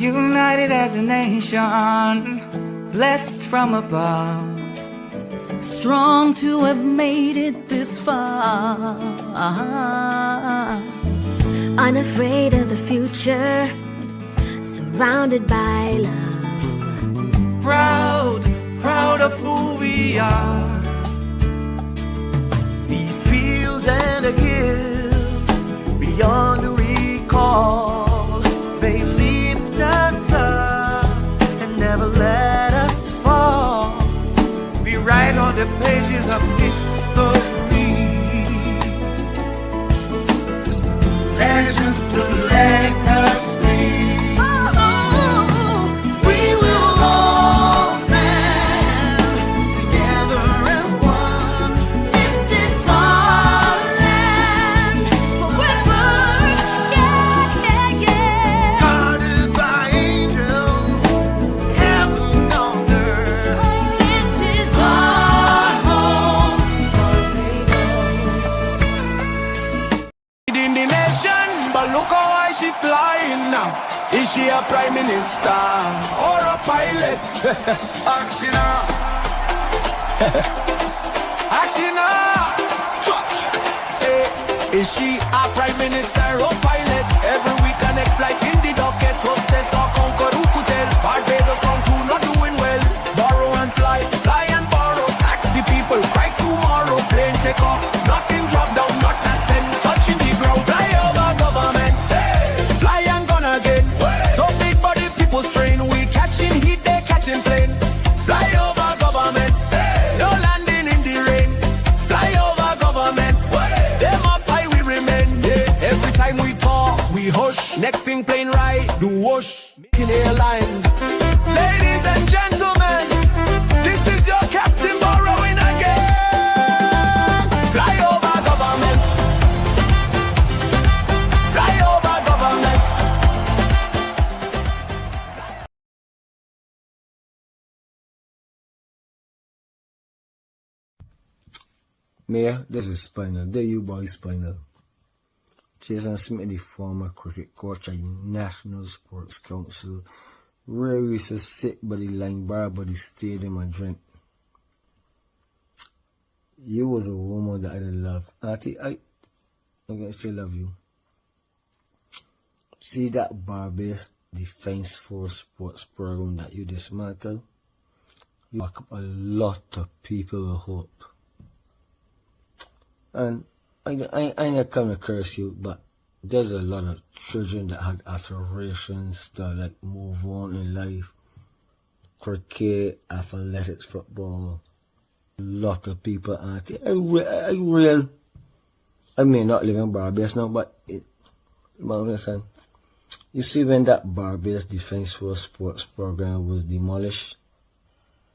united as a nation, blessed from above, strong to have made it this far, unafraid of the future, surrounded by love, proud of who we are. These fields and the hills beyond recall, they lift us up and never let us fall. We write on the pages of history, legends to legacy. We will all stand together as one. this is our land forever, yeah. Guarded by angels, heaven on earth. This is our home, In the nation, but look how high she flying now. Is she a prime minister or a pilot? Action Is she a prime minister or pilot? Every week a next flight in the docket. Hostess or conquer who could tell? Barbados ground crew not doing well. Borrow and fly and borrow. Tax the people, cry tomorrow. Plane take off, nothing drop down, not a cent touching the ground. Fly over government, fly and gone again. So big body people strain. We catching heat, they catching plane. Fly over government, no landing in the rain. Fly over government, them up high we remain. Yeah. Every time we talk, we hush. Next thing plane ride, do whoosh. Making airline. Ladies and gentlemen, this is your captain borrowing again. Fly over government. Fly over government. Mayor, this is Spinal. There you boy Spinal. Jason Smith, the former cricket coach at National Sports Council, where we used to sit by the line bar by the stadium and drink. You was a woman that I love. Auntie, I'm gonna say love you. See that Barbados Defense Force sports program that you dismantled? You back up a lot of people with hope. And I not come to curse you, but there's a lot of children that had aspirations to like move on in life. Cricket, athletics, football. A lot of people aren't. I may not live in Barbados now, but listen, you see when that Barbados Defense Force sports program was demolished,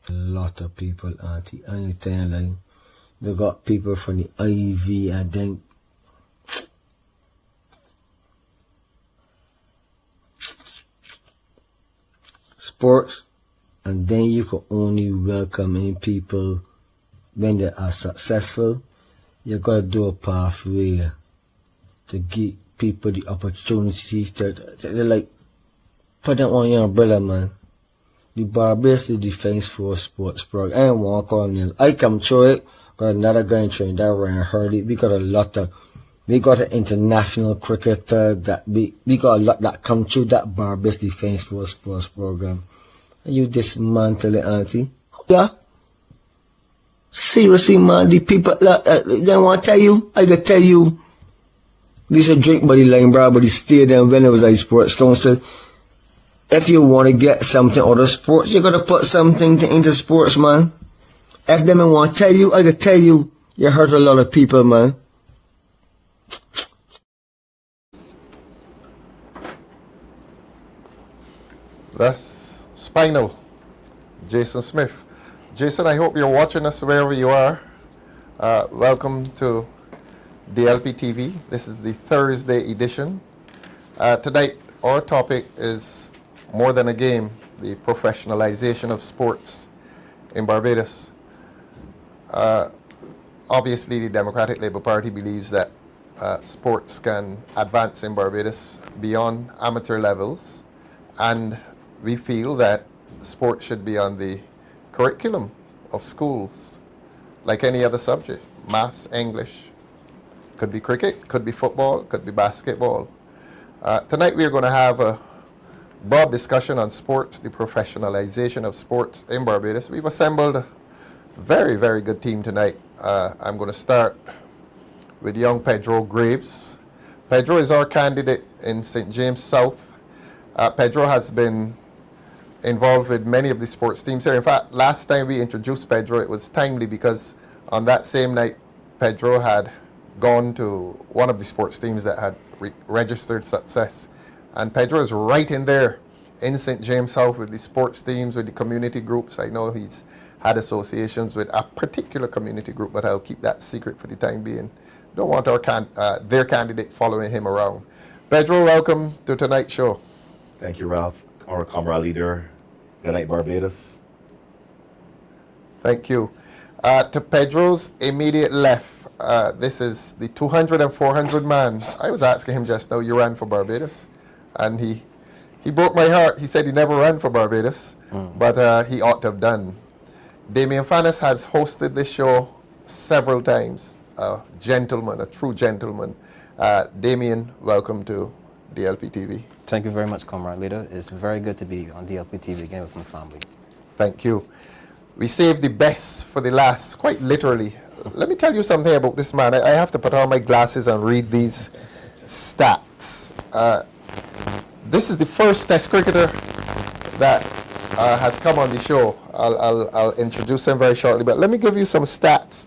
a lot of people aren't. And you tell like they got people from the IV and then sports, and then you can only welcome in people when they are successful. You gotta do a pathway to give people the opportunity to like put them on your umbrella, man. The Barbados Defense Force sports program. I don't want to call names. I come through it. Got another guy in train that ran heard it. We got an international cricketer that we got a lot that come through that Barbados Defense Force sports program. And you dismantle it, auntie. Yeah. Seriously, man, the people they want to tell you, I can tell you. We used to drink by the line bar, by the stadium when it was a sports council. If you want to get something out of sports, you gotta put something into sports, man. If them want to tell you, I can tell you, you hurt a lot of people, man. That's Spinal, Jason Smith. Jason, I hope you're watching us wherever you are. Welcome to DLP TV. This is the Thursday edition. Tonight, our topic is more than a game, the professionalization of sports in Barbados. Obviously, the Democratic Labour Party believes that sports can advance in Barbados beyond amateur levels And we feel that sport should be on the curriculum of schools, like any other subject. Maths, English, could be cricket, could be football, could be basketball. Tonight we are going to have a broad discussion on sports, the professionalization of sports in Barbados. We've assembled a very, very good team tonight. I'm going to start with young Pedro Graves. Pedro is our candidate in St. James South. Pedro has been involved with many of the sports teams here. In fact, last time we introduced Pedro, it was timely because on that same night, Pedro had gone to one of the sports teams that had registered success. And Pedro is right in there in St. James South with the sports teams, with the community groups. I know he's had associations with a particular community group, but I'll keep that secret for the time being. Don't want their candidate following him around. Pedro, welcome to tonight's show. Thank you, Ralph. Our comrade leader. Good night, Barbados. Thank you. To Pedro's immediate left, this is the 200 and 400 man. I was asking him just now, you ran for Barbados? And he broke my heart. He said he never ran for Barbados, but he ought to have done. Damien Fanis has hosted this show several times. A gentleman, a true gentleman. Damien, welcome to DLP TV. Thank you very much, comrade leader. It's very good to be on DLP TV again with my family. Thank you. We saved the best for the last, quite literally. Let me tell you something about this man. I have to put on my glasses and read these stats. This is the first Test cricketer that has come on the show. I'll introduce him very shortly, but let me give you some stats.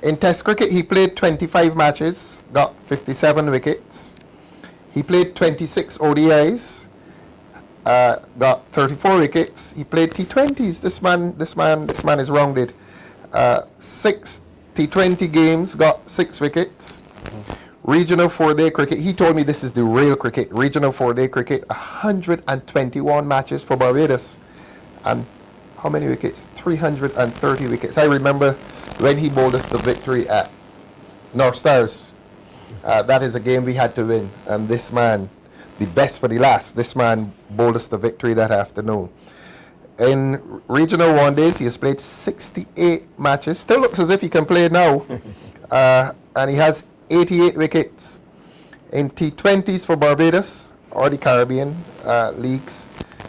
In Test cricket, he played 25 matches, got 57 wickets. He played 26 ODIs, got 34 wickets. He played T20s. This man is rounded. 6 T20 games, got 6 wickets. Regional 4-day cricket, he told me this is the real cricket. Regional 4-day cricket, 121 matches for Barbados. And how many wickets? 330 wickets. I remember when he bowled us the victory at North Stars. That is a game we had to win. And this man, the best for the last, this man bowled us the victory that afternoon. In regional 1 days, he has played 68 matches. Still looks as if he can play now. And he has 88 wickets. In T20s for Barbados, or the Caribbean leagues,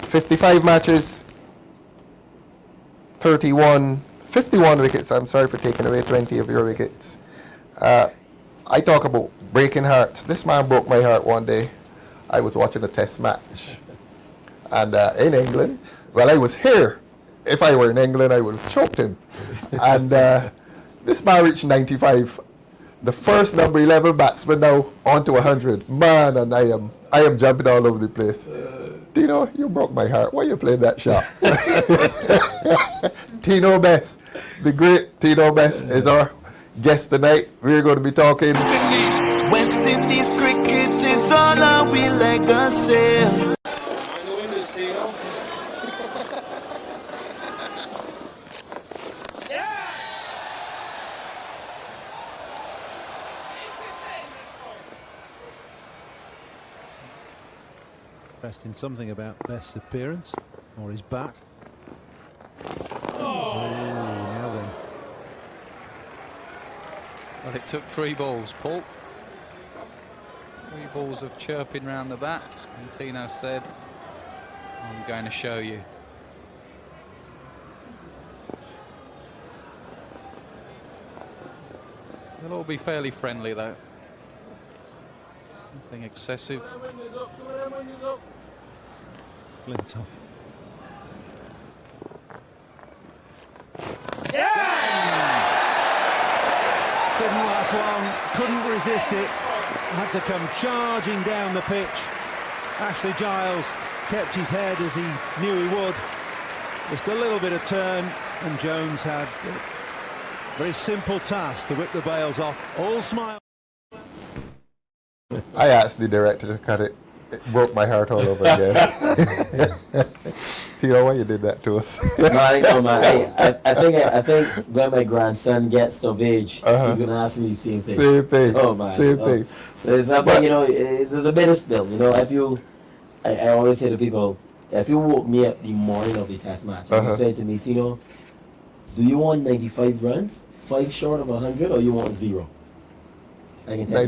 55 matches, 51 wickets. I'm sorry for taking away 20 of your wickets. I talk about breaking hearts. This man broke my heart one day. I was watching a test match. And in England, well, I was here. If I were in England, I would have choked him. And this man reached 95. The first number 11 batsman now on to 100. Man, and I am jumping all over the place. Tino, you broke my heart. Why you playing that shot? Tino Best, the great Tino Best is our guest tonight. We're going to be talking West Indies cricket is all our we legacy. Interesting something about Best's appearance or his bat. Now then. Well, it took 3 balls, Paul. 3 balls of chirping round the bat, and Tino said, I'm going to show you. They'll all be fairly friendly, though. Nothing excessive. Clinton. Didn't last long, couldn't resist it, had to come charging down the pitch. Ashley Giles kept his head as he knew he would. Just a little bit of turn, and Jones had a very simple task to whip the bails off. All smile. I asked the director to cut it. It broke my heart all over again. You know why you did that to us? No, I know, man. I think when my grandson gets of age, he's gonna ask me the same thing. Same thing. Oh man. Same thing. So it's something, you know, it's a better still. You know, if you I always say to people, if you woke me up the morning of the test match, you say to me, Tino, do you want 95 runs, 5 short of 100, or you want 0? I can tell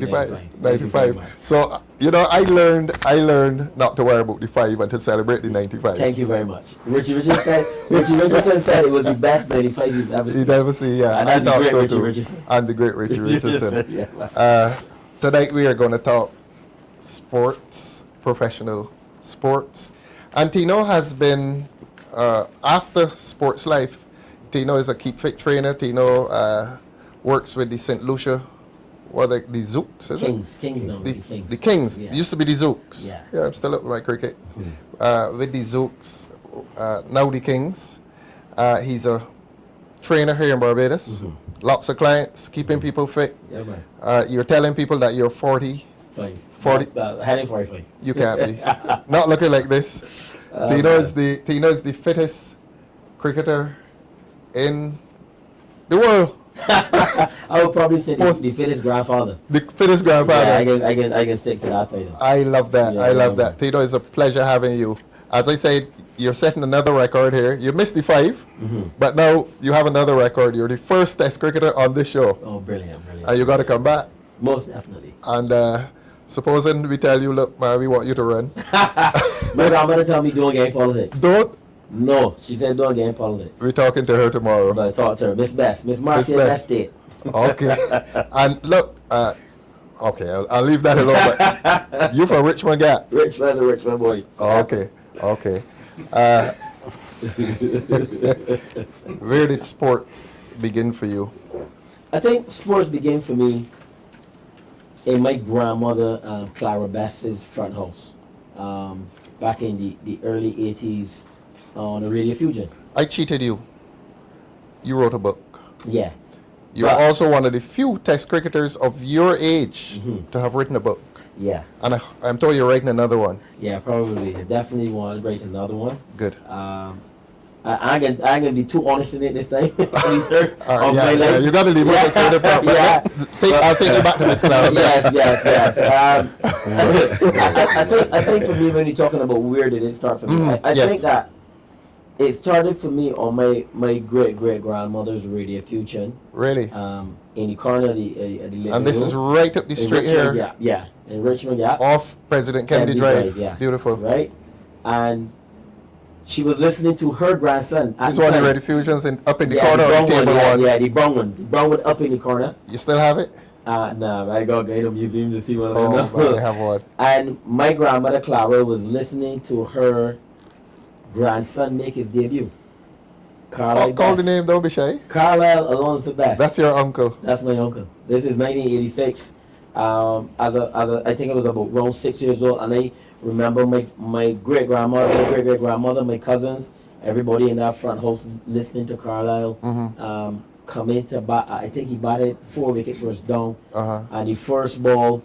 95. So, you know, I learned not to worry about the 5 and to celebrate the 95. Thank you very much. Richie Richardson said it was the best 95 you've ever seen. You'd ever see, yeah. And I thought so Richie too. Richardson. And the great Richie Richardson. Yeah. Tonight we are going to talk sports, professional sports. And Tino has been, after sports life, Tino is a keep fit trainer. Tino works with the St. Lucia, the Zooks, is Kings. it? Kings, no, the Kings. The Kings. Yeah. It used to be the Zooks. Yeah. I'm still up with my cricket. With the Zooks, now the Kings. He's a trainer here in Barbados. Lots of clients, keeping people fit. Yeah, man. You're telling people that you're 40. 40. Heading 45. You can't be. Not looking like this. Tino is the fittest cricketer in the world. I would probably say the fittest grandfather. The fittest grandfather. Yeah, I can stick to that title. I love that. Yeah, I love that. Tino, it's a pleasure having you. As I said, you're setting another record here. You missed the 5, but now you have another record. You're the first test cricketer on this show. Oh, brilliant. And you got to come back. Most definitely. And supposing we tell you, look, man, we want you to run. My grandmother tell me don't get in politics. Don't? No, she said don't get in politics. We're talking to her tomorrow. But I talk to her. Miss Marcia Best State. Okay. And look, okay, I'll leave that alone. But you from Richmond Gap? Richmond boy. Okay. Where did sports begin for you? I think sports began for me in my grandmother Clara Best's front house back in the early 80s on the Radio Fusion. I cheated you. You wrote a book. Yeah. You're also one of the few test cricketers of your age to have written a book. Yeah. And I'm told you're writing another one. Yeah, probably. I definitely want to write another one. Good. I'm gonna be too honest in it this time. Yeah, you gotta leave it to the part. Yeah. I'll take you back to Miss Clara. Yes. I think for me, when you're talking about where did it start for me, I think that it started for me on my great grandmother's radio fusion. Really? In the corner of the living and this room. is right up the street here. Yeah, in Richmond, yeah. Off President Kennedy Drive. Yes. Beautiful. Right, and she was listening to her grandson. This one, the radio fusions up in the corner the of the table one. Yeah, the brown one. The brown one up in the corner. You still have it? No, I gotta go to the museum to see one of them. Oh, I have one. And my grandmother Clara was listening to her grandson make his debut. Call the name, don't be shy. Carlisle Alonso Best. That's your uncle. That's my uncle. This is 1986. I think I was about around 6 years old, and I remember my great grandmother, my cousins, everybody in that front house listening to Carlisle. Come in to bat. I think he batted 4 wickets was down, and the first ball,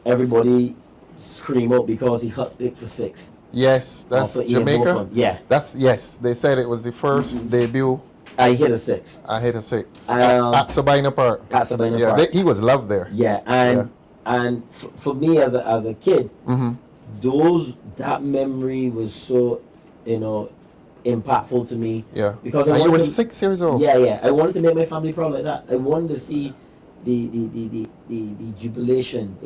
everybody scream out because he hit it for 6. Yes, that's Jamaica. Yeah. They said it was the first debut. I hit a 6. I hit a 6 at Sabina Park. At Sabina Park. He was loved there. Yeah, and for me as a kid, that memory was so impactful to me. Yeah. Because you were 6 years old. Yeah. I wanted to make my family proud like that. I wanted to see the jubilation.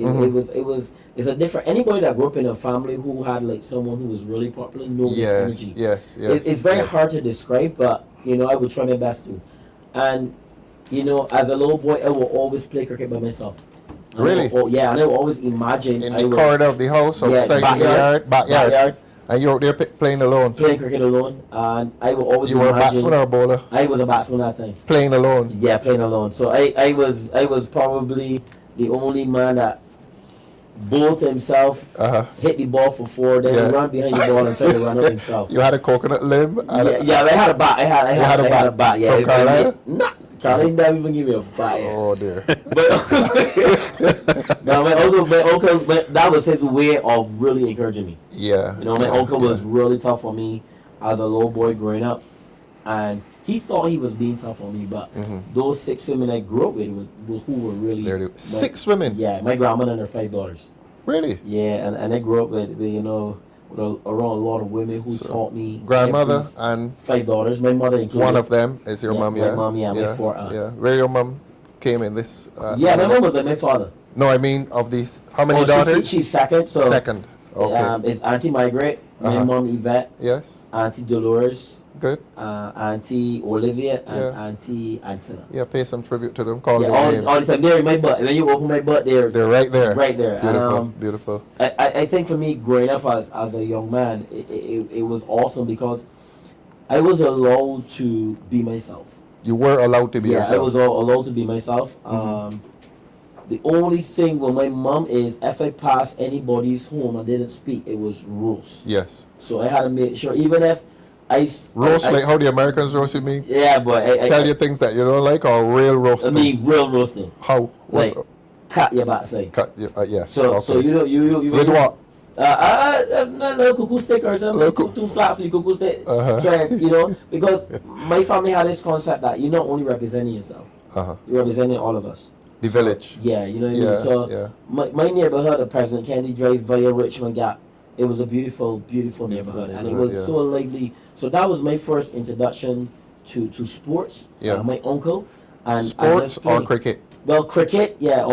It's a different. Anybody that grew up in a family who had like someone who was really popular knows this energy. Yes. It's very hard to describe, but I would try my best to. And as a little boy, I will always play cricket by myself. Really? And I will always imagine in the corridor of the house, outside in the backyard. And you're out there playing alone. Playing cricket alone, and I will always. You were a batsman or a bowler? I was a batsman that time. Playing alone. Yeah, playing alone. So I was probably the only man that bowled himself, hit the ball for 4, then run behind the ball and try to run up himself. You had a coconut limb. I had a bat. I had a bat. Yeah. From Carolina? Nah, Carolina didn't even give me a bat. Yeah. Oh dear. No, my uncle, that was his way of really encouraging me. Yeah. My uncle was really tough on me as a little boy growing up, and he thought he was being tough on me, but those 6 women I grew up with who were really 6 women. Yeah, my grandmother and her 5 daughters. Really? Yeah, and I grew up with around a lot of women who So, taught me. grandmother every- and 5 daughters. My mother included. one of them is your Yeah, mom, my yeah? mom, yeah, my 4 aunts. Yeah. Where your mom came in this? Yeah, my mom was like my father. No, I mean of these. How many Oh, daughters? She's second. So Second. Okay. it's Auntie Margaret, my Uh-huh. mom Yvette, Yes. Auntie Dolores, Good. Auntie Olivia, and Yeah. Auntie Ansela. Yeah, pay some tribute to them. Call Yeah, their names. all the time. They're in my butt. When you open my butt, they're They're right there. right there. Beautiful. Beautiful. I think for me, growing up as a young man, it was awesome because I was allowed to be myself. You were allowed to be I yourself. was allowed to be myself. The only thing with my mom is if I passed anybody's home and didn't speak, it was rules. Yes. So I had to make sure, even if Roast like how the Americans roasted me? Yeah, but Tell you things that you don't like or real roasting? I mean, real roasting. How? Like, cut your backside. Cut your, yes. So, okay. so you With what? A little cuckoo stick or something, two slaps with cuckoo stick. Uh-huh. Because my family had this concept that you're not only representing yourself, you're representing all of us. The village. Yeah, you know what I mean? So my neighborhood of President Kennedy Drive via Richmond Gap, it was a beautiful, beautiful neighborhood. And it was so lively. So that was my first introduction to sports. Yeah. My uncle. And Sports or cricket? Well, cricket, yeah.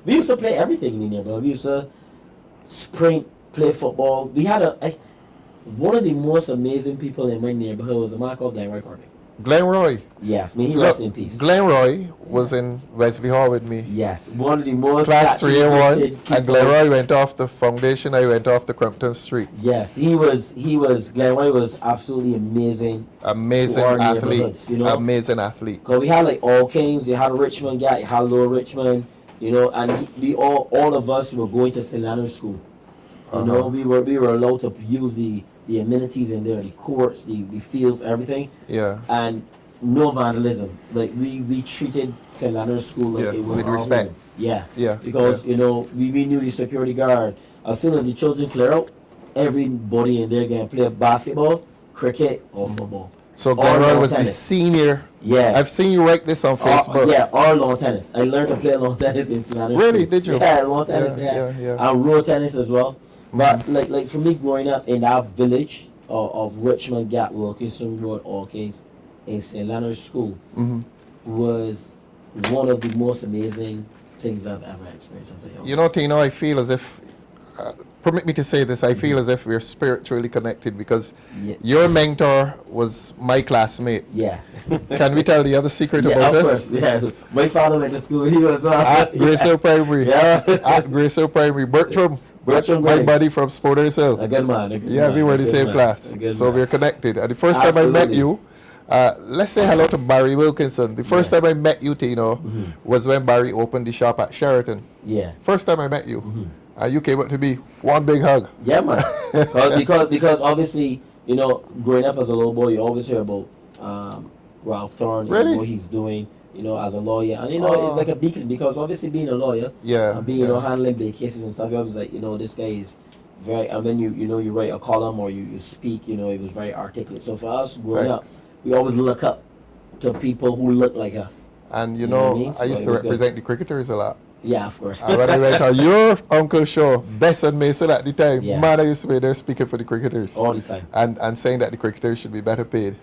We used to play everything in the neighborhood. We used to sprint, play football. We had one of the most amazing people in my neighborhood was a man called Glenroy Corbett. Glenroy. Yes, he rests in peace. Glenroy was in Wesley Hall with me. Yes, one of the most class 3A1, and people. Glenroy went off the foundation. I went off the Crumpton Street. Yes, Glenroy was absolutely amazing. Amazing to our athlete. neighborhoods, Amazing athlete. Because we had like all Kings, you had Richmond guy, you had Lower Richmond, and we all of us were going to St. Leonard's School. We were allowed to use the amenities in there, the courts, the fields, everything. Yeah. And no vandalism. Like we treated St. Leonard's School like it was with our respect. home. Yeah. Yeah. Because we knew the security guard. As soon as the children clear out, everybody in there can play basketball, cricket, or football. So Or Glenroy lawn was the tennis. senior. Yeah. I've seen you write this on Facebook. Or lawn tennis. I learned to play lawn tennis in St. Leonard's Really? School. Did you? Yeah, lawn tennis. Yeah. And road tennis as well. But like for me, growing up in that village of Richmond Gap, Wilkinson Road, Orcas, in St. Leonard's School, was one of the most amazing things I've ever experienced as a young man. Tino, I feel as if, permit me to say this, I feel as if we're spiritually connected because your mentor was my classmate. Yeah. Can we tell the other secret about of this? course, yeah. My father went to school. He was at Grace Hill Primary. Yeah. At Grace Hill Primary. Bertram, my buddy from Spoders Hill. A good man. We were the same class. So we're connected. And the first time I met you, let's say hello to Barry Wilkinson. The first time I met you, Tino, was when Barry opened the shop at Sheraton. Yeah. First time I met you. You came up to me, one big hug. Yeah, man. because obviously, growing up as a little boy, you always hear about Ralph Thorne and what he's doing, as a lawyer. And, it's like a beacon because obviously being a lawyer, and being, handling big cases and stuff, you're always like, this guy is very, and then you write a column or you speak, it was very articulate. So for us growing up, we always look up to people who look like us. And you know what I mean? I used to represent the cricketers a lot. Yeah, of course. And when I went on your uncle's show, Bess and Mason at the time, Yeah. man, I used to be there speaking for the cricketers. All the time. And saying that the cricketers should be better paid.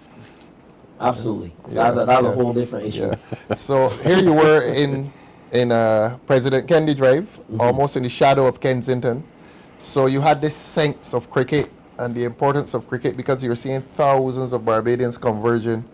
Absolutely. Yeah, that's a whole different issue. Yeah. So here you were in President Kennedy Drive, almost in the shadow of Kensington. So you had this sense of cricket and the importance of cricket because you're seeing thousands of Barbadians converging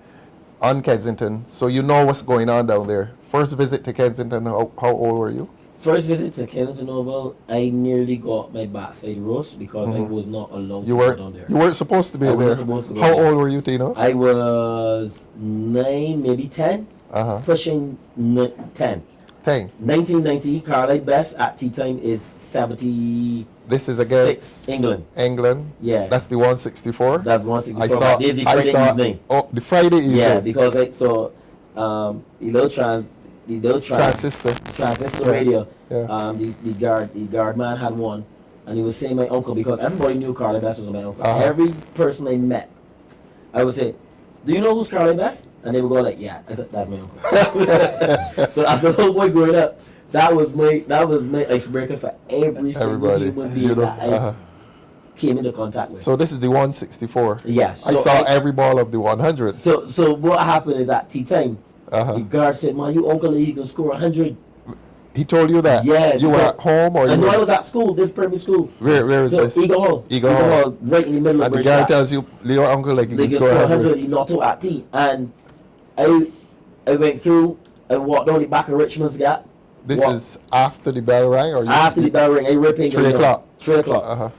on Kensington. So you know what's going on down there. First visit to Kensington, how old were you? First visit to Kensington Oval, I nearly got my backside roast because I was not allowed to go down there. You weren't supposed to be I there. wasn't supposed to go How there. old were you, Tino? I was 9, maybe 10, pushing 10. 10. 1990, Carlisle Best at tea time is 70. This is against England. England. Yeah. That's the 164. That's 164. I saw. But the Friday evening. Oh, the Friday evening. Yeah, because I saw the little transistor radio. Yeah. The guard man had one, and he was saying my uncle because everybody knew Carlisle Best was my uncle. Uh-huh. Every person I met, I would say, "Do you know who's Carlisle Best?" And they would go like, "Yeah." I said, "That's my uncle." So as a little boy growing up, that was my icebreaker for every single Everybody. human being that came into contact with. So this is the 164. Yes. I So saw every ball of the 100. So what happened is at tea time, Uh-huh. the guard said, "Man, you Uncle Lee, he can score 100." He told you that? Yeah. You were at home or I you know were... I was at school, this primary school. Where is So this? Eagle Hall. Eagle Hall. Right in the middle of And the Bridge guy Gap. tells you, your uncle, like, he They can can score score 100. 100, he not at tea. And I went through, I walked down the back of Richmond's Gap. This is after the bell rang? Or you After the bell ring, I ripping 3 going o'clock? out. 3 o'clock. Uh-huh.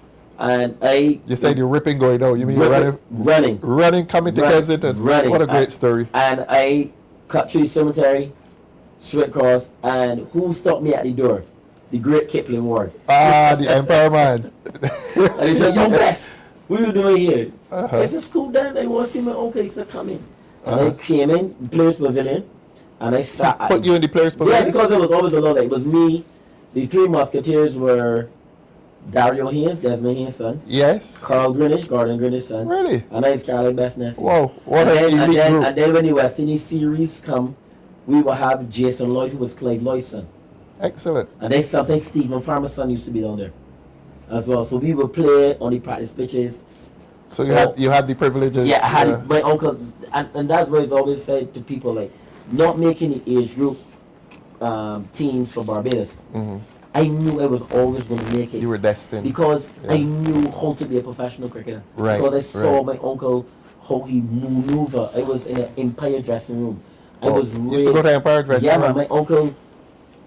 And I... You said you're ripping going out. You mean you're running? Running. Running, coming to Kensington. Running. What a great story. And I cut through the cemetery, straight across, and who stopped me at the door? The great Kipling Ward. Ah, the Empire Man. And he said, "Young West, what are you doing here?" Uh-huh. I said, "School done. I want to see my uncle." He said, "Come in." And Uh-huh. I came in, Players Pavilion, and I sat at Put you in the Players Pavilion? Yeah, because there was always a lot. It was me. The three musketeers were Dario Haynes, Desmond Haynes' son. Yes. Carl Greenwich, Gordon Greenwich's son. Really? And I was Carol's best nephew. Whoa, what and an then, elite group. And then when the West Indies series come, we will have Jason Lloyd, who was Clive Lloyd's son. Excellent. And then sometimes Stephen Farmer's son used to be down there as well. So we would play on the practice pitches. So you had the privileges. Yeah, I had my uncle, and that's why it's always said to people, like, not making the age group teams for Barbados. Mm-hmm. I knew I was always going to make it. You were destined. Because I knew how to be a professional cricketer. Right. Because I saw right. my uncle, how he maneuver. I was in an Empire dressing room. I Oh, was you used to go to Empire dressing yeah, room? man, my uncle,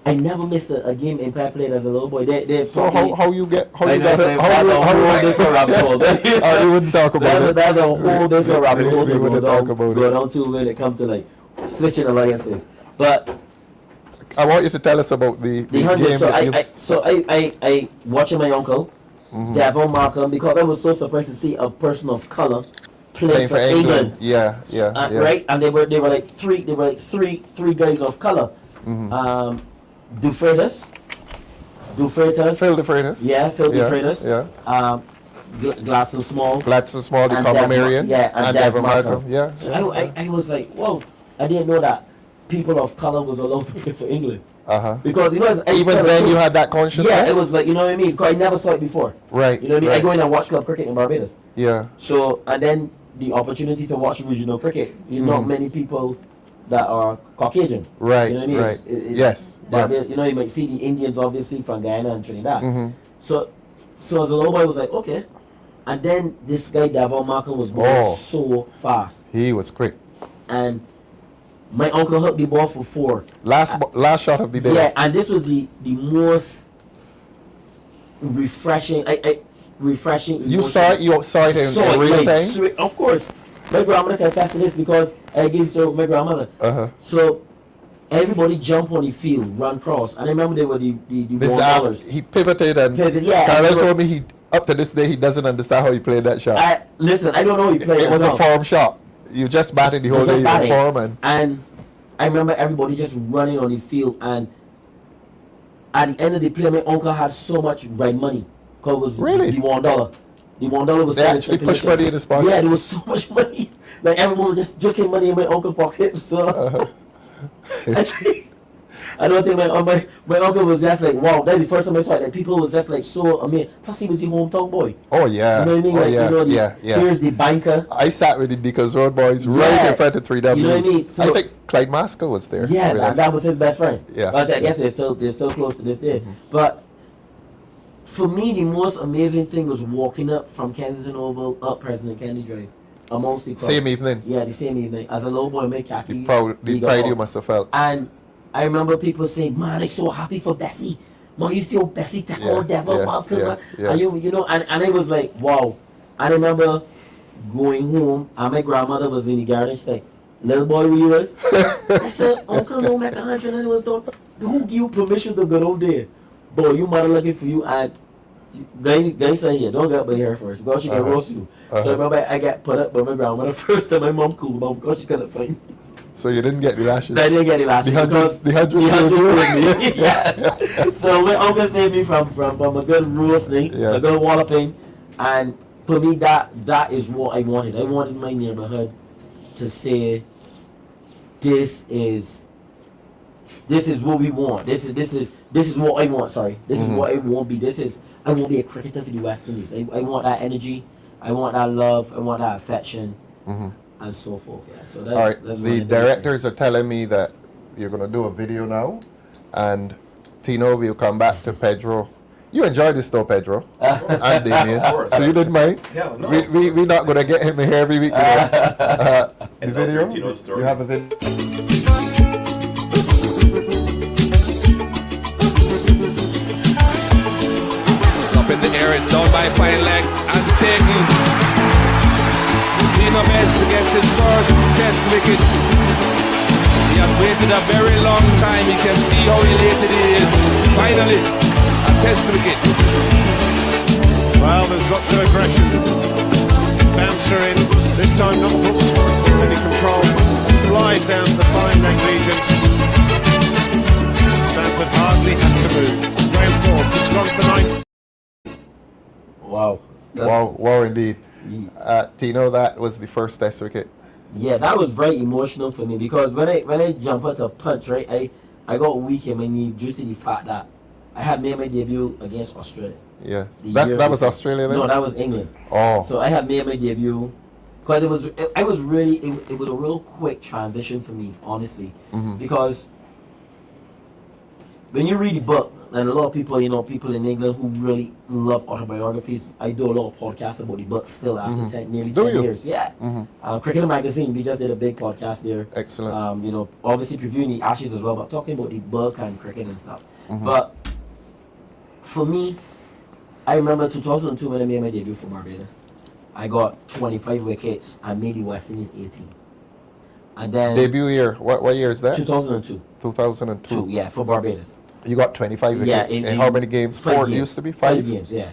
I never missed a game Empire played as a little boy. So how you get how I you know, got it? that's a whole different rabbit hole. Oh, you wouldn't talk about it. That's a whole different rabbit hole We to wouldn't talk about go it. down to when it comes to like switching alliances. But I want you to tell us about the the 100. game So that you... I watching my uncle, Devon Markham, because I was so surprised to see a person of color play for England. Yeah, yeah, yeah. Right, and they were like three guys of color. Dufreitas. Phil Dufreitas. Yeah, Phil Dufreitas. Yeah. Gladstone Small. Gladstone Small, the and Common Dev- Marion. Yeah, and Devon Markham. Markham. Yeah. So I was like, whoa, I didn't know that people of color was allowed to play for England. Uh-huh. Because, you know, Even then you had that consciousness? Yeah, it was like, you know what I mean? Because I never saw it before. Right. You know what I mean? right. I go in and watch club cricket in Barbados. Yeah. So, and then the opportunity to watch regional cricket. You know, not many people that are Caucasian. Right, You know what I mean? right. Yes, Barbados, yes. you know, you might see the Indians obviously from Guyana and Trinidad. Mm-hmm. So as a little boy, I was like, okay. And then this guy, Devon Markham, was going so fast. He was quick. And my uncle hooked the ball for 4. Last shot of the day. Yeah, and this was the most refreshing. Refreshing. You saw it in real time? Of course. My grandmother can attest to this because I gave story with my grandmother. Uh-huh. So everybody jump on the field, run cross. And I remember they were the This $1. he pivoted and yeah. Carol told me up to this day he doesn't understand how he played that shot. Listen, I don't know how he played. It was a form shot. You just batted the whole day, you were form and I remember everybody just running on the field, and at the end of the play, my uncle had so much right money. Cause it was really? the $1. The $1 was they actually pushed money in his pocket. Yeah, there was so much money. Like everyone was just joking money in my uncle's pocket. So I don't think my uncle was just like, wow, that's the first time I saw it. Like people was just like so amazed. Plus he was the hometown boy. Oh yeah. You know what I mean? Oh Like, yeah. you know, yeah. Here's the banker. I sat with the Dickers Road boys right in front of 3Ws. You know what I mean? So, I think Clyde Maskell was there. Yeah, that was his best friend. Yeah. But I guess they're still close to this day. But for me, the most amazing thing was walking up from Kensington Oval up President Kennedy Drive amongst the crowd. Same evening. Yeah, the same evening. As a little boy, my khaki. The pride you must have felt. And I remember people saying, "Man, I'm so happy for Bessie. Man, you see how Bessie take all devil, Malcolm." And you know, and I was like, wow. And I remember going home, and my grandmother was in the garden. She's like, "Little boy, where you was?" I said, "Uncle, no make 100." And it was done. Who give you permission to go down there? Boy, you mother looking for you. And guy say, "Here, don't get up by here first, because she can roast you." So I remember I got put up by my grandmother first, and my mom cooled down because she couldn't find me. So you didn't get the lashes? I didn't get the lashes. The hundred saved you? Yes. So my uncle saved me from a good roasting, a good walloping, and for me that is what I wanted. I wanted my neighborhood to say, this is what we want. This is what I want. Sorry, this is what I want. This is I won't be a cricketer for the West Indies. I want that energy, I want that love, I want that affection, and so forth. Yeah. So that's, All right. that's The directors are telling me that you're going to do a video now, and Tino will come back to Pedro. You enjoyed this though, Pedro, and Damien. So you didn't mind? Yeah, no. We're not going to get him here every week. You know. The video? You have a video? Up in the air, it's down by fine leg and taken. Tino Messi gets his first test wicket. He has waited a very long time. You can see how elated he is. Finally, a test wicket. Well, there's lots of aggression. Bouncer in, this time not hooked, any control. Flies down to the fine leg region. Sanford hardly had to move. Graham Thorne, it's gone for 9. Wow. Wow, indeed. Tino, that was the first test wicket. Yeah, that was very emotional for me because when I jump out to punch, right, I got weak in my knee due to the fact that I had made my debut against Australia. Yes. That was Australia then? No, that was England. Oh. So I had made my debut because it was a real quick transition for me, honestly, because when you read the book, and a lot of people, people in England who really love autobiographies, I do a lot of podcasts about the book still after nearly 10 years. Yeah. Cricketer Magazine, we just did a big podcast there. Excellent. Obviously previewing the Ashes as well, but talking about the book and cricket and stuff. But for me, I remember 2002 when I made my debut for Barbados. I got 25 wickets and made the West Indies 18. And then debut year, what year is that? 2002. 2002. Yeah, for Barbados. You got 25 wickets. Yeah, in how many games? 4 games. used to be? 5 games, yeah.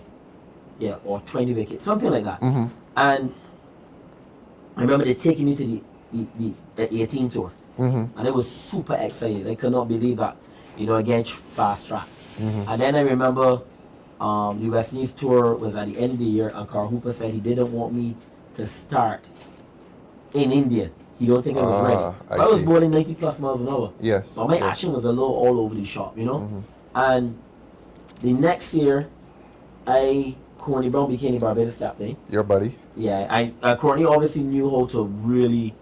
Yeah, or 20 wickets, something like that. And I remember they taking me to the 18 tour. And I was super excited. I could not believe that, again, fast track. And then I remember the West Indies tour was at the end of the year, and Carl Hooper said he didn't want me to start in India. He don't think I was ready. I was bowling 90 plus miles an hour. Yes. But my action was a little all over the shop, And the next year, Courtney Brown became the Barbados captain. Your buddy? Yeah, Courtney obviously knew how to really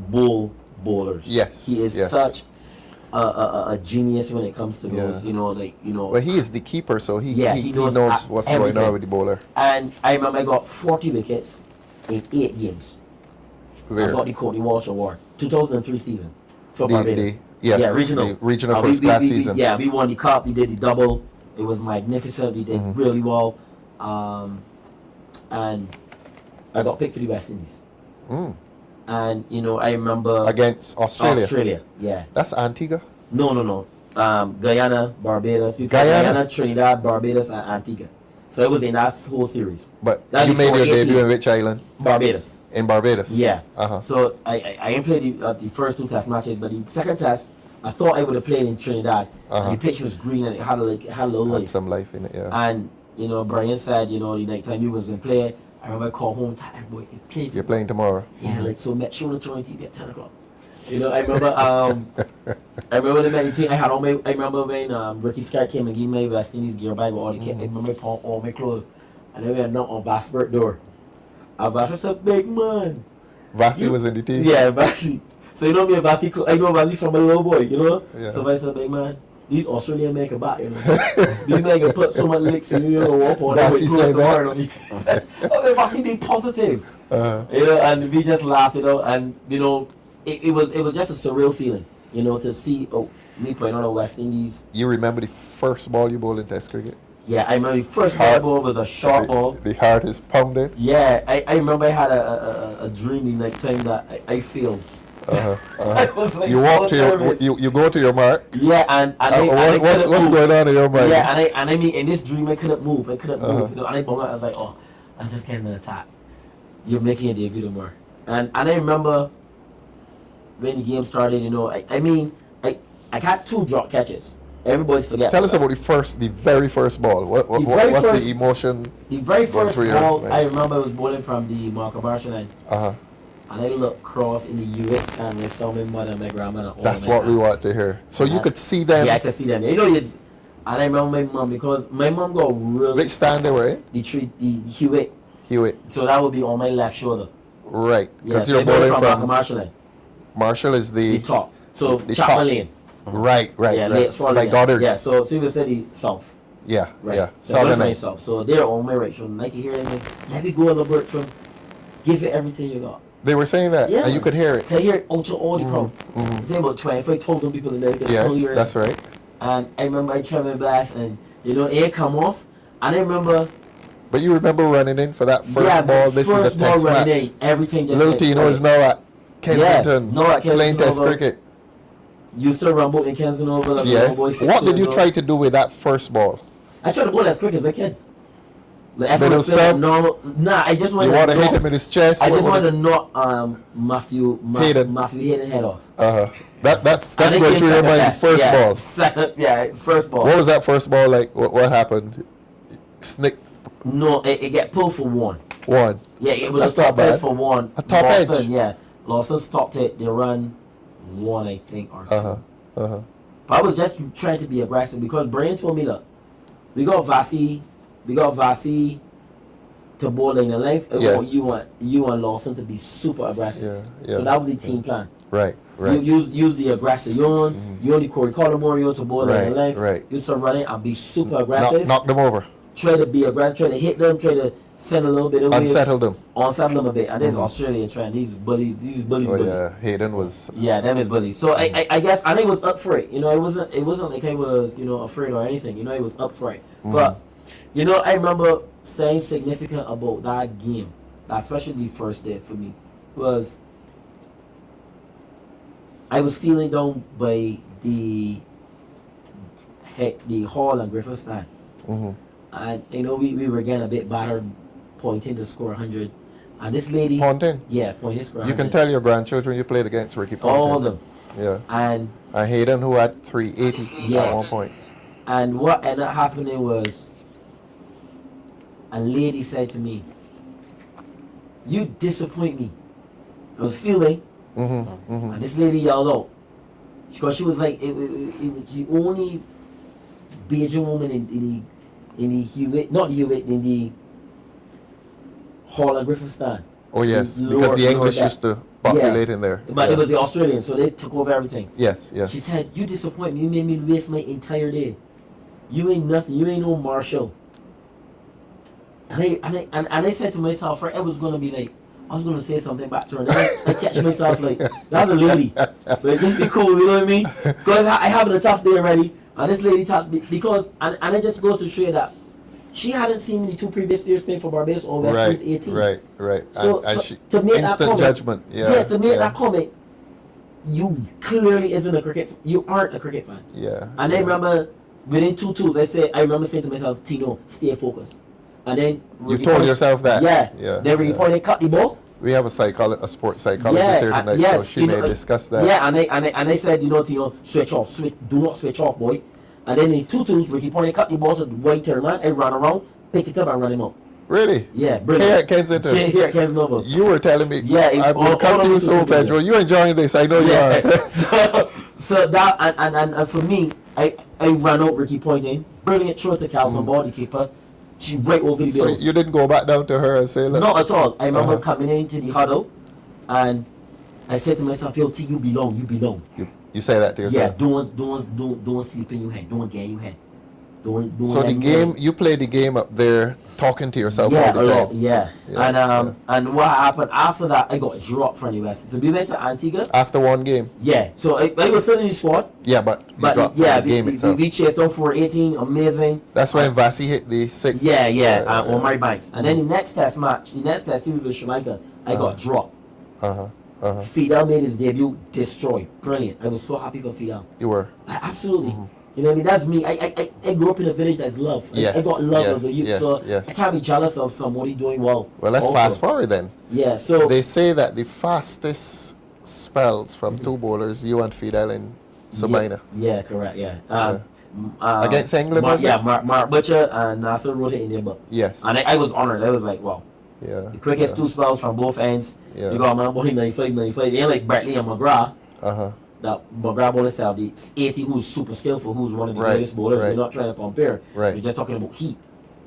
bowl bowlers. Yes. He is such a genius when it comes to those, Well, he is the keeper, so he knows what's everything. going on with the bowler. And I remember I got 40 wickets in 8 games. Where? I got the Courtney Walsh Award, 2003 season for Barbados. Regional. The regional first class season. Yeah, we won the cup. We did the double. It was magnificent. We did really well, and I got picked for the West Indies. And I remember against Australia. Australia, yeah. That's Antigua. No. Guyana, Barbados. We played Guyana, Trinidad, Barbados, and Antigua. So it was in that whole series. But you made your debut in which island? Barbados. In Barbados? Yeah. So I didn't play the first 2 test matches, but the second test, I thought I would have played in Trinidad. And the pitch was green and it had a little life. Had some life in it, yeah. And, Brian said, the night time you was in play, I remember I called home, boy, you're playing tomorrow. Yeah, so met you on the throwing TV at 10 o'clock. I remember I remember the many things I had on my. I remember when Ricky Scott came and gave me my West Indies gear bag with all the kit. I remember I put on all my clothes, and then we had knock on Vass's door. And Vass was a big man. Vassy was in the team. Yeah, Vassy. So me and Vassy. I know Vassy from a little boy, Yeah. So Vassy said, big man, these Australian men can back, These men can put so much licks in walk on. Vassy said that. I was like, Vassy be positive. And we just laughed, and it was just a surreal feeling, to see me playing on the West Indies. You remember the first ball you bowled in Test cricket? Yeah, I remember the first ball was a short ball. The heart is pounded. Yeah, I remember I had a dream the night time that I failed. I was like, you walk to you go to your mark. Yeah, and what's going on in your mind? Yeah, and I mean in this dream I couldn't move. And I was like, I'm just getting an attack. You're making a debut tomorrow. And I remember when the game started, I had 2 drop catches. Everybody's forget. Tell us about the very first ball. What's the emotion? The very first ball, I remember I was bowling from the Marco Martian line. And I looked across in the UX and I saw my mother and my grandma. That's what we want to hear. So you could see them. Yeah, I could see them. And I remember my mom, because my mom got really... Which stand they were in? The Hewitt. Hewitt. So that would be on my left shoulder. Right. Yeah, Because so you're bowling from... Marshall. Marshall is The top. So the Chapman top. Lane. Right, right, Yeah, right. Like Goddard's. Yeah, so Silver City South. Yeah, Right. yeah. Southern Southern South. So they're on my right shoulder. And I can hear them. Let me go on the Bertram. Give it everything you got. They were saying that, Yeah, and you could hear it. Can hear it out to all the crowd. There about 25,000 people in there. Yes, that's right. And I remember I tried my blast, and it come off. And I remember... But you remember running in for that first ball. This is a first ball test match. running in, everything just... Little Tino is now at Kensington, no, at playing test Kensington cricket. Used to rumble in Kensington over. Yes. What did you try to do with that first ball? I tried to bowl as quick as I can. Like, Middle stump? Nah, I just wanted You want to hit knock- him in his chest? I What just was wanted it? to knock Matthew Hayden head off. That's And it what came you remember in second first best. ball. Second, first ball. What was that first ball like? What happened? Snick No, it get pulled for one. one. Yeah, it was That's a top not bad. edge for one. A top edge? Lawson, yeah. Lawson stopped it. They run one, I think, or so. But I was just trying to be aggressive because Brian told me, look, we got Vasi to bowl in the length. Yes. You want Lawson to be super aggressive. Yeah. So that was the team plan. Right. Right. You use the aggressor. You only Corey Collimore to bowl in the length. Right. You start running and be super aggressive. Knock them over. Try to be aggressive. Try to hit them. Try to send a little bit away. Unsettle them. Unsettle them a bit. And this is Australian trend. These bullies. Oh yeah, Hayden was. Yeah, them is bullies. So I guess I was up for it. It wasn't like I was afraid or anything. I was up for it. But I remember saying significant about that game, especially the first day for me, was I was feeling down by the Hall and Griffith stand. And we were getting a bit battered, pointing to score 100. And this lady, Ponting. yeah, pointing to score 100. You can tell your grandchildren you played against Ricky Ponting. all of them. Yeah. And Hayden, who had 380 at one point. And what ended up happening was, a lady said to me, "You disappoint me." I was feeling, and this lady yelled out, because she was like, it was the only Bajan woman in the Hewitt, not Hewitt, in the Hall and Griffith stand. Oh yes, because the English used to populate in there. But it was the Australians, so they took over everything. Yes, yes. She said, "You disappoint me. You made me waste my entire day. You ain't nothing. You ain't no Marshall." And I said to myself, right, I was gonna say something back to her. And I catch myself like, that's a lady. Like, just be cool, you know what I mean? Because I having a tough day already. And this lady talked because and it just goes to show you that she hadn't seen me the 2 previous years playing for Barbados or West Indies 18. Right. So, and so to make that instant comment, judgment. Yeah. to make that comment, you clearly isn't a cricket. You aren't a cricket fan. Yeah. And I remember within 2 twos, I remember saying to myself, "Tino, stay focused." And then You told yourself that. Yeah. Then Ricky Ponting cut the ball. We have a sports psychologist here tonight, yes, so she may discuss that. Yeah, and I said, Tino, switch off, do not switch off, boy. And then in 2 twos, Ricky Ponting cut the ball to the white turn man and ran around, pick it up and run him up. Really? Yeah, brilliant. Here at Kensington. Here at Kensington. You were telling me. Yeah, I'm come to you so, Pedro. You're enjoying this. I know you are. so that and for me, I ran out Ricky Ponting. Brilliant throw to Carlton ball, the keeper. She right over the So bills. you didn't go back down to her and say, look. Not at all. I remember coming into the huddle, and I said to myself, "Yo, T, you belong. You say that to yourself. Yeah, don't sleep in your head. Don't get in your head. Don't So the game, you play the game up there, talking to yourself all the time. Yeah. And what happened after that? I got dropped from the West. So we went to Antigua. After one game. Yeah. So I was still in the squad. Yeah, but you dropped the game itself. We chased on for 18. Amazing. That's when Vasi hit the 6. Yeah. On my banks. And then the next test series with Jamaica, I got dropped. Fidel made his debut, destroyed. Brilliant. I was so happy for Fidel. You were. Absolutely. You know what I mean? That's me. I grew up in a village that's love. Yes, I got love as a youth, so yes. I can't be jealous of somebody doing well. Well, let's fast forward then. Yeah, so they say that the fastest spells from 2 bowlers, you and Fidel in Sabina. Yeah, correct. Yeah. Against England, was yeah, it? Mark Butcher and Nasser wrote it in their book. Yes. And I was honored. I was like, wow. Yeah. The quickest 2 spells from both ends. Yeah. You got man bowling 95. They ain't like Bradley and McGrath. that McGrath bowling style, the 80 who's super skillful, who's one of the greatest bowlers. We're not trying to compare. Right. We're just talking about heat.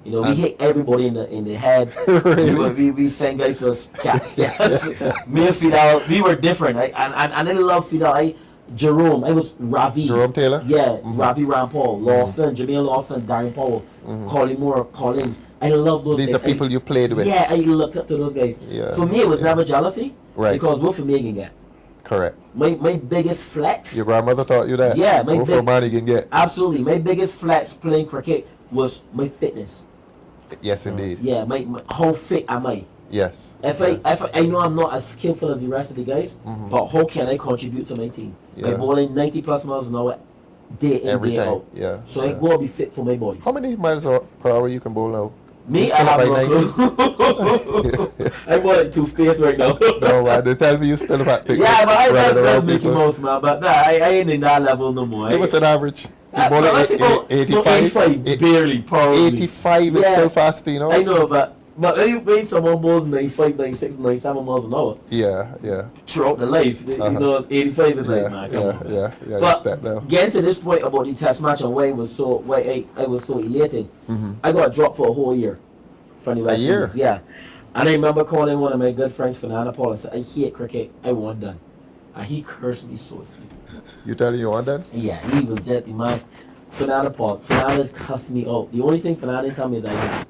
You know, we hit everybody in the head. Really? We send guys to us cats. Yes. Me and Fidel, we were different. And I love Fidel. Jerome, I was Ravi. Jerome Taylor? Yeah, Ravi Rampal, Lawson, Jamil Lawson, Darren Powell, Colin Moore, Collins. I love those guys. These are people you played with. Yeah, I look up to those guys. Yeah. For me, it was never jealousy. Right. Because we're from Megan get. Correct. My biggest flex. Your grandmother taught you that? Yeah, Go for money can get. Absolutely. My biggest flex playing cricket was my fitness. Yes, indeed. Yeah, my how fit am I? Yes. If I know I'm not as skillful as the rest of the guys, but how can I contribute to my team? Yeah. By bowling 90 plus miles an hour, day in, Every day time. out. Yeah. So I go be fit for my boys. How many miles per hour you can bowl now? Me, I have no clue. I'm like toothpaste right now. No, man, they tell me you still about picking. Yeah, but that's Mickey Mouse, man. But nah, I ain't in that level no more. Give us an average. You bowl let's say about 85, barely, probably. 85 is still fast, you know? I know, but when someone bowled 95, 96, 97 miles an hour, yeah. throughout the life, you know, 85 is like, man, come on. Yeah. But getting to this point about the test match and why I was so elated, I got dropped for a whole year from the West Indies. Yeah. And I remember calling one of my good friends, Fernando Paul, and said, I hate cricket, I want done. And he cursed me so stupid. You telling you want that? Yeah, he was just the man. Fernando Paul. Fernando cussed me out. The only thing Fernando didn't tell me is that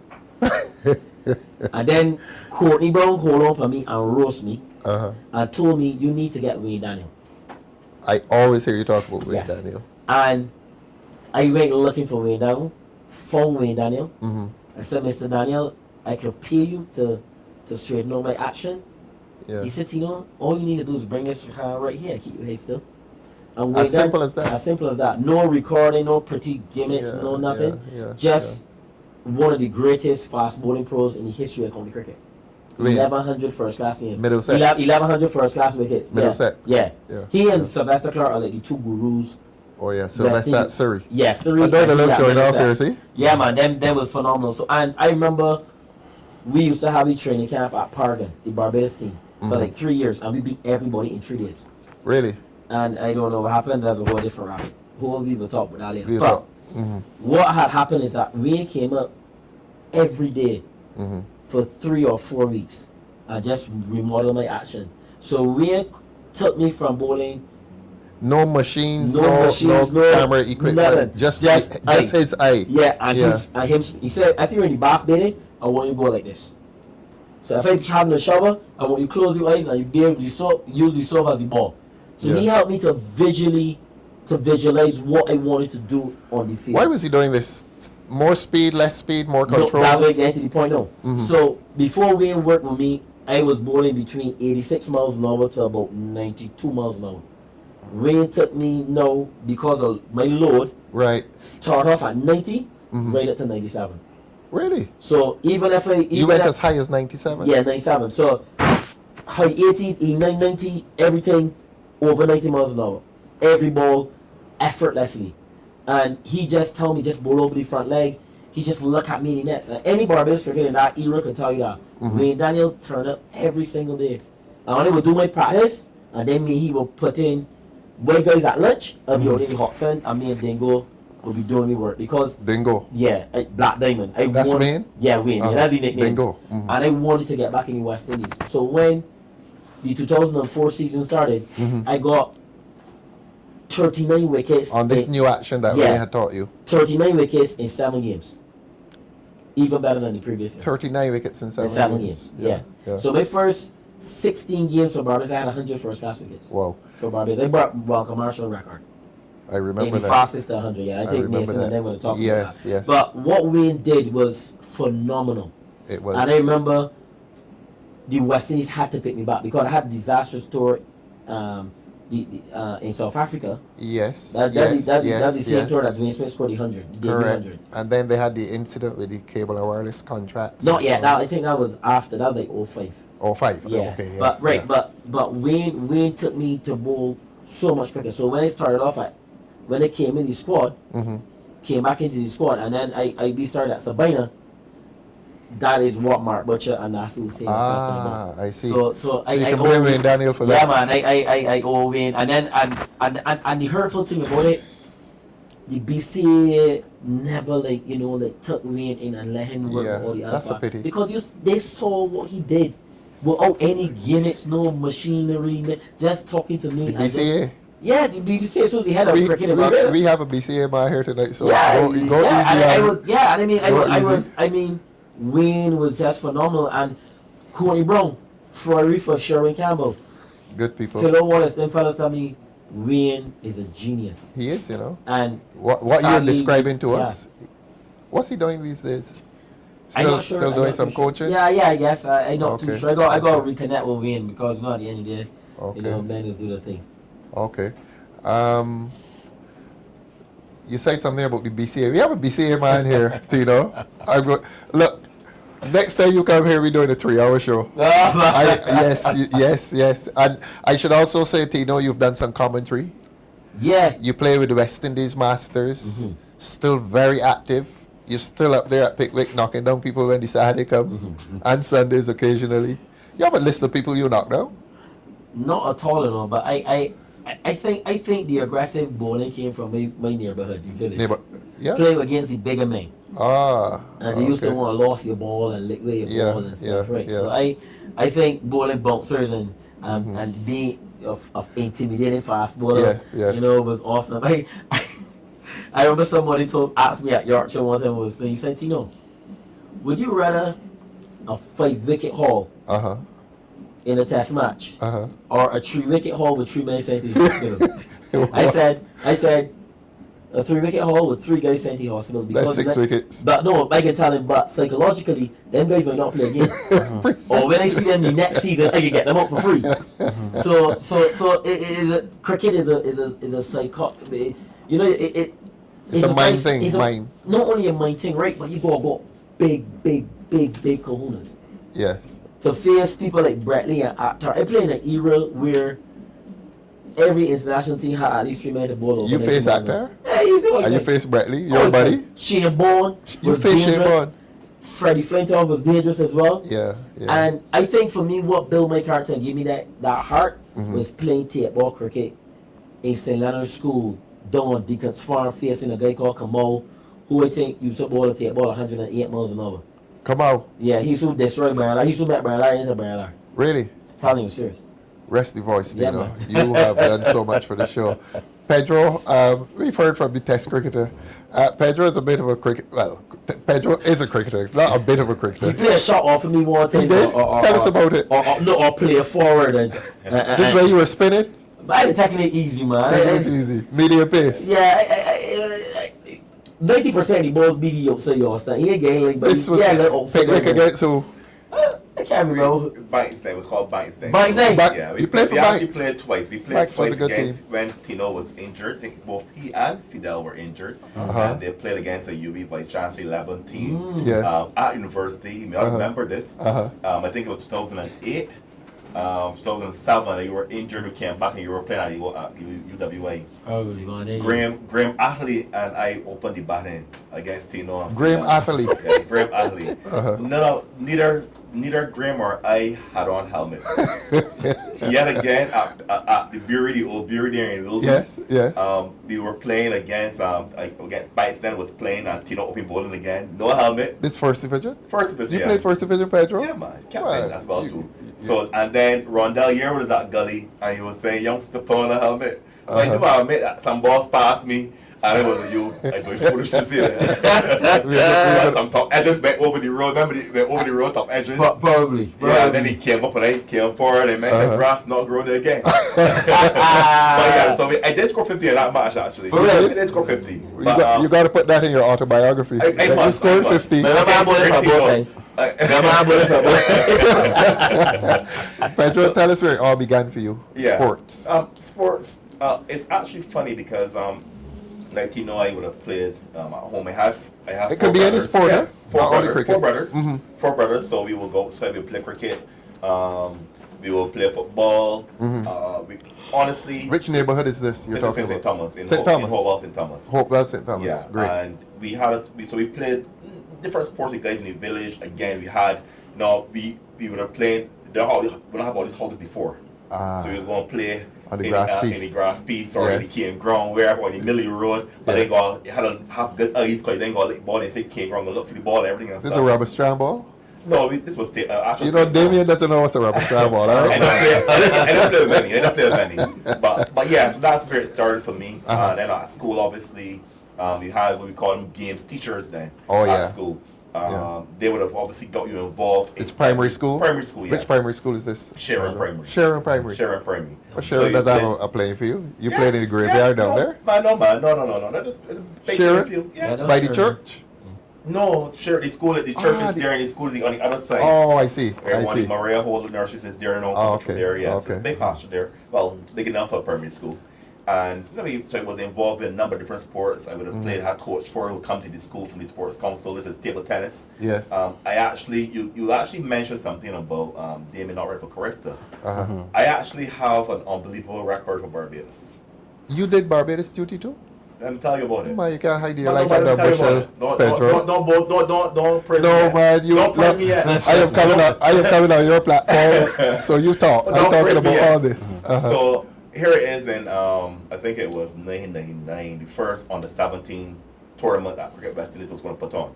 and then Courtney Brown called up on me and roast me and told me, you need to get Wayne Daniel. I always hear you talk about Wayne Daniel. And I went looking for Wayne Daniel, found Wayne Daniel. I said, Mr. Daniel, I could pay you to straighten out my action. Yeah. He said, you know, all you need to do is bring this right here, keep your head still. And as simple as that. As simple as that. No recording, no pretty gimmicks, no nothing. Just one of the greatest fast bowling pros in the history of county cricket. 1100 first class games. Middlesex. 1100 first class wickets. Middlesex. Yeah. He and Sylvester Clark are like the two gurus. Oh yeah, Sylvester Surrey. Yeah, Surrey. I know the little showing off here, see? Yeah, man, them was phenomenal. So, and I remember we used to have a training camp at Pargan, the Barbados team, for like 3 years, and we beat everybody in 3 days. Really? And I don't know what happened. That's a whole different rabbit. Whole we will talk about that later. But what had happened is that we came up every day for 3 or 4 weeks and just remodeled my action. So we took me from bowling. No machines, no camera equipment, nothing. just his eye. Yeah, and he said, I think you're in the bath bathing, I want you to go like this. So if I'm having a shower, I want you to close your eyes and you be able to use the soap as the ball. So he helped me to visualize what I wanted to do on the field. Why was he doing this? More speed, less speed, more control? No, that's why I get to the point now. So before Wayne worked with me, I was bowling between 86 miles an hour to about 92 miles an hour. Wayne took me now because of my load. Right. Start off at 90, right up to 97. Really? So even if you went as high as 97? Yeah, 97. So high 80s, 89, 90, everything over 90 miles an hour. Every ball effortlessly. And he just told me, just bowl over the front leg. He just look at me in the nets. And any Barbados cricketer in that era can tell you that. Wayne Daniel turned up every single day. And when I would do my practice, and then he would put in white guys at lunch, I'd be out in the hot sun, and me and Dingo would be doing the work. Because Dingo? Yeah, Black Diamond. That's Wayne? Yeah, Wayne. Yeah, that's the nickname. Dingo. And I wanted to get back in the West Indies. So when the 2004 season started, I got 39 wickets. On this new action that Wayne had taught you? 39 wickets in 7 games. Even better than the previous year. 39 wickets in 7 games. Yeah. So my first 16 games for Barbados, I had 100 first class wickets. Wow. For Barbados. They brought a commercial record. I remember the that. fastest to 100, I take Mason and then we'll talk about that. Yes. But what Wayne did was phenomenal. It was. And I remember the West Indies had to pick me back because I had a disastrous tour in South Africa. Yes. That's the same tour that Dwayne Smith scored the 100. Correct. And then they had the incident with the cable and wireless contract. No, I think that was after. That was like 05. 05. Yeah. Okay. Yeah. But but Wayne took me to bowl so much cricket. So when it started off when they came in the squad, came back into the squad, and then we started at Sabina. that is what Mark Butcher and that's who saying talking about. I see. So you I can owe blame Wayne Daniel for yeah, that. man, I owe Wayne. And then and the hurtful thing about it, the BCA never took Wayne in and let him work with all the other that's a part. pity. Because they saw what he did without any gimmicks, no machinery, just talking to me. The BCA. Yeah, the BCA was the head of cricket in Barbados. We have a BCA man here tonight, so yeah, go easy on I mean, Wayne was just phenomenal, and Corey Brown, Floyd Reefer, Sherwin Campbell, good people. Philo Wallace, them fellas tell me Wayne is a genius. He is, And what you're describing to us, what's he doing these days? Still doing some coaching? Yeah, I guess. I'm not too sure. I got to reconnect with Wayne because at the end of the day, men just do the thing. Okay. You said something about the BCA. We have a BCA man here, Tino. Look, next time you come here, we're doing a 3-hour show. Yes. And I should also say, Tino, you've done some commentary. Yeah. You play with the West Indies Masters. Still very active. You're still up there at Pickwick knocking down people when the Saturday come. And Sundays occasionally. You have a list of people you knock down? Not at all, but I think the aggressive bowling came from my neighborhood, the village. Playing against the bigger men. And they used to want to lose your ball and lick away your ball and stuff, right? So I think bowling bouncers and being of intimidating fast bowler, was awesome. I remember somebody asked me at Yorkshire one time, he said, Tino, would you rather a 5-wicket haul in a test match or a 3-wicket haul with 3 men sent to the hospital? I said a 3-wicket haul with 3 guys sent to the hospital. That's 6 wickets. But no, I can tell him, but psychologically, them guys might not play again. Or when I see them the next season, I can get them out for free. So cricket is a psycho. It's a mind thing. Not only a mind thing, right? But you go big kahunas. Yes. To face people like Brett Lee and Akhtar. I play in an era where every international team had at least 3 men to bowl over. You face Akhtar? Yeah, you face Brett Lee, your buddy? Shane Bourne. You face Shane Bourne? Freddie Flintoff was dangerous as well. Yeah. And I think for me, what built my character and gave me that heart was playing tape ball cricket in St. Leonard's School, down on Deacon's Farm, facing a guy called Kamal, who I think used to bowl a tape ball 108 miles an hour. Kamal? Yeah, he used to destroy Brian Lar. He used to make Brian Lar into Brian Lar. Really? Telling you serious. Rest the voice, Tino. You have done so much for the show. Pedro, we've heard from the Test cricketer. Pedro is a bit of a Pedro is a cricketer, not a bit of a cricketer. He played a shot off of me one time. He did? Tell us about it. Or play forward. This is where you were spinning? But I was taking it easy, man. Taking it easy. Medium pace. Yeah, 90% of the balls beat you up, so you understand. He ain't getting like, but this was Pickwick against who? I can't remember. Bankston. It was called Bankston. Bankston? Yeah, you played for Banks? We actually Banks? played twice. We played Banks twice was a good against team. when Tino was injured. I think both he and Fidel were injured. And they played against a UB Vice Chancellor 11 team at university. You may not remember this. I think it was 2008. 2007, you were injured, you came back and you were playing at UWA. Graham Athley and I opened the batting against Tino. Graham Athley? Yeah, Graham Athley. Neither Graham or I had on helmets. Yet again, at the old Bury there in Wilson. Yes. We were playing against Bankston was playing and Tino open bowling again. No helmet. This first division? First division, You played first division, Pedro? Yeah, man. Captain as well, too. So, and then Rondell Year was at Gully and he was saying, youngster, put on a helmet. So I knew I admit that some balls passed me. And it was you. I doing foolish to see it. Some top edges went over the road. Remember, went over the road, top edges? Probably. Yeah, and then he came up and I came forward and made the grass not grow there again. But yeah, so I did score 50 in that match actually. For real? I did score 50. You got to put that in your autobiography. You scored 50. Pedro, tell us where it all began for you. Yeah. Sports. Sports. It's actually funny because like you know, I would have played at home. I have. It could be any sport, yeah. Not only cricket. Four brothers. Four brothers. So we will go outside. We play cricket. We will play football. Honestly. Which neighborhood is this you're talking about? St. Thomas. In Hopewell, St. Thomas. Hopewell, St. Thomas. Yeah. Great. And we played. different sports with guys in the village. Again, we had, we would have played, we don't have all these houses before. So we was going to play on the grass piece. In the grass piece or in the cane ground, wherever, on the Millie Road. But they had to have good eyes because they go like ball and say cane ground and look for the ball and everything. This is a rubber strand ball? No, this was actually. Damien doesn't know what's a rubber strand ball, all right? I don't play many. But yeah, so that's where it started for me. And then at school, obviously, we had what we call them games teachers then at school. They would have obviously got you involved. It's primary school? Primary school, yes. Which primary school is this? Sharon Primary. Sharon Primary. Sharon Primary. Well, Sharon doesn't have a playing field. You played in the graveyard down there? No. That's a big playing field. Yes. By the church? No, sure. The school, the church is there, and the school is on the other side. Oh, I see. The Maria Holden nursery is there, there. Yeah, so big hostel there. Well, big enough for primary school. And so I was involved in a number of different sports. I would have played, had coach for who would come to the school from the sports council. This is table tennis. Yes. You actually mentioned something about Damien not right for character. I actually have an unbelievable record for Barbados. You did Barbados duty too? Let me tell you about it. Man, you can't hide your light under bushel, Pedro. Don't praise me No, yet. man, Don't praise me yet. I am coming on your platform, so you talk. I'm talking about all this. So here it is in, I think it was 1999, the first on the 17 tournament that Cricket West Indies was going to put on.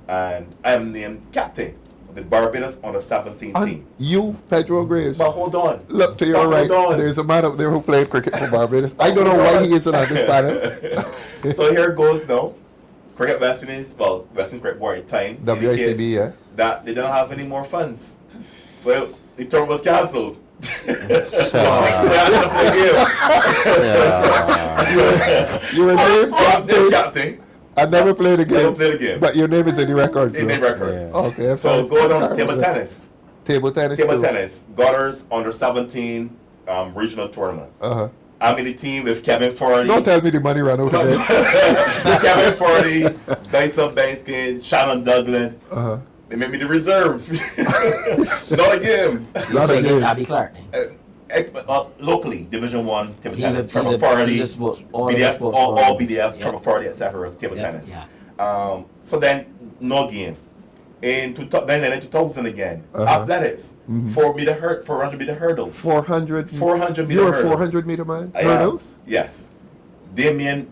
And I am named captain of the Barbados on the 17 team. You, Pedro Graves. But hold on. Look to your right. There's a man up there who played cricket for Barbados. I don't know why he isn't on this panel. So here goes now. Cricket West Indies, Western Cricket Board at the time. WICB, yeah. That they didn't have any more funds. So the tournament was cancelled. You were named captain. I never played a game. Never played a game. But your name is in the records. In the record. Yeah. Okay. So going on table tennis. Table tennis. Table tennis. Gutters under 17 regional tournament. I'm in the team with Kevin Farley. Don't tell me the money ran out again. Kevin Farley, Dyson Bankskin, Shannon Douglas. They made me the reserve. Not again. Not again. Abby Clark. Locally, Division 1, table tennis. Trevor Farley, BDF, all BDF, Trevor Farley, etc. Table tennis. So then, no game. In 2000 again, athletics, 400 meter hurdles. 400 meter hurdles. You're a 400 meter man? Hurdles? Yes. Damien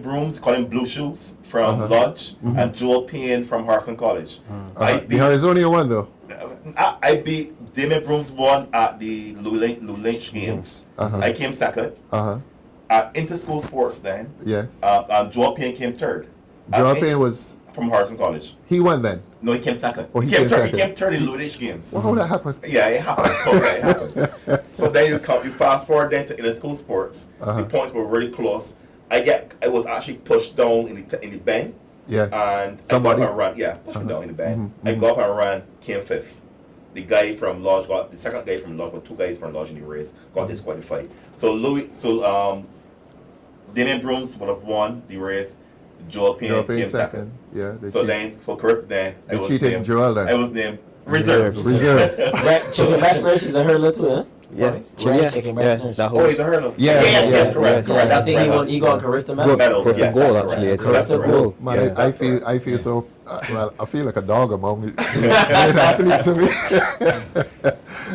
Brooms, call him Blue Shoes from Lodge, and Joel Payne from Harrison College. The Harrisonian one though? I beat Damien Brooms won at the Lou Lynch games. I came second. At inter-school sports then, yes. Joel Payne came third. Joel Payne was? From Harrison College. He won then? No, he came second. Oh, he came second. He came third in Lou Lynch games. Well, how that happened? Yeah, it happens. It happens. So then you fast forward then to inter-school sports. The points were really close. I was actually pushed down in the bend. Yeah. And I got up and ran. Yeah, pushed me down in the bend. I got up and ran, came fifth. The second guy from Lodge, 2 guys from Lodge in the race, got disqualified. So Damien Brooms would have won the race. Joel Payne came second. Yeah. So then for correct then I was named Joel then. I was named Reserve. Chicken breast nurse is a hurdler too, huh? Yeah. Chicken breast nurse. Oh, he's a hurdler. Yeah. Correct. I think he got Carifta medal. Carifta gold actually. Carifta gold. Man, I feel so. Well, I feel like a dog among me. Athletes to me.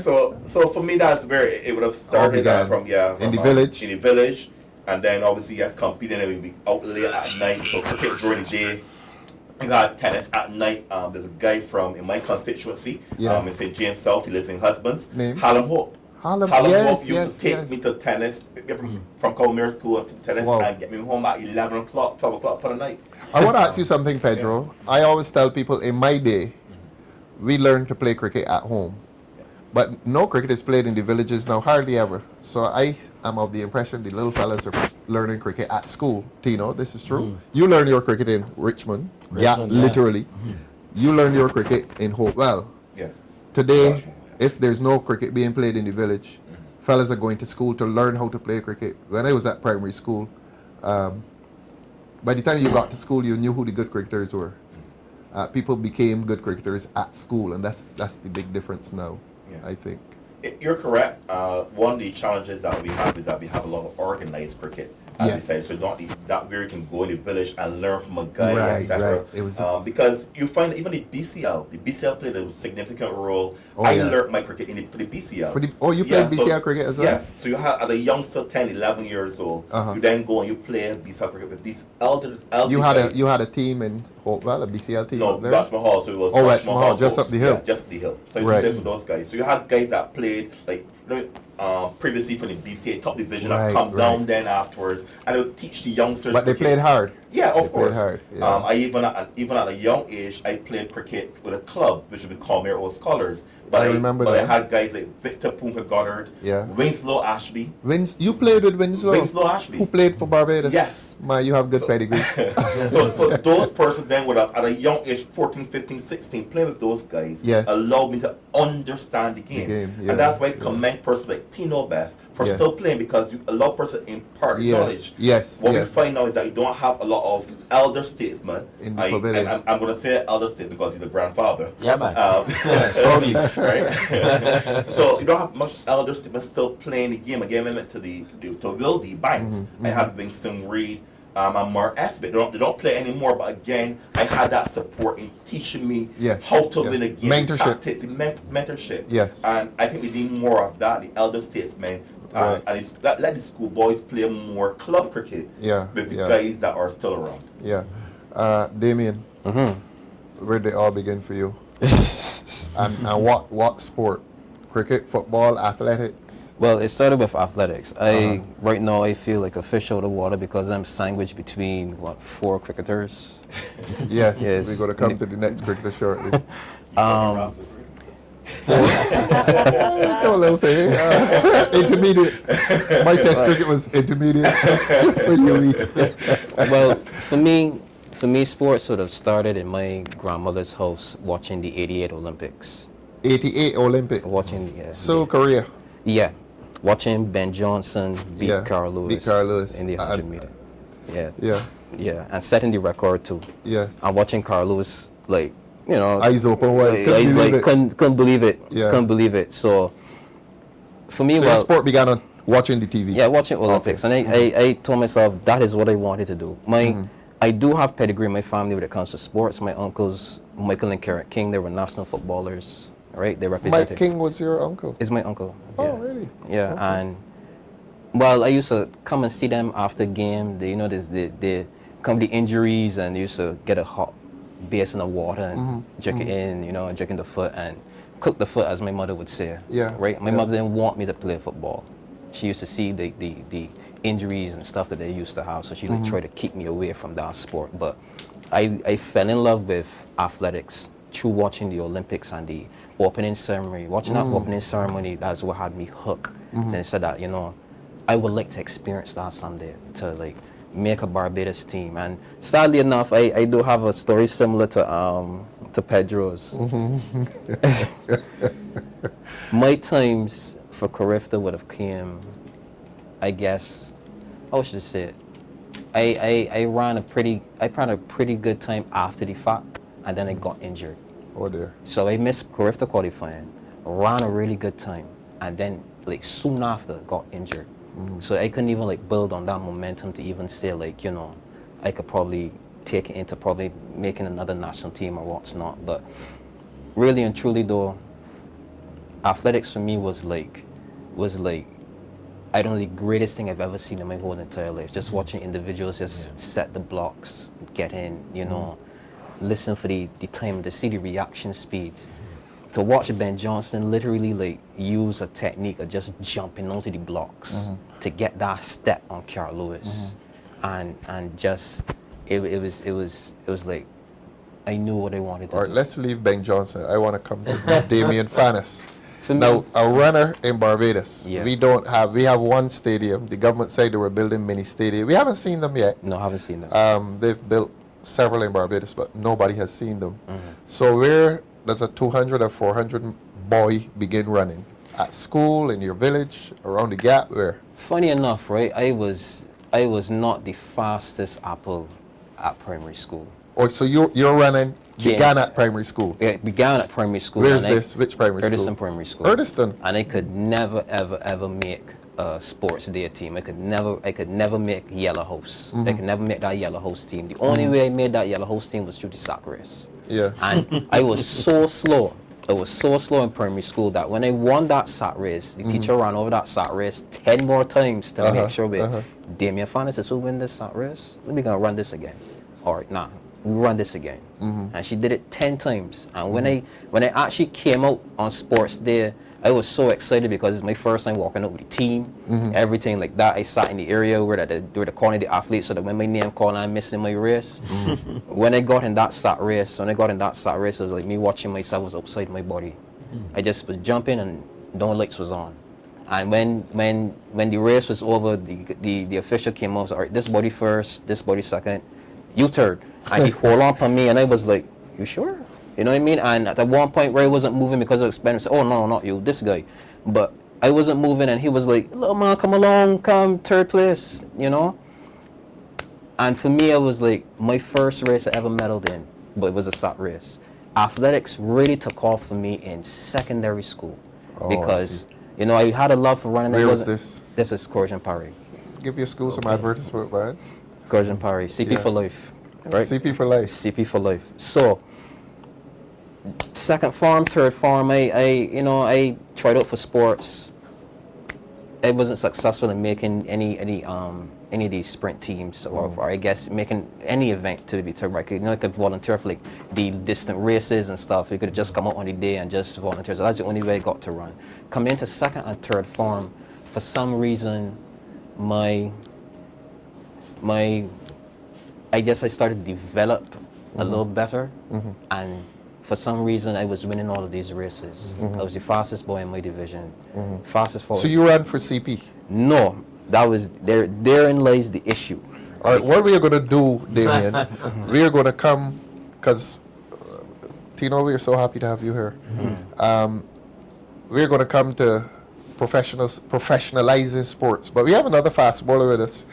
So for me, that's where it would have started from in the village. In the village, and then obviously yes, competing and we'd be out late at night. So cricket during the day. We had tennis at night. There's a guy in my constituency in St. James South. He lives in Husbands. Name? Hallam Hope. Hallam Hope used to take me to tennis from Colmere School to tennis and get me home at 11 o'clock, 12 o'clock for the night. I want to ask you something, Pedro. I always tell people in my day, we learned to play cricket at home. But no cricket is played in the villages now, hardly ever. So I am of the impression the little fellas are learning cricket at school. Tino, this is true. You learn your cricket in Richmond. Literally. You learn your cricket in Hopewell. Yeah. Today, if there's no cricket being played in the village, fellas are going to school to learn how to play cricket. When I was at primary school, by the time you got to school, you knew who the good cricketers were. People became good cricketers at school, and that's the big difference now. I think. You're correct. One of the challenges that we have is that we have a lot of organized cricket And Yes. decided, so not that where you can go in the village and learn from a guy, Right, etc. right. It was Because you find even the BCL played a significant role. Oh, I yeah. learned my cricket for the BCL. You played BCL cricket as well? Yes. So you have, as a youngster, 10, 11 years old, you then go and you play BCL cricket with these elder You guys. had a team in Hopewell, a BCL team No, up there? Rashmore Hall. So it was Rashmore Hall, just Boats. up the hill. Yeah, just up the hill. So you Right. played for those guys. So you had guys that played, like, previously from the BCA top division that Right, come right. down then afterwards, and they would teach the youngsters. But they cricket. played hard. Yeah, of They course. played hard, yeah. I even at a young age, I played cricket with a club, which would be called Mare Scholars. But I remember but that. I had guys like Victor Punka Goddard, Yeah. Winslow Ashby. You played with Winslow? Winslow Ashby. Who played for Barbados? Yes. Man, you have good pedigree. so those persons then would have, at a young age, 14, 15, 16, playing with those guys, Yes. allowed me to understand the game. Yeah, And that's why I commend persons like Tino Best for Yeah. still playing, because you allow person to impart Yes, knowledge. yes, What yes. we find now is that you don't have a lot of elder statesmen. In the pavilion. and I'm going to say elder statesman because he's a grandfather. Yeah, man. Right? So you don't have much elder statesmen still playing the game. Again, I went to Will D Banks. I had Vincent Reed. And Mark Esbit. They don't play anymore, but again, I had that support in teaching me how to win a game. Mentorship. Tactics, mentorship. Yes. And I think we need more of that, the elder statesmen. Right. And let the schoolboys play more club cricket with the guys that are still around. Yeah. Damien, where did it all begin for you? and what sport? Cricket, football, athletics? Well, it started with athletics. Right now I feel like a fish out of water because I'm sandwiched between 4 cricketers. Yes, Yes. we're going to come to the next cricketer shortly. Um, No little thing. Intermediate. My test cricket was intermediate for you. Well, for me, sports sort of started in my grandmother's house watching the '88 Olympics. 88 Olympics. Watching, Seoul, Korea. Yeah, watching Ben Johnson beat Yeah, Carl Lewis. beat Carl Lewis. in the 100 meter. Yeah. Yeah. Yeah, and setting the record too. Yes. And watching Carl Lewis, like, you know, eyes open wide. Couldn't believe it. Yeah. Couldn't believe it. So for me, So your sport began on watching the TV. Yeah, watching Olympics, and I told myself that is what I wanted to do. I do have pedigree in my family when it comes to sports. My uncles, Michael and Karen King, they were national footballers, right? They represented. Mike King was your uncle? Is my uncle. Oh, yeah. really? Yeah, Okay. and well, I used to come and see them after game. They, you know, they come the injuries, and they used to get a hot basin of water and jerk it in, you know, jerk in the foot and cook the foot, as my mother would say. Yeah. Right. My mother didn't want me to play football. She used to see the injuries and stuff that they used to have, so she like tried to keep me away from that sport. But I fell in love with athletics through watching the Olympics and the opening ceremony. Watching that opening ceremony, that's what had me hooked. And I said that, you know, I would like to experience that someday, to like make a Barbados team. And sadly enough, I do have a story similar to Pedro's. My times for Carifta would have came, I guess, how should I say it? I ran a pretty good time after the fact, and then I got injured. Oh dear. So I missed Carifta qualifying, ran a really good time, and then like soon after got injured. So I couldn't even like build on that momentum to even say like, you know, I could probably take it into probably making another national team or what's not. But really and truly though, athletics for me was like I don't know, the greatest thing I've ever seen in my whole entire life. Just watching individuals just set the blocks, get in, you know, listen for the time, to see the reaction speeds. To watch Ben Johnson literally like use a technique of just jumping onto the blocks to get that step on Carl Lewis, and just it was like I knew what I wanted to do. All right, let's leave Ben Johnson. I want to come to Damien Fannis. Now, a runner in Barbados. Yeah. We have one stadium. The government said they were building mini stadium. We haven't seen them yet. No, I haven't seen them. They've built several in Barbados, but nobody has seen them. So where does a 200 or 400 boy begin running? At school, in your village, around the gap, where? Funny enough, right? I was not the fastest apple at primary school. Oh, so you're running began at primary school? Yeah, it began at primary school. Where's this? Which primary school? Erdiston Primary School. Erdiston. And I could never, ever, ever make sports day team. I could never make yellow house. I could never make that yellow house team. The only way I made that yellow house team was through the sack race. Yeah. And I was so slow. I was so slow in primary school that when I won that sack race, the teacher ran over that sack race 10 more times to make sure we Damien Fanny says, "Who win this sack race? We're gonna run this again." Or nah, we run this again. And she did it 10 times. And when I actually came out on sports day, I was so excited because it's my first time walking out with the team, everything like that. I sat in the area where the corner of the athletes, so that when my name called and I'm missing my race. When I got in that sack race, it was like me watching myself was outside my body. I just was jumping and no lights was on. And when the race was over, the official came up, so, all right, this body first, this body second, you third. And he hold on for me and I was like, you sure? You know what I mean? And at one point where I wasn't moving because of expense, oh no, not you, this guy. But I wasn't moving and he was like, little man, come along, come third place, you know? And for me, it was like my first race I ever medaled in, but it was a sack race. Athletics really took off for me in secondary school because, you know, I had a love for running. Where was this? This is Corjan Parry. Give your school some advertisement, man. Corjan Parry, CP for life, right? CP for life. CP for life. So, second farm, third farm, I tried out for sports. I wasn't successful in making any of these sprint teams or I guess making any event to record. You know, I could volunteer for like the distant races and stuff. You could just come out on the day and just volunteer. So that's the only way I got to run. Coming into second and third farm, for some reason, I guess I started to develop a little better, and for some reason I was winning all of these races. I was the fastest boy in my division, fastest forward. So you ran for CP? No, that was therein lies the issue. All right, what we are going to do, Damien, we are going to come, because Tino, we are so happy to have you here. We're going to come to professionalizing sports, but we have another fast bowler with us.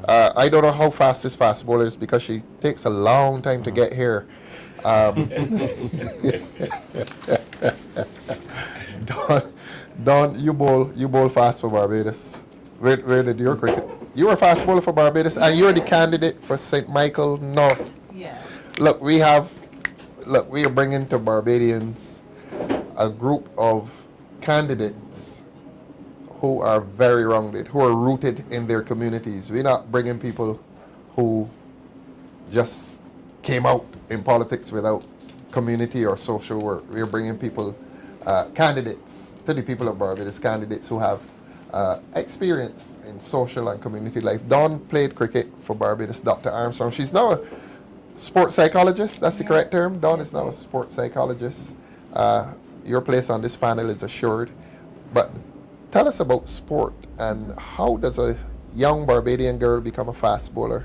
I don't know how fast this fast bowler is because she takes a long time to get here. Don, you bowl fast for Barbados. Where did your cricket? You were a fast bowler for Barbados, and you're the candidate for St. Michael North. Yeah. Look, we are bringing to Barbadians a group of candidates who are very rounded, who are rooted in their communities. We're not bringing people who just came out in politics without community or social work. We're bringing people, candidates, to the people of Barbados, candidates who have experience in social and community life. Dawn played cricket for Barbados, Dr. Armstrong. She's now a sports psychologist. That's the correct term. Dawn is now a sports psychologist. Your place on this panel is assured. But tell us about sport and how does a young Barbadian girl become a fast bowler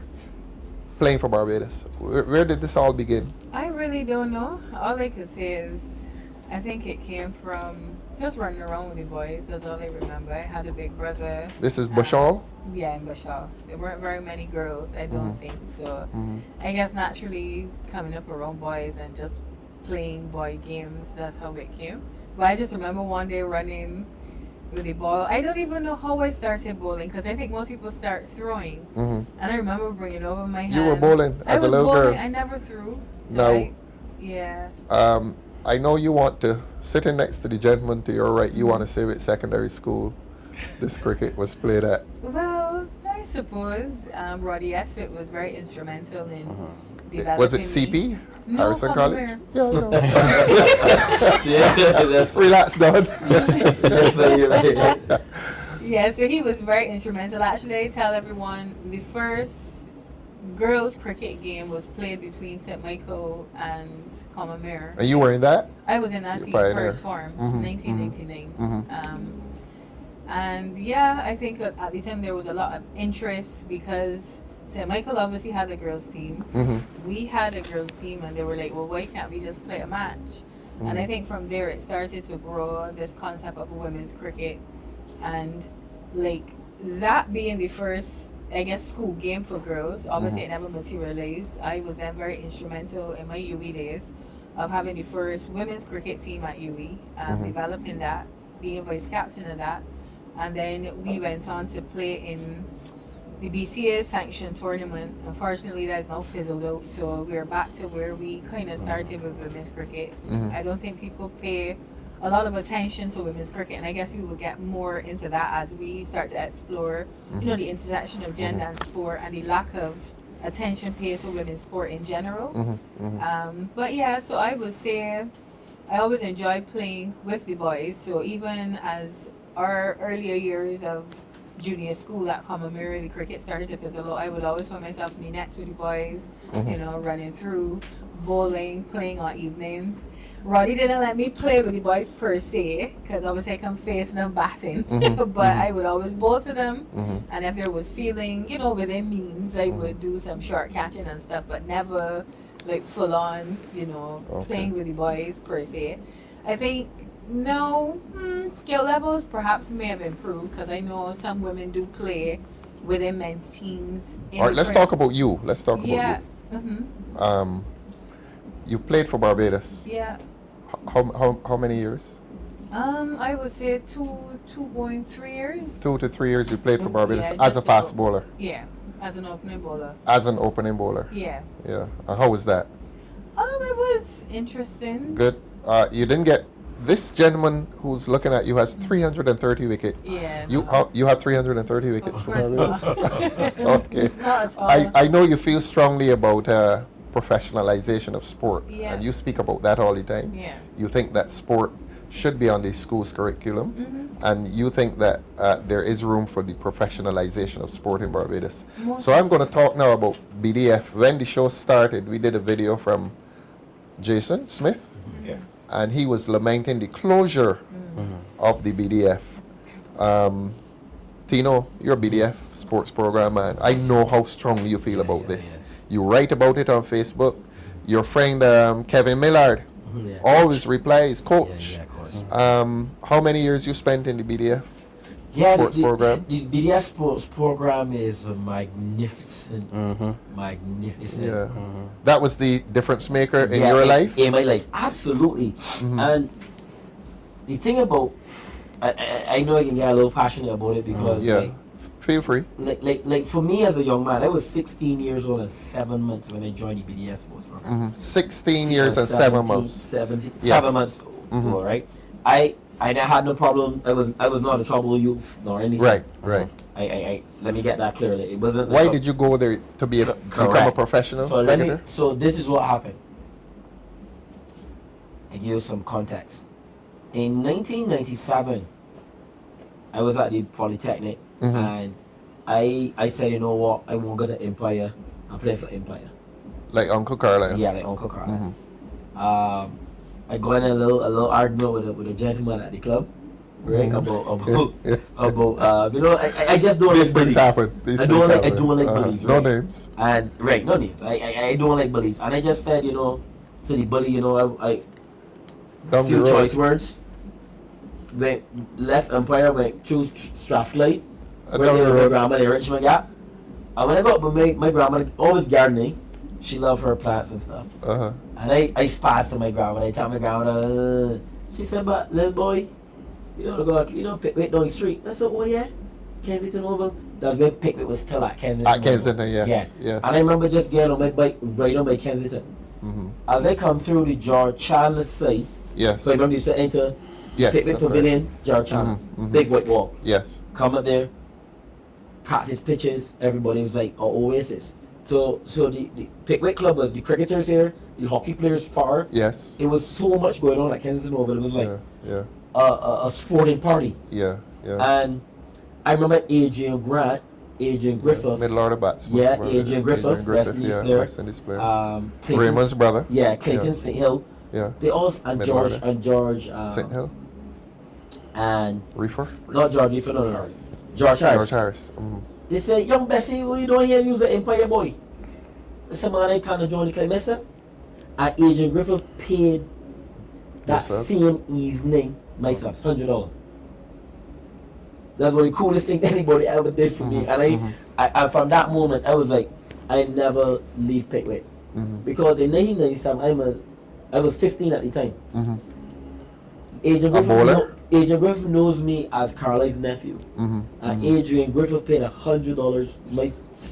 playing for Barbados? Where did this all begin? I really don't know. All I could say is I think it came from just running around with the boys. That's all I remember. I had a big brother. This is Bashal? Yeah, in Bashal. There weren't very many girls, I don't think. So I guess naturally coming up around boys and just playing boy games, that's how it came. But I just remember one day running with the ball. I don't even know how I started bowling because I think most people start throwing. And I remember bringing over my hand. You were bowling as a little girl? I never threw. So no. Yeah. I know you want to, sitting next to the gentleman to your right, you want to say with secondary school this cricket was played at. Well, I suppose Roddy Esfit was very instrumental in developing. Was it CP? No, Harrison College? Where? Yeah, I know. Relax, Don. Yeah, so he was very instrumental. Actually, I tell everyone the first girls' cricket game was played between St. Michael and Comamere. And you were in that? I was in that team, first form, 1999. And yeah, I think at the time there was a lot of interest because St. Michael obviously had a girls' team. We had a girls' team, and they were like, well, why can't we just play a match? And I think from there it started to grow, this concept of women's cricket. And like that being the first, I guess, school game for girls, obviously it never materialized. I was then very instrumental in my UE days of having the first women's cricket team at UE, developing that, being vice captain of that. And then we went on to play in the BCA sanctioned tournament. Unfortunately, that's now fizzled out, so we're back to where we kind of started with women's cricket. I don't think people pay a lot of attention to women's cricket, and I guess we will get more into that as we start to explore, you know, the intersection of gender and sport and the lack of attention paid to women's sport in general. But yeah, so I would say I always enjoyed playing with the boys. So even as our earlier years of junior school at Commonwealth, the cricket started to fizzle out, I would always find myself in the nets with the boys, you know, running through, bowling, playing on evenings. Roddy didn't let me play with the boys per se, because obviously I come facing them batting, but I would always bowl to them, and if there was feeling, you know, within means, I would do some short catching and stuff, but never like full on, you know, playing with the boys per se. I think no, skill levels perhaps may have improved, because I know some women do play within men's teams. All right, let's talk about you. Let's talk about you. You played for Barbados. Yeah. How many years? I would say 2.3 years. 2 to 3 years you played for Barbados as a fast bowler. Yeah, as an opening bowler. As an opening bowler. Yeah. Yeah. And how was that? It was interesting. Good. You didn't get. This gentleman who's looking at you has 330 wickets. Yeah. You have 330 wickets for Barbados. Okay. Not at all. I know you feel strongly about professionalization of sport, and you speak about that all the time. Yeah. You think that sport should be on the school's curriculum, and you think that there is room for the professionalization of sport in Barbados. So I'm going to talk now about BDF. When the show started, we did a video from Jason Smith, and he was lamenting the closure of the BDF. Tino, you're a BDF sports program, and I know how strongly you feel about this. You write about it on Facebook. Your friend Kevin Millard always replies, Coach. How many years you spent in the BDF sports program? The BDF sports program is magnificent. Magnificent. Yeah. That was the difference maker in your life? In my life, absolutely. And the thing about, I know I can get a little passionate about it because feel free. Like for me as a young man, I was 16 years old and 7 months when I joined the BDS sports program. 16 years and 7 months. 7 months old, right? I had no problem. I was not a trouble youth nor anything. Right. I let me get that clear. It wasn't. Why did you go there to become a professional cricketer? So this is what happened. I give you some context. In 1997, I was at the Polytechnic. And I said, you know what, I won't go to Empire and play for Empire. Like Uncle Carlisle? Yeah, like Uncle Carlisle. I got in a little argument with a gentleman at the club, right? About you know, I just don't like bullies. I don't like bullies. No names. And no names. I don't like bullies. And I just said, you know, to the bully, you know, I few choice words. Went left Empire, went choose Strathclyde. Where my grandma in Richmond Gap. And when I got up with my grandma, always gardening, she loved her plants and stuff. And I spazzed to my grandma. I tell my grandma, she said, but little boy, you know, go out, you know, Pickwick down the street. I said, oh yeah, Kensington Oval. That's when Pickwick was still at Kensington. At Kensington, yes. And I remember just getting on my bike, right on by Kensington. As I come through the George Chandler site, so I remember you used to enter Pickwick Pavilion, George Chandler, big white wall. Come up there. Practice pitches, everybody was like, oasis. So the Pickwick Club was the cricketers here, the hockey players far. Yes. It was so much going on at Kensington Oval. It was like a sporting party. And I remember Adrian Griffith. Middle order batsman. Yeah, Adrian Griffith, West Indies player. Raymond's brother. Yeah, Clayton St. Hill. They all and George St. Hill. And Reefer? Not George Reefer, no. George Harris. They say, young Bessie, what you doing here? Use the Empire boy. Some man I kind of join the club myself. And Adrian Griffith paid that same evening myself $100. That's one of the coolest things anybody ever did for me. And I from that moment I was like, I never leave Pickwick. Because in 1997 I was 15 at the time. Adrian Griffith knows me as Carly's nephew. And Adrian Griffith paid $100.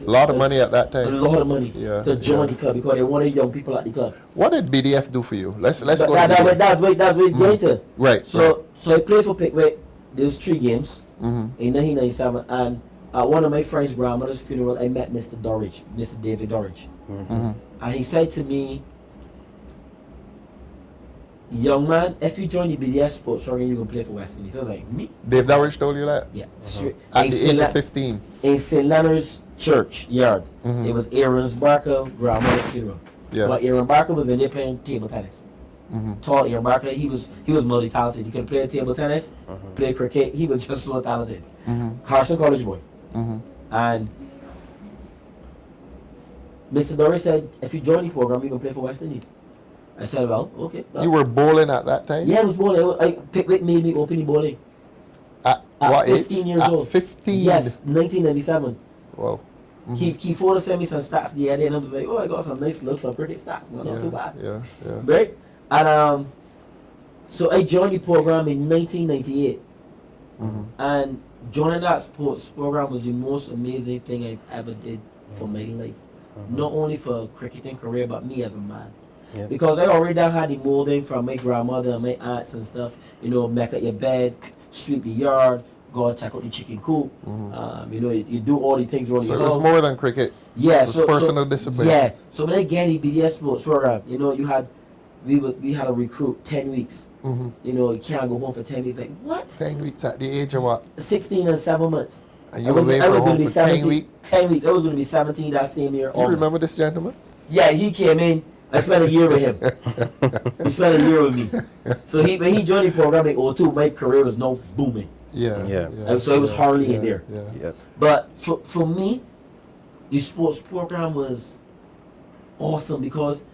A lot of money at that time. A lot of money to join the club because they wanted young people at the club. What did BDF do for you? Let's go. That's what it get to. Right. So I played for Pickwick. There's 3 games in 1997, and at one of my friend's grandmother's funeral, I met Mr. Dorridge, Mr. David Dorridge, and he said to me, "Young man, if you join the BDS sports program, you can play for West Indies." I was like, "Me?" Dave Dorridge told you that? Yeah. At the age of 15. In St. Leonard's Church yard. It was Aaron's Barker grandmother's funeral. Yeah. But Aaron Barker was in there playing table tennis. Tall Aaron Barker, he was multi-talented. He could play table tennis, play cricket. He was just so talented. Harrison College boy. And Mr. Dorry said, "If you join the program, you can play for West Indies." I said, "Well, okay." You were bowling at that time? Yeah, I was bowling. Pickwick made me open the bowling. At what 15 age? years At old. 15? Yes, 1997. Wow. Keith Ford sent me some stats the other day, and I was like, "Oh, I got some nice little club cricket stats. Not too bad." Yeah. Right? And so I joined the program in 1998. And joining that sports program was the most amazing thing I've ever did for my life. Not only for cricketing career, but me as a man. Yep. Because I already had the molding from my grandmother and my aunts and stuff. Make up your bed, sweep the yard, go and check out the chicken coop. You do all the things around So your it was house. more than cricket. Yeah, it was personal discipline. Yeah. So when I get the BDS sports program, we had to recruit 10 weeks. You can't go home for 10 weeks. Like, what? 10 weeks at the age of what? 16 and 7 months. And you were away from home for 10 weeks? 10 weeks. I was going to be 17 that same year. You remember this gentleman? Yeah, he came in. I spent a year with him. He spent a year with me. So when he joined the program in 2002, my career was now booming. Yeah. And so it was hardly in there. Yeah. But for me, the sports program was awesome because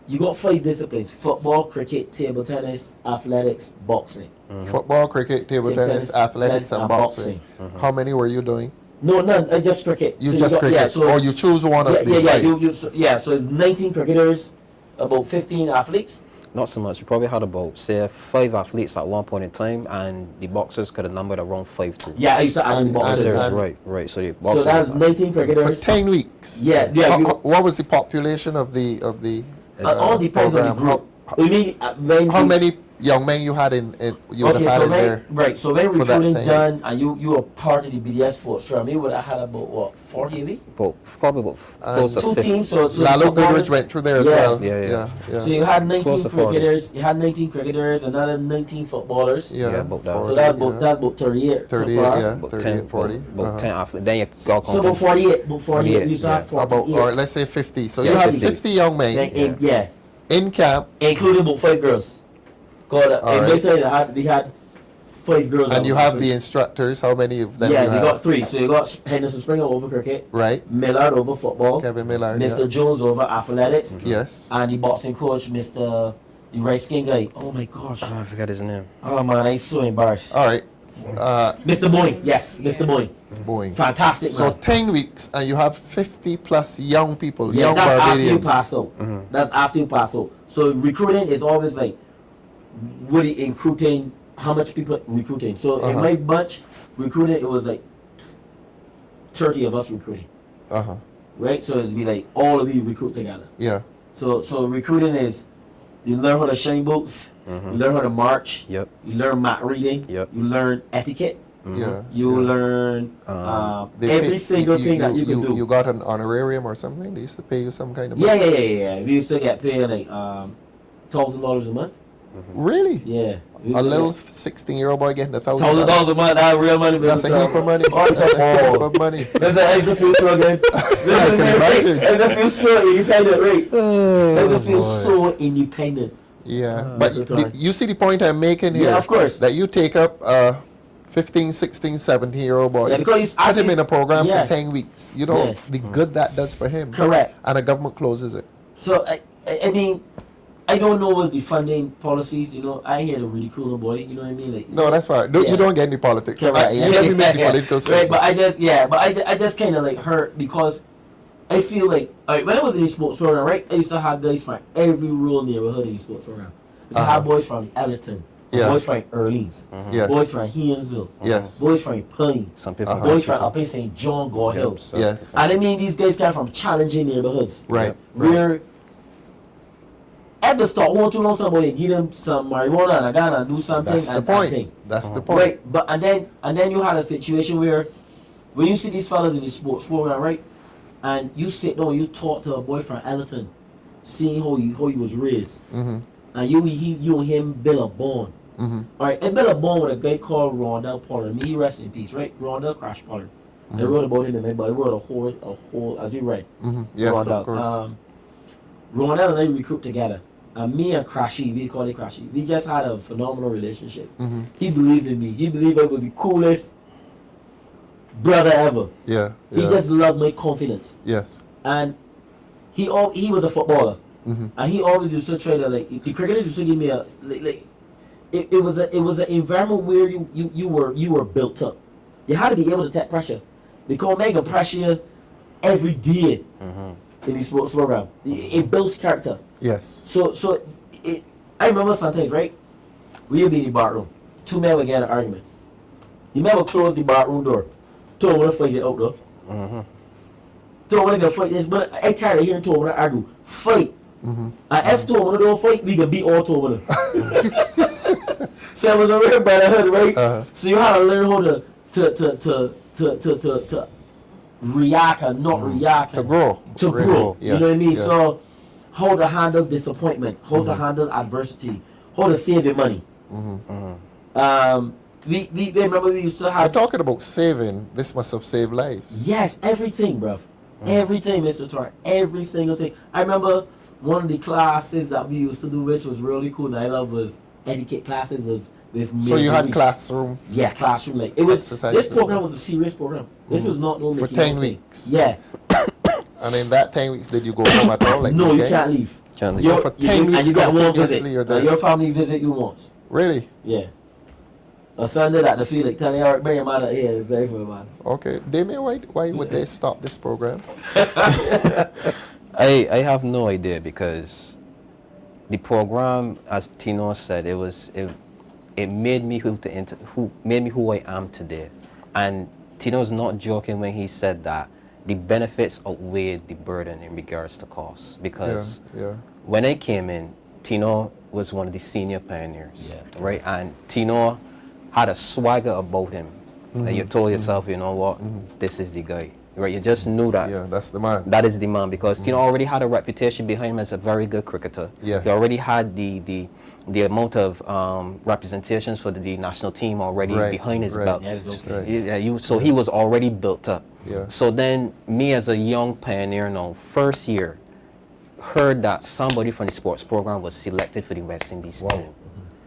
you got 5 disciplines: football, cricket, table tennis, athletics, boxing. Football, cricket, table tennis, athletics, and boxing. How many were you doing? No, none. I just cricket. You just cricket. Or you choose one of the 5? So 19 cricketers, about 15 athletes. Not so much. You probably had about, say, 5 athletes at one point in time, and the boxers could have numbered around 5 too. Yeah, I used to add the boxers. Right. So the So boxers. that's 19 cricketers. For 10 weeks? Yeah. What was the population of the all depends on the group. How many young men you had in there? Right, so when recruiting done and you were part of the BDS sports program, you would have had about 40 maybe? Probably about close to 2 50. teams. So Lalo Goodrich went through there as well. Yeah. So you had 19 Close to 40. cricketers, another 19 footballers. Yeah, about that. 40, So that's about 38. 38, so far. yeah. About 38, 10, 40. About 10 athletes. Then you got So about 48. About 48. You used to have 48. Or let's say 50. So Yeah, you have 50. 50 young men in camp. Including about 5 girls. Because we had 5 girls. And you have the instructors. How many of them Yeah, you you have? got 3. So you got Henderson Springer over cricket. Right. Millard over football. Kevin Millard. Mr. Jones over athletics. Yes. And the boxing coach, the right skin guy. Oh my gosh. I forgot his name. Oh man, I'm so embarrassed. All right. Mr. Boeing. Yes, Mr. Boeing. Boeing. Fantastic, So man. 10 weeks and you have 50 plus young people, young that's Barbadians. after you pass out. That's after you pass out. So recruiting is always like, really recruiting, how much people recruiting. So in my bunch, recruiting, it was like 30 of us recruiting. Right? So it'd be like all of you recruit together. Yeah. So recruiting is, you learn how to shine boots, you learn how to march, Yep. you learn map reading, Yep. you learn etiquette, Yeah. you learn every single thing that you can do. You got an honorarium or something? They used to pay you some kind of Yeah. money? We used to get paid like $1,000 a month. Really? Yeah. A little 16-year-old boy getting $1,000. $1,000 a month, that's real money. That's a heap of money. Oh, That's a heap of money. That's a heap of so good. I can imagine. It feels so independent, right? It feels so independent. Yeah. so But tired. you see the point I'm making here? Yeah, of course. That you take up 15, 16, 17-year-old boy. Yeah, because put him in a program yeah. for 10 weeks. You know the good that does for him. Correct. And the government closes it. So, I mean, I don't know what the funding policies, I hear the ridicule boy, you know what I mean? Like, No, that's fine. You don't get any politics. Correct, You never make the political right, statement. but I just kind of like hurt because I feel like, when I was in the sports program, right, I used to have guys from every rural neighborhood in the sports program. I used to have boys from Ellerton, Yeah. Boys from Orleans. Yes. Boys from Hinsville. Yes. Boys from Pine. Some people Boys from up in St. John, Gore Hill. Yes. And I mean, these guys come from challenging neighborhoods. Right. Where at the start, want to know somebody, give them some marijuana and a gun and do something. That's the point. That's the point. Right. But and then you had a situation where when you see these fellas in the sports program, right? And you sit down, you talk to a boy from Ellerton, seeing how he was raised. Mm-hmm. And you and him build a bond. Mm-hmm. Alright, I built a bond with a guy called Rondell Pollard. May he rest in peace, right? Rondell Crash Pollard. I wrote about him in the but I wrote a whole as you read. Mm-hmm. Yes, Rondell. of course. Rondell and I recruit together. And me and Crashy, we call it Crashy. We just had a phenomenal relationship. Mm-hmm. He believed in me. He believed I was the coolest brother ever. Yeah. He just loved my confidence. Yes. And he was a footballer. Mm-hmm. And he always used to try to like the cricketers used to give me a it was an environment where you were built up. You had to be able to take pressure. Because mega pressure every day in the sports program. It builds character. Yes. So I remember sometimes, right? We'll be in the bar room. Two men would get in an argument. You never close the bar room door. Two want to fight it out though. Two want to fight this, but I tired of hearing two want to argue. Fight. And if two want to don't fight, we can beat all two of them. So it was a real brotherhood, right? So you had to learn how to react and not react. To grow. To grow. Yeah. You know what I mean? Yeah. So how to handle disappointment, how to handle adversity, how to save your money. We remember we used to have. You're talking about saving. This must have saved lives. Yes, everything, bruv. Everything, Mr. Thorne. Every single thing. I remember one of the classes that we used to do, which was really cool. That I love was etiquette classes with. So you had classroom. Yeah, classroom. Like it was. Exercise This program. program was a serious program. This was not no For Mickey 10 Mouse thing. weeks. Yeah. And in that 10 weeks, did you go home at all? Like No, you weekends? can't leave. Can't leave. So for 10 weeks and you got one visit. continuously, you're there. Your family visit you once. Really? Yeah. A Sunday at the field, like telling Eric, bring him out of here. Very for man. Okay. Damien, why would they stop this program? I have no idea because the program, as Tino said, it made me who I am today. And Tino's not joking when he said that the benefits outweighed the burden in regards to cost. Because when I came in, Tino was one of the senior pioneers, right? And Tino had a swagger about him. And you told yourself, you know what, this is the guy. Right, you just knew that. Yeah, that's the man. That is the man because Tino already had a reputation behind him as a very good cricketer. Yeah. He already had the amount of representations for the national team already behind his belt. So he was already built up. Yeah. So then me as a young pioneer now, first year, heard that somebody from the sports program was selected for the West Indies team.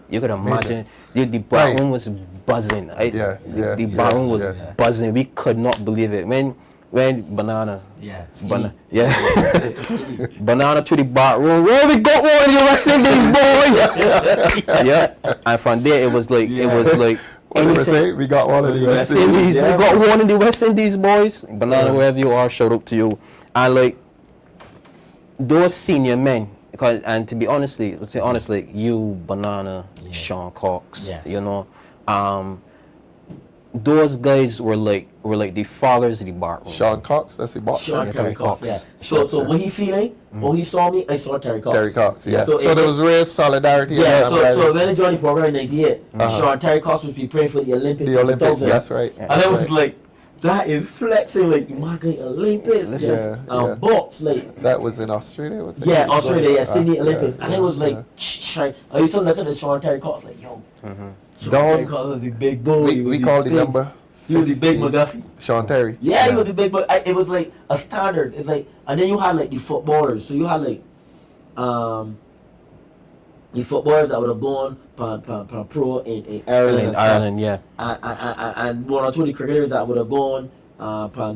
You could imagine the bar room was buzzing. The bar room was buzzing. We could not believe it. When Banana, Banana to the bar room. Well, we got one of the West Indies, boys. And from there it was like What did we say? We got one of the West Indies. We got one of the West Indies, boys. Banana, wherever you are, shout out to you. And like those senior men. And to be honest, you, Banana, Sean Cox, you know, those guys were like the fathers of the bar room. Sean Cox, that's the boxer. Sean Terry Cox. Yeah. So when he feeling, when he saw me, I saw Terry Cox. Terry Cox, yeah. So it there was real solidarity. Yeah. So when I joined the program in '98, Sean Terry Cox was preparing for the Olympics. The Olympics, that's right. And I was like, that is flexing, like, my God, Olympics, box, like. That was in Australia, was it? Yeah, Australia, Sydney Olympics. And it was like, I used to look at the Sean Terry Cox, like, yo, Sean Terry Cox was the big boy. We called the number. He was the big McGuffey. Sean Terry. Yeah, he was the big boy. It was like a standard. It's like, and then you had like the footballers. So you had like, the footballers that would have gone pro in Ireland. And one or two of the cricketers that would have gone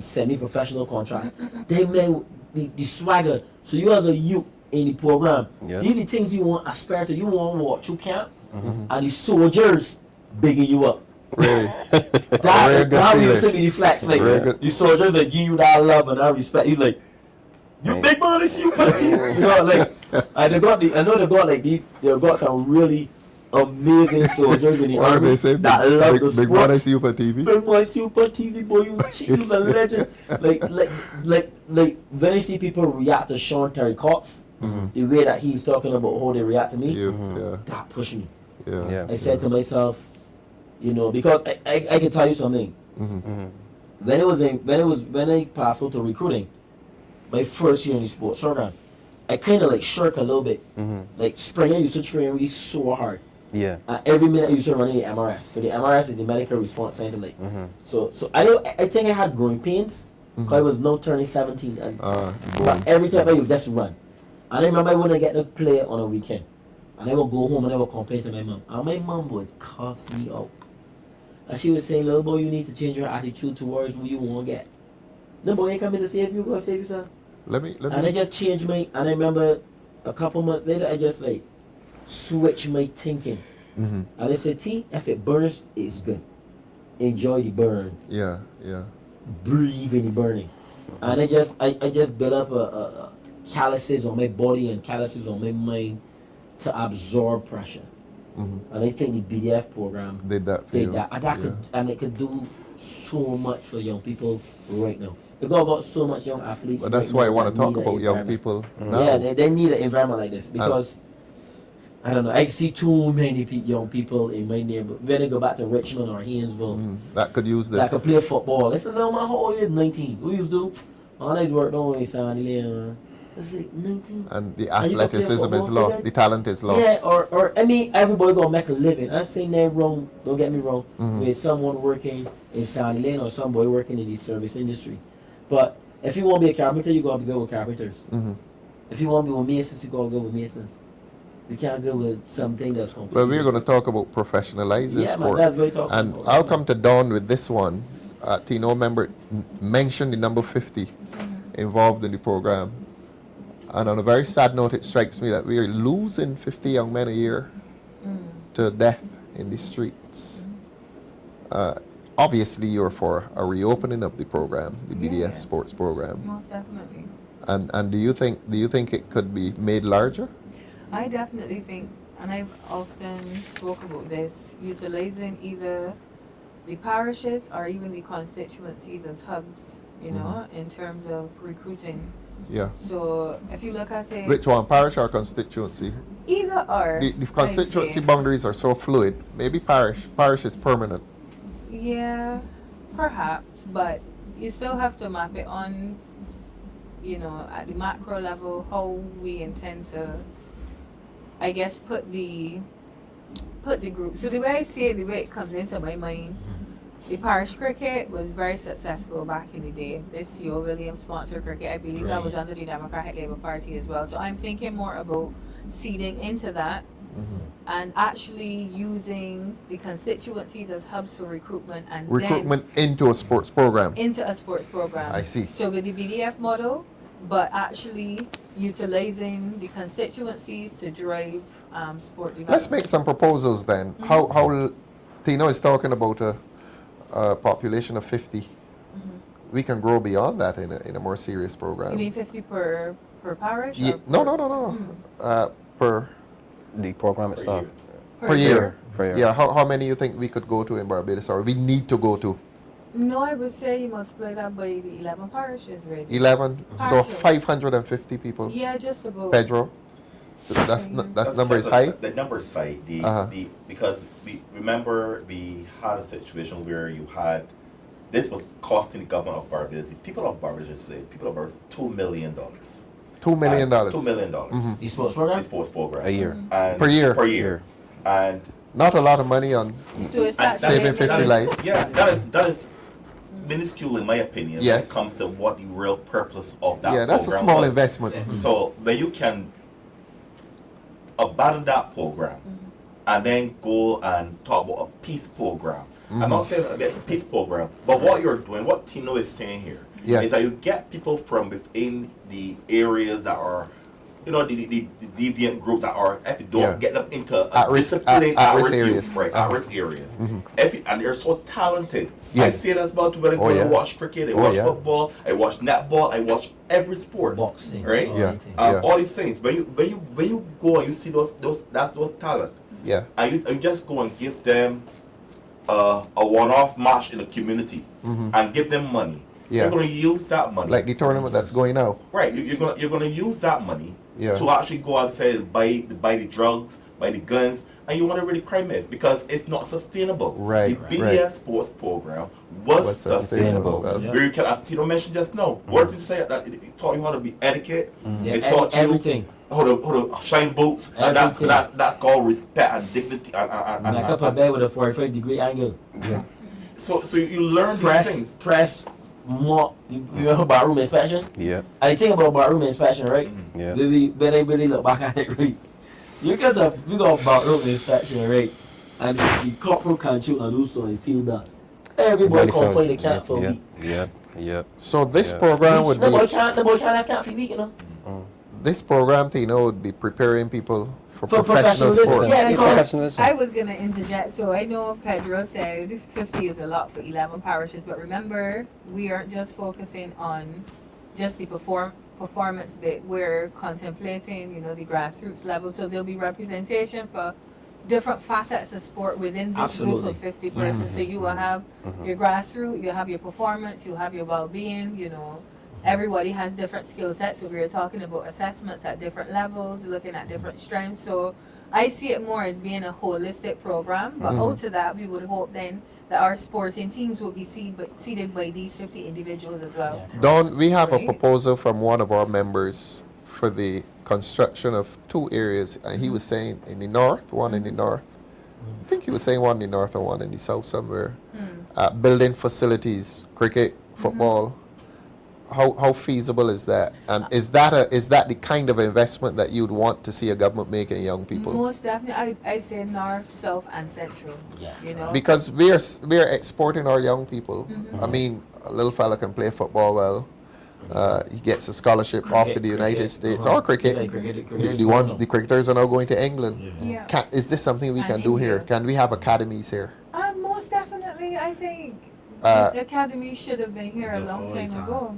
semi-professional contracts. They made the swagger. So you as a youth in the program, these are the things you want aspire to. You want what you can't, and the soldiers bigging you up. Really? that was to be the flex. Like the soldiers that give you that love and that respect. You like, you big man, this you country. You know, like, and they got some really amazing soldiers in the What do army they say? that love the Big sports. Brother Super TV. Big Boy Super TV, boy, he was a legend. like when I see people react to Sean Terry Cox, the way that he's talking about how they react to me, that pushed me. I said to myself, you know, because I can tell you something. When I passed out to recruiting, my first year in the sports program, I kind of like shirk a little bit. Like spring, I used to train really so hard. Every minute I used to run in the MRS. So the MRS is the medical response center. Like, so I think I had growing pains because I was now turning 17, and but every time I would just run. And I remember I wouldn't get to play on a weekend, and I would go home and I would complain to my mom, and my mom would cuss me out. And she would say, "Little boy, you need to change your attitude towards who you want to get. No boy ain't coming to save you, go save yourself." Let me. And I just changed my, and I remember a couple months later, I just like switched my thinking. And I said, T, if it burns, it's good. Enjoy the burn. Yeah. Breathe in the burning. And I just built up a calluses on my body and calluses on my mind to absorb pressure. And I think the BDF program did that. And it could do so much for young people right now. They got so much young athletes. But that's right why now I want that to talk need about an young environment. people now. Yeah, they need an environment like this because I don't know. I see too many young people in my neighborhood. When they go back to Richmond or Haynesville, that could use this. that could play football. It's a little man, how old is 19? Who used to do? All I work on is It's like 19. And the And you can play athleticism is football, lost. so The talent is lost. Yeah, or I mean, everybody gonna make a living. I'm saying that wrong. Don't get me wrong. With someone working in Sandy Lane or somebody working in the service industry, but if you want to be a carpenter, you gotta be good with carpenters. If you want to be with masons, you gotta go with masons. You can't go with something that's completely. But we're going to talk about professionalizing sport. Man, that's what we're talking and about. I'll come to Dawn with this one. Tino member mentioned the number 50 involved in the program. And on a very sad note, it strikes me that we are losing 50 young men a year to death in the streets. Obviously, you're for a reopening of the program, the BDF sports program. Most definitely. And do you think it could be made larger? I definitely think, and I've often spoke about this, utilizing either the parishes or even the constituencies as hubs, you know, in terms of recruiting. Yeah. So if you look at it, Which one, parish or constituency? either or. The constituency boundaries are so fluid. Maybe parish is permanent. Yeah, perhaps, but you still have to map it on, you know, at the macro level, how we intend to, I guess, put the group. So the way I see it, the way it comes into my mind, the parish cricket was very successful back in the day. This year, Williams sponsored cricket. I believe that was under the Democratic Labour Party as well. So I'm thinking more about seeding into that and actually using the constituencies as hubs for recruitment and Recruitment into a sports program. into a sports program. I see. So with the BDF model, but actually utilizing the constituencies to drive sport development. Let's make some proposals then. How Tino is talking about a population of 50. We can grow beyond that in a more serious program. You mean 50 per parish? Ye- or no. Per The program itself. per year. Per year. Yeah. How many you think we could go to in Barbados, or we need to go to? No, I would say you multiply that by the 11 parishes, right? 11. So Parishes. 550 people. Yeah, just about. Pedro, that number is high. The number is high. Because remember we had a situation where you had, this was costing the government of Barbados, the people of Barbados, $2 million. $2 million. $2 million. The sports program? The sports program. A year. And Per year. Per year. And Not a lot of money on So it's that saving 50 lives. yeah, that is minuscule in my opinion when it comes to what the real purpose of that Yeah, that's a program small was. investment. So when you can abandon that program and then go and talk about a peace program. I'm not saying that it's a peace program, but what you're doing, what Tino is saying here, is that you get people from within the areas that are, you know, the deviant groups that are, if you don't get them into At-risk areas. Right, at-risk areas. And they're so talented. I Yes. see it as well too when I go and watch cricket, I watch football, I watch netball, I watch every sport. Boxing. Right? Yeah. All these things. When you go and you see those talent, Yeah. And you just go and give them a one-off match in the community and give them money. Yeah. You're going to use that money. Like the tournament that's going now. Right. You're going to use that money Yeah. to actually go, as I said, buy the drugs, buy the guns, and you want to really crime it because it's not sustainable. Right. The BDS sports program was sustainable. Yeah. Where you can, as Tito mentioned just now, what did you say? That it taught you how to be etiquette. It taught you everything. How to shine boots. And that's called respect and dignity. And back up a bed with a 45-degree angle. Yeah. So you learn these things. Press more. You know barroom inspection? Yeah. I think about barroom inspection, right? Yeah. When they really look back at it, right? You got barroom inspection, right? And the corporal can shoot and do so and feel that. Everybody can find the camp for a week. Yeah. So this program would the be... boy can't have camp for a week, you know? This program, Tino, would be preparing people for professional sport. Yeah, Professionalism. I was going to interject. So I know Pedro said 50 is a lot for 11 parishes, but remember, we aren't just focusing on just the performance bit. We're contemplating, the grassroots level. So there'll be representation for different facets of sport within this group of 50 persons. So you will have your grassroots, you'll have your performance, you'll have your well-being, Everybody has different skill sets, so we were talking about assessments at different levels, looking at different strengths. So I see it more as being a holistic program, but out of that, we would hope then that our sporting teams will be seated by these 50 individuals as well. Don, we have a proposal from one of our members for the construction of 2 areas, and he was saying in the north, one in the north. I think he was saying one in the north and one in the south somewhere. Building facilities, cricket, football. How feasible is that? And is that the kind of investment that you'd want to see a government make in young people? Most definitely, I say north, south, and central. Yeah. Because we're exporting our young people. I mean, a little fella can play football well. He gets a scholarship off to the United States or cricket. The cricketers are now going to England. Yeah. Is this something we can do here? Can we have academies here? Most definitely, I think the academy should have been here a long time ago.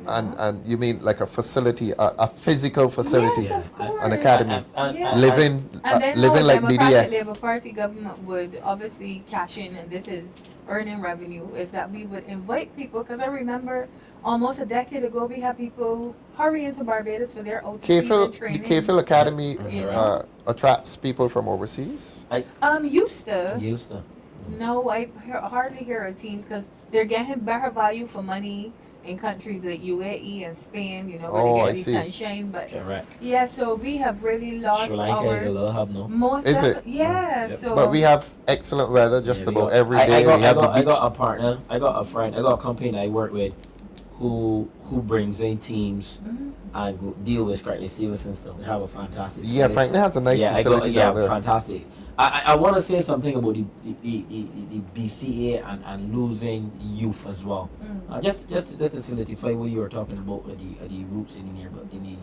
And you mean like a facility, a physical facility, yes, of course. an academy, living like BDF. Labour Party government would obviously cash in, and this is earning revenue, is that we would invite people, because I remember almost a decade ago we had people hurry into Barbados for their out-of-season training. The KFIL Academy attracts people from overseas? Used to. No, I hardly hear of teams because they're getting better value for money in countries like UAE and Spain, where they get the sunshine. But yeah, so we have really lost Sri Lanka is a little hub, no? Most is it? Yeah, so. But we have excellent weather just about every day. I got a partner, I got a friend, I got a company that I work with who brings in teams and go deal with Franklin Stevenson stuff. They have a fantastic facility. Franklin has a nice facility down there. Fantastic. I want to say something about the BCA and losing youth as well. Just to solidify what you were talking about the roots in here, but in the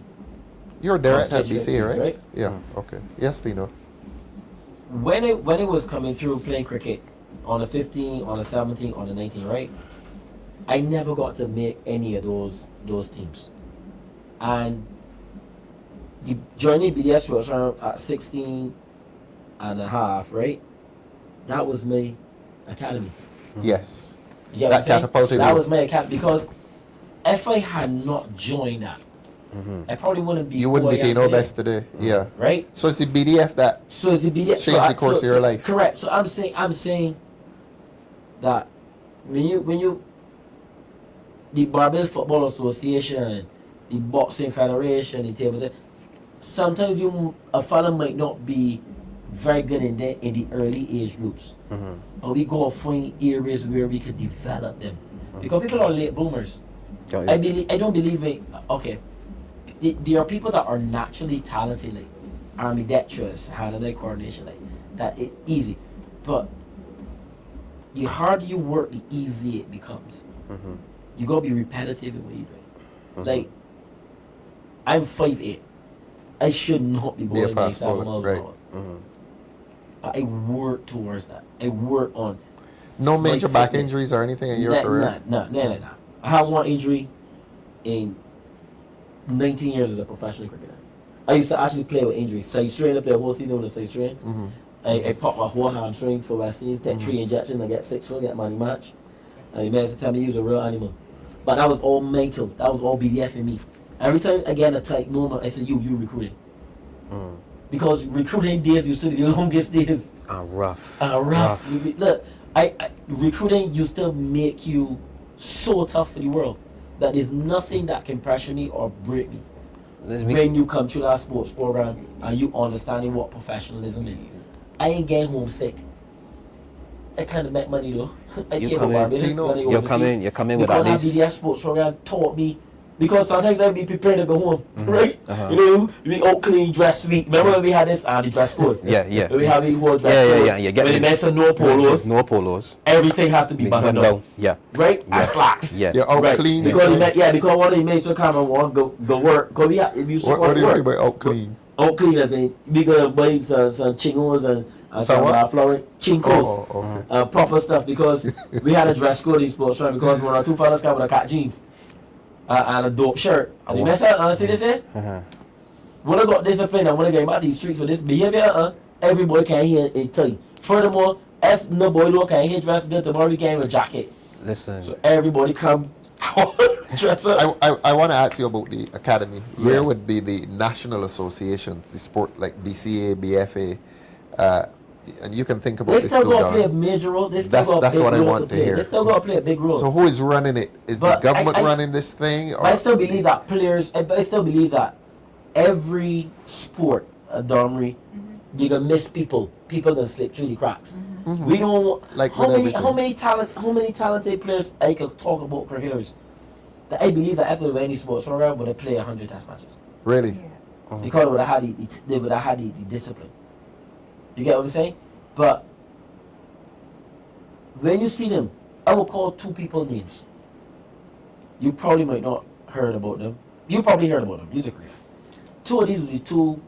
you're direct at BCA, right? Yeah. Okay. Yes, Tino. When it was coming through playing cricket on the 15, on the 17, on the 19, right? I never got to make any of those teams, and the journey BDS was around at 16 and a half, right? That was my academy. Yes. That catapulted. That was my academy, because if I had not joined that, I probably wouldn't be. You wouldn't be Tino Best today. Yeah. Right. So it's the BDF that. Changed the course of your life. Correct. So I'm saying that when you the Barbados Football Association, the Boxing Federation, the table, sometimes a fella might not be very good in the early age groups, but we go find areas where we could develop them, because people are late bloomers. I don't believe in there are people that are naturally talented, like ambidextrous, hand-eye coordination, like that. It's easy, but the harder you work, the easier it becomes. You gotta be repetitive in what you do. Like, I'm 5'8". I should not be bowling like 7 miles an hour. But I work towards that. I work on. No major back injuries or anything in your career? No. I had one injury in 19 years as a professional cricketer. I used to actually play with injuries. Side strain, I played a whole season with a side strain. I popped my whole hamstring for vaccines, take 3 injections, I get 6 foot, get money match. And the man tell me he was a real animal. But that was all mental. That was all BDF in me. Every time I get a tight moment, I said, you recruiting. Because recruiting days used to be the longest days. Rough. Look, recruiting used to make you so tough for the world that there's nothing that can pressure me or break me. When you come to that sports program and you understanding what professionalism is. I ain't getting homesick. I kind of make money though. I came to Barbados, you're coming with at least. Because BDS sports program taught me. Because sometimes I'd be prepared to go home, right? You know, we all clean, dress sweet. Remember when we had this the dress code? Yeah. We have the whole dress code. Yeah. When it meant no polos. No polos. Everything have to be buttoned down. Yeah. Right? And slacks. Yeah. You're out clean. Because one of the mates will come and want go work. Because we have, if you support what do you mean by out clean? Out clean as in, we gonna buy some chingos and some flowering chinkos, proper stuff. Because we had a dress code in sports, right? Because one or two fellas come with a cat jeans. And a dope shirt. And the mess up, see this here? When I got disciplined and when I get back to these streets with this behavior, every boy can hear and tell you. Furthermore, if no boy don't can hear dress good, tomorrow we can have a jacket. Listen. So everybody come dress up. I want to ask you about the academy. Where would be the national associations, the sport like BCA, BFA, and you can think about this too, They still got to play a major role. That's what I want to hear. They still got to play a big role. So who is running it? Is the government running this thing? Or? I still believe that I still believe that every sport, Domri, you can miss people. People can slip through the cracks. We don't like how many talented players I could talk about cricketers. That I believe that after any sports program would have played 100 test matches. Really? Because they would have had the discipline. You get what I'm saying? But when you see them, I will call 2 people names. You probably might not heard about them. You probably heard about them. You agree. 2 of these were the 2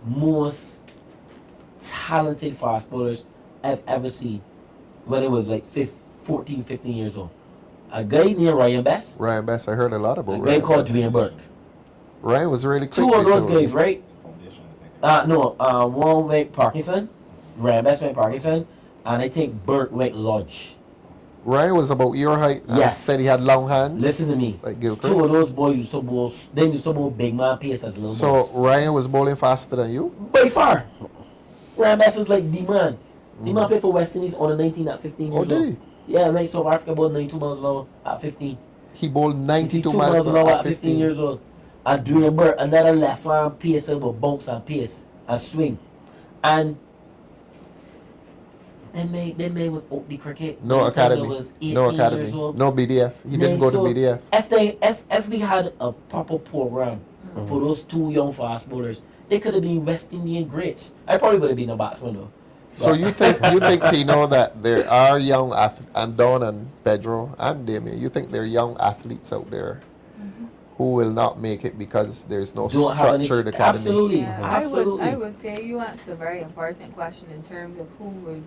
most talented fast bowlers I've ever seen when it was like 14, 15 years old. A guy named Ryan Best. Ryan Best, I heard a lot about Ryan. A guy called Dwayne Burke. Ryan was really quick. 2 of those guys, right? One went Parkinson, Ryan Best went Parkinson, and I think Burke went Lodge. Ryan was about your height. Yes. Said he had long hands. Listen to me. Like Gilchrist. 2 of those boys used to bowl. They used to bowl big man pace as little boys. So Ryan was bowling faster than you? By far. Ryan Best was like the man. The man played for West Indies on the 19 at 15 years old. Oh, did he? Yeah, like South Africa bowled 92 miles an hour at 15. He bowled 92 miles an hour at 15 years old. And Dwayne Burke, another left arm pacer with bounce and pace and swing. And that man was out the cricket. No academy. No academy. No BDF. He didn't go to BDF. If we had a proper program for those 2 young fast bowlers, they could have been West Indian greats. I probably would have been a batsman though. So you think Tino, that there are young athletes, and Don and Pedro and Damien, you think there are young athletes out there who will not make it because there's no structured academy? Absolutely. Yeah, I would say you asked a very important question in terms of who would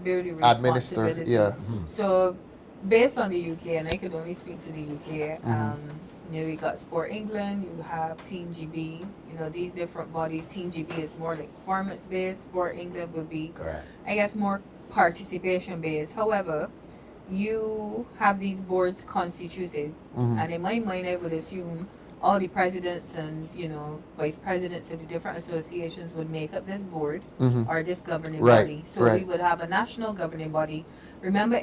bear the responsibility. So based on the UK, and I could only speak to the UK, we got Sport England, you have Team GB, these different bodies. Team GB is more like performance based. Sport England would be, I guess, more participation based. However, you have these boards constituted, and in my mind I would assume all the presidents and vice presidents of the different associations would make up this board or this governing body. So we would have a national governing body. Remember,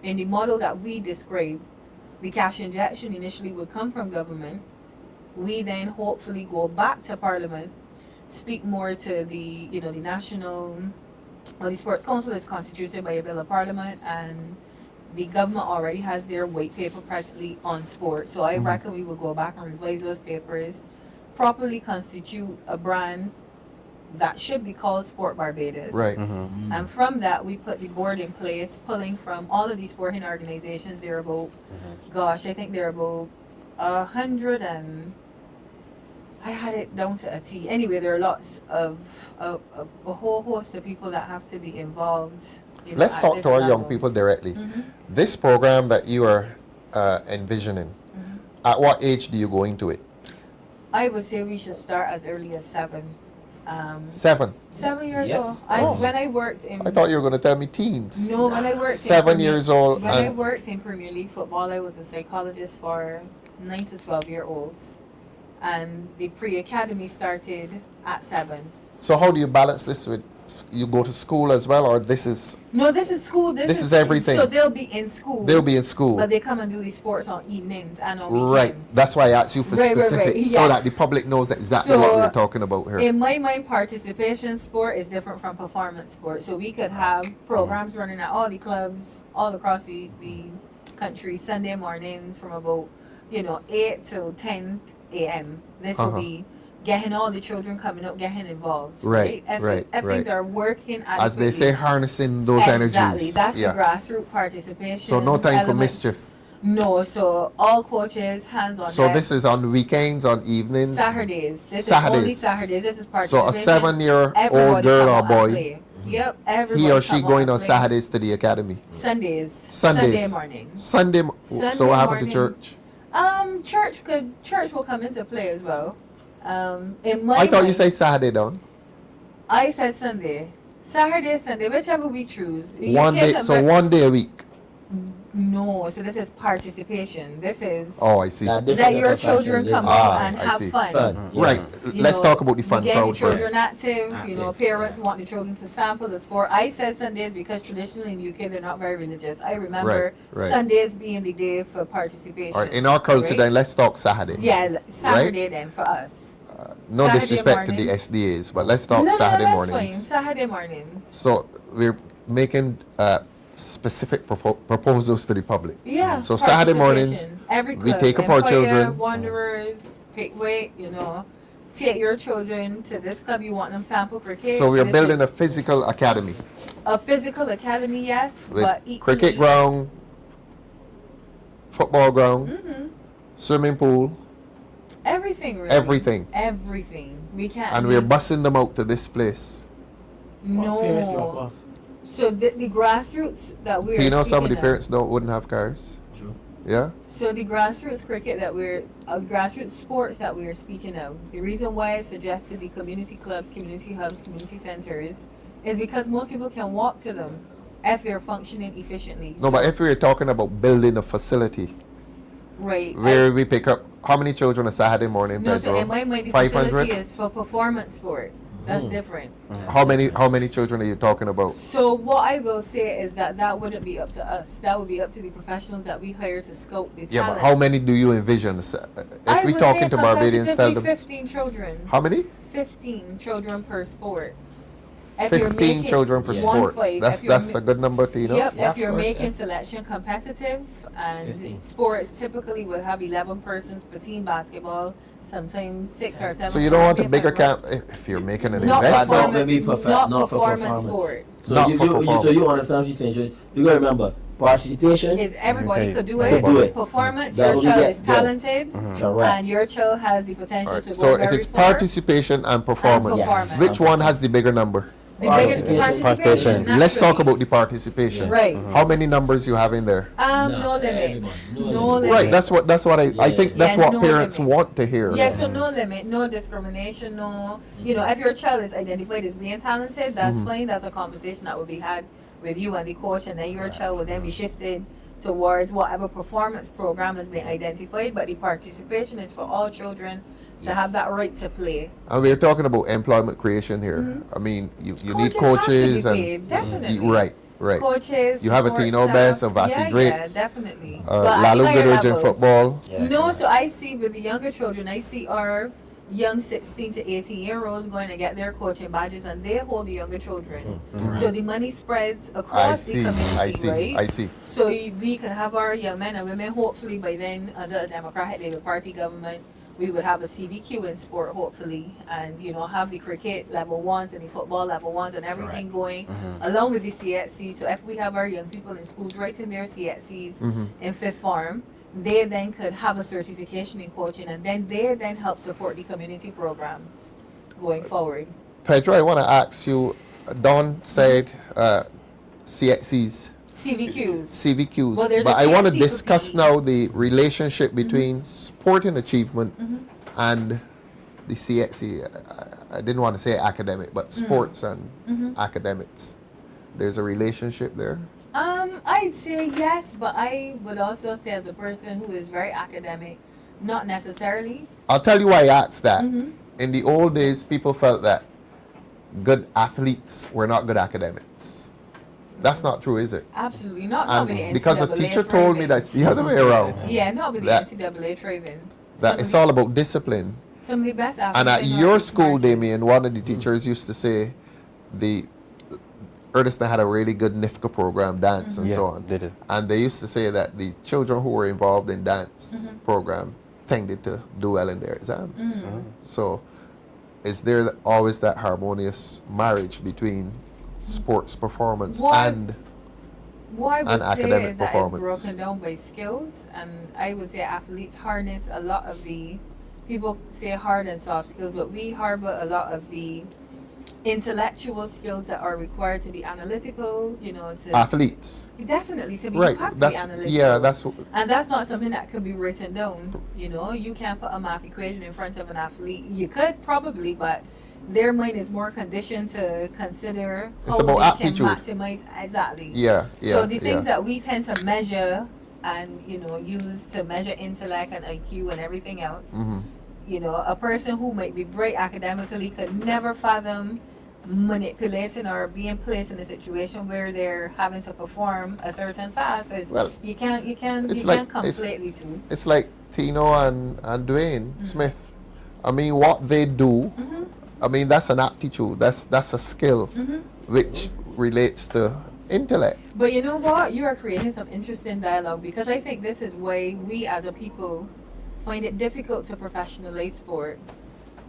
in the model that we described, the cash injection initially would come from government. We then hopefully go back to Parliament, speak more to the the national, the Sports Council is constituted by a bill of Parliament, and the government already has their white paper presently on sport. So I reckon we will go back and revise those papers, properly constitute a brand that should be called Sport Barbados. Right. And from that, we put the board in place, pulling from all of these sporting organizations. They're about, I think they're about 100 and I had it down to a T. Anyway, there are lots of a whole host of people that have to be involved. Let's talk to our young people directly. This program that you are envisioning, at what age do you go into it? I would say we should start as early as 7. 7. 7 years Yes. old. When I worked in... I thought you were going to tell me teens. No, when I worked 7 years old. When I And worked in Premier League football, I was a psychologist for 9 to 12-year-olds. And the pre-academy started at 7. so how do you balance this with, you go to school as well, or this is, No, this is school. This is everything. So they'll be in school. they'll be in school? But they come and do these sports on evenings and on Right. weekends. That's why I asked you for Right, specific, right, so yes. that the public knows exactly what we're talking about here. In my mind, participation sport is different from performance sport. So we could have programs running at all the clubs all across the country Sunday mornings from about 8 to 10 a.m. This will be getting all the children coming up, getting involved. Right, right, Things right. are working As they say, adequately. harnessing those Exactly. energies. That's Yeah. the grassroots participation. So no time for element. mischief. No, so all coaches hands on So deck. this is on weekends, on evenings. Saturdays. This is only Saturdays. This is So participation. a 7-year-old Everybody girl come or out and boy, play. Yep, everybody he or she come out going and on play. Saturdays to the academy. Sunday Sundays. morning. So Sunday what happened to mornings. church? Church will come into play as well. In my I thought you mind, say Saturday down. I said Sunday. Saturday, Sunday, whichever we choose. You One can't day, have so ver- 1 day a week. No, so this is participation. This is Oh, I see. that your children come out and I have see. fun. Right. You Let's know, talk about the fun you get the crowd children first. active. Parents want the children to sample the sport. I said Sundays because traditionally in UK they're not very religious. I remember right. Sundays being the day for participation. All right, in our culture, right? then let's talk Saturday. Yeah, Saturday then for us. No Saturday disrespect to the mornings. SDAs, but let's talk No, Saturday that's mornings. fine. Saturday mornings. So we're making specific proposals to the public. Yeah. So Saturday mornings, participation. Every we club, take up our Empire, children. Wanderers, Pickwick, take your children to this club. You want them sample cricket. So we are This building is a physical academy a physical academy, yes, with but equally, cricket ground, football ground, Mhm. swimming pool, everything, really. everything. We can't. And we're bussing them out to this place. Parents drop No. off. So the grassroots that we're. Do you know some of the speaking parents wouldn't have cars? True. Yeah? So the grassroots cricket that grassroots sports that we are speaking of, the reason why I suggested the community clubs, community hubs, community centers, is because most people can walk to them if they're functioning efficiently. No, but if we're talking about building a facility, right. where we pick up, how many children a Saturday morning, No, so Pedro? in my mind, the 500? facility is for performance sport. That's different. How many children are you talking about? So what I will say is that wouldn't be up to us. That would be up to the professionals that we hire to scout the Yeah, talent. but how many do you envision? If I we would talking say to Barbadians, tell competitively them 15 children. how many? 15 children per sport. If you're 15 making children per 1-5, sport. if That's you're a good number, Tino. Yep, Yeah, if you're of course, making yeah. selection competitive, and 15. sports typically will have 11 persons per team. Basketball, sometimes 6 or 7. So you don't want a Maybe bigger if I'm wrong. camp if you're making an Not investment. Not performance, maybe not not for performance performance. sport. So Not you, for you, you so performance. you understand what you're saying. So you gotta remember participation. Is everybody could do Could it. do it. Performance, That your will child get is done. talented, Correct. and your child has the potential All right, to go so it very is far. participation and performance. performance. Which one has the bigger number? The biggest Participation. participation. Let's talk naturally. about the participation. Right. How many numbers you have in there? No limit. everyone. No limit. Right, that's what I Yeah. think that's Yeah, what no parents limit. want to hear. Yes, so no limit, no discrimination, no. If your child is identified as being talented, that's fine. That's a conversation that will be had with you and the coach, and then your child will then be shifted towards whatever performance program has been identified. But the participation is for all children to have that right to play. And we're talking about employment creation here. I mean, you need Coaches coaches have to be and paid, definitely. right. Coaches, You have a support Tino staff. Best, a Vasi yeah, Drakes, definitely. But at Lalo the higher Goodrich in levels. football. No, so I see with the younger children, I see our young 16 to 18-year-olds going to get their coaching badges, and they hold the younger children. So the money spreads I across the see, community, right? I see. So we can have our young men and women, hopefully by then, under a Democratic Labour Party government, we would have a CBQ in sport, hopefully, and have the cricket level 1s and the football level 1s and everything going along with the CXC. So if we have our young people in schools writing their CXCs in 5th form, they then could have a certification in coaching, and then they then help support the community programs going forward. Pedro, I want to ask you, Don said CXCs. CVQs. Well, there's but a I want to CXC for discuss PE. now the relationship between sporting achievement and the CXC, I didn't want to say academic, but sports and academics. There's a relationship there? I'd say yes, but I would also say as a person who is very academic, not necessarily. I'll tell you why I asked that. In the old days, people felt that good athletes were not good academics. That's not true, is it? Absolutely not. Not with the And because a NCAA teacher told me thriving. that's the other way around. Yeah, not with the That- NCAA thriving. That it's all about discipline. Some of the best athletes. And at in your our school, sports. Damien, one of the teachers used to say Ernest had a really good NIFCA program, dance and so on. They did. And they used to say that the children who were involved in dance program tended to do well in their exams. So is there always that harmonious marriage between sports performance and What I would say academic is that it's performance? broken down by skills, and I would say athletes harness a lot of the, people say hard and soft skills, but we harbor a lot of the intellectual skills that are required to be analytical, to athletes? definitely to be Right. you have to That's be analytical. yeah. That's And that's not something that could be written down. You can't put a math equation in front of an athlete. You could probably, but their mind is more conditioned to consider It's how about they aptitude. can maximize. Exactly. yeah. So the things that we tend to measure and use to measure intellect and IQ and everything else, a person who might be bright academically could never fathom manipulating or being placed in a situation where they're having to perform a certain task. Well, You can't it's conflate the two. It's like Tino and Dwayne Smith. I mean, what they do, I mean, that's an aptitude. That's a skill which relates to intellect. But you know what? You are creating some interesting dialogue, because I think this is why we as a people find it difficult to professionalize sport.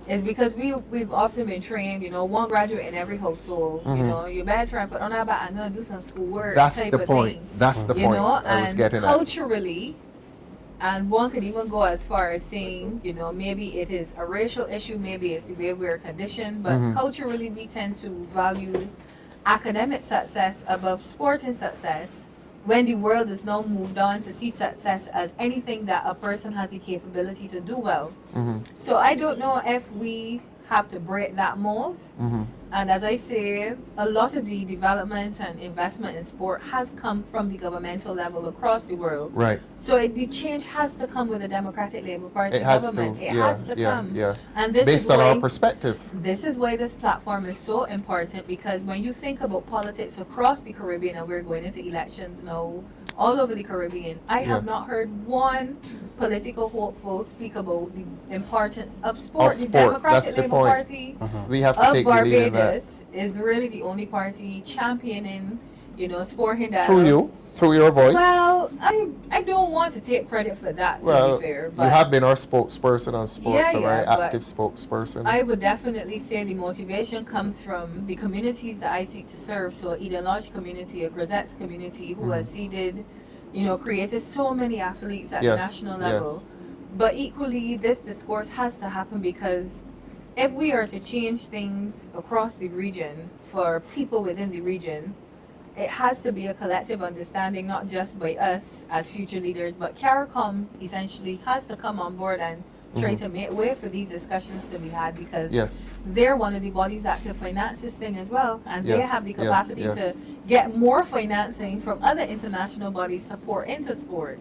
Is because we've often been trained, one graduate in every household. You better try and put on that back and go and do some schoolwork. That's type the of point. thing. That's the point I was And getting at. culturally, and one could even go as far as saying, maybe it is a racial issue, maybe it's the way we're conditioned, but culturally we tend to value academic success above sporting success, when the world has now moved on to see success as anything that a person has the capability to do well. So I don't know if we have to break that mold. And as I say, a lot of the development and investment in sport has come from the governmental level across the world. Right. So the change has to come with the Democratic Labour Party It has government. to. It Yeah. has to Yeah. come. Yeah. And this Based is on why, our perspective. this is why this platform is so important, because when you think about politics across the Caribbean, and we're going into elections now all over the Caribbean, I have not heard one political hopeful speak about the importance of sport. Of The sport, that's Democratic the Labour point. Party We have to of take the lead in that. Barbados is really the only party championing, sport in that. Through your voice. Well, I don't want to take credit for that, to Well, be fair. you But have been our spokesperson on sports, a very but active spokesperson. I would definitely say the motivation comes from the communities that I seek to serve. So Eden Lodge community, a Grisette's community, who has seeded, created so many athletes at the national level. But equally, this discourse has to happen, because if we are to change things across the region for people within the region, it has to be a collective understanding, not just by us as future leaders, but CARICOM essentially has to come on board and try to make way for these discussions to be had, because they're one of the bodies that can finance this thing as well, and they have the capacity to get more financing from other international bodies to pour into sport.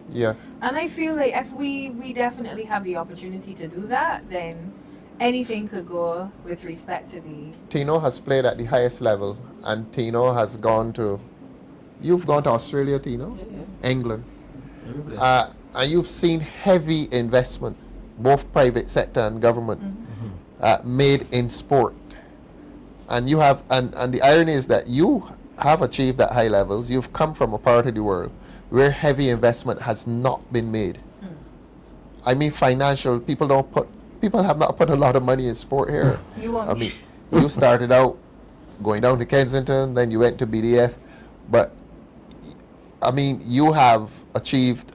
And I feel like if we definitely have the opportunity to do that, then anything could go with respect to the... Tino has played at the highest level, and Tino has gone to... You've gone to Australia, Tino? England. And you've seen heavy investment, both private sector and government, made in sport. And you have... And the irony is that you have achieved at high levels. You've come from a part of the world where heavy investment has not been made. I mean, financial... People have not put a lot of money in sport here. You started out going down to Kensington, then you went to BDF, but I mean, you have achieved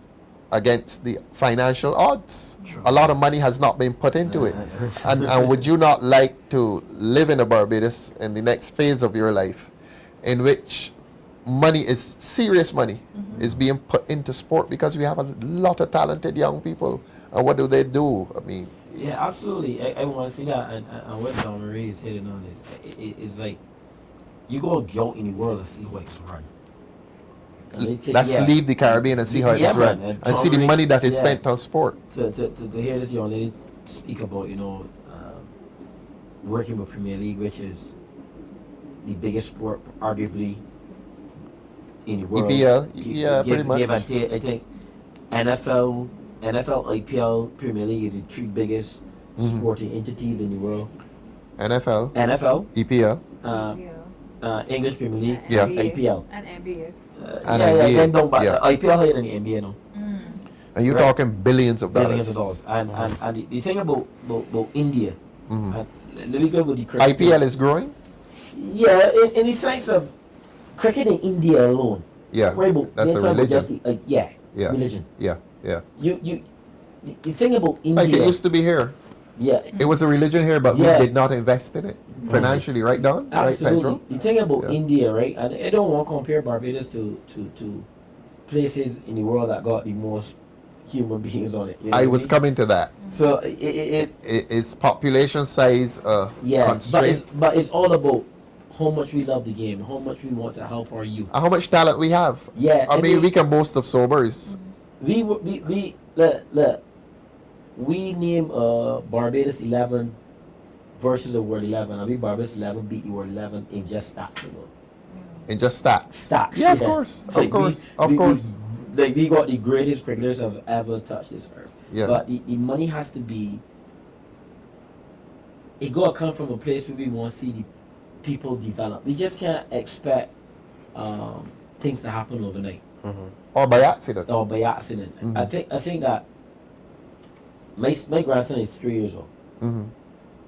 against the financial odds. A lot of money has not been put into it. And would you not like to live in a Barbados in the next phase of your life, in which money is serious money is being put into sport because we have a lot of talented young people. And what do they do? I mean, yeah, absolutely. I want to see that, and what Don Marie is hitting on is it's like you go out in the world and see how it's run. Let's leave the Caribbean and see how it's run, and see the money that is spent on sport. To hear this young lady speak about working with Premier League, which is the biggest sport arguably in the world. EPL, pretty much. I think NFL, IPL, Premier League are the three biggest sporting entities in the world. NFL, EPL, English Premier League, IPL, and NBA. IPL higher than the NBA now. And you're talking billions of dollars. Billions of dollars. And the thing about India, let me go with the cricket. IPL is growing? Yeah, in the sense of cricket in India alone. Yeah, that's a religion. Religion. Yeah. You think about India. Like it used to be here. Yeah. It was a religion here, but we did not invest in it financially, right, Don? Absolutely. Right, the thing about India, right, and I don't want to compare Barbados to places in the world that got the most human beings on it. You know I was coming to that. So it's population size constraint. But it's all about how much we love the game, how much we want to help our youth, and how much talent we have. Yeah, I mean, we can boast of sobers. We name Barbados 11 versus the World 11. I mean, Barbados 11 beat the World 11 in just stats. In just stats. Stats. Yeah, of course, of course. We got the greatest cricketers have ever touched this earth. Yeah. But the money has to be. It gotta come from a place where we want to see the people develop. We just can't expect things to happen overnight. Or by accident. I think that my grandson is 3 years old.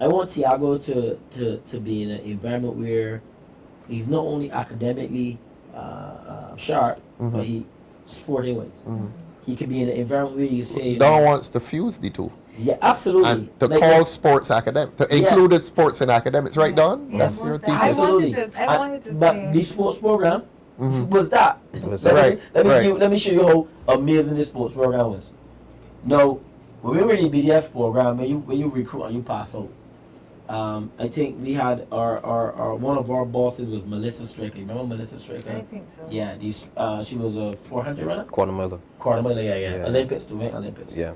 I want Tiago to be in an environment where he's not only academically sharp, but he sporting ways. He could be in an environment where you say Don wants to fuse the two. Yeah, absolutely. And to call sports academic, to include sports in academics, right, Don? Yeah, that's your thesis. Absolutely. I wanted to but say the sports program was that. Let me show you how amazing this sports program was. Now, when we were in the BDF program, when you recruit and you pass out, I think we had our one of our bosses was Melissa Stricker. Remember Melissa Stricker? I think so. Yeah, she was a 400 runner. Quarter mile, yeah. Olympics, to win Olympics. Yeah.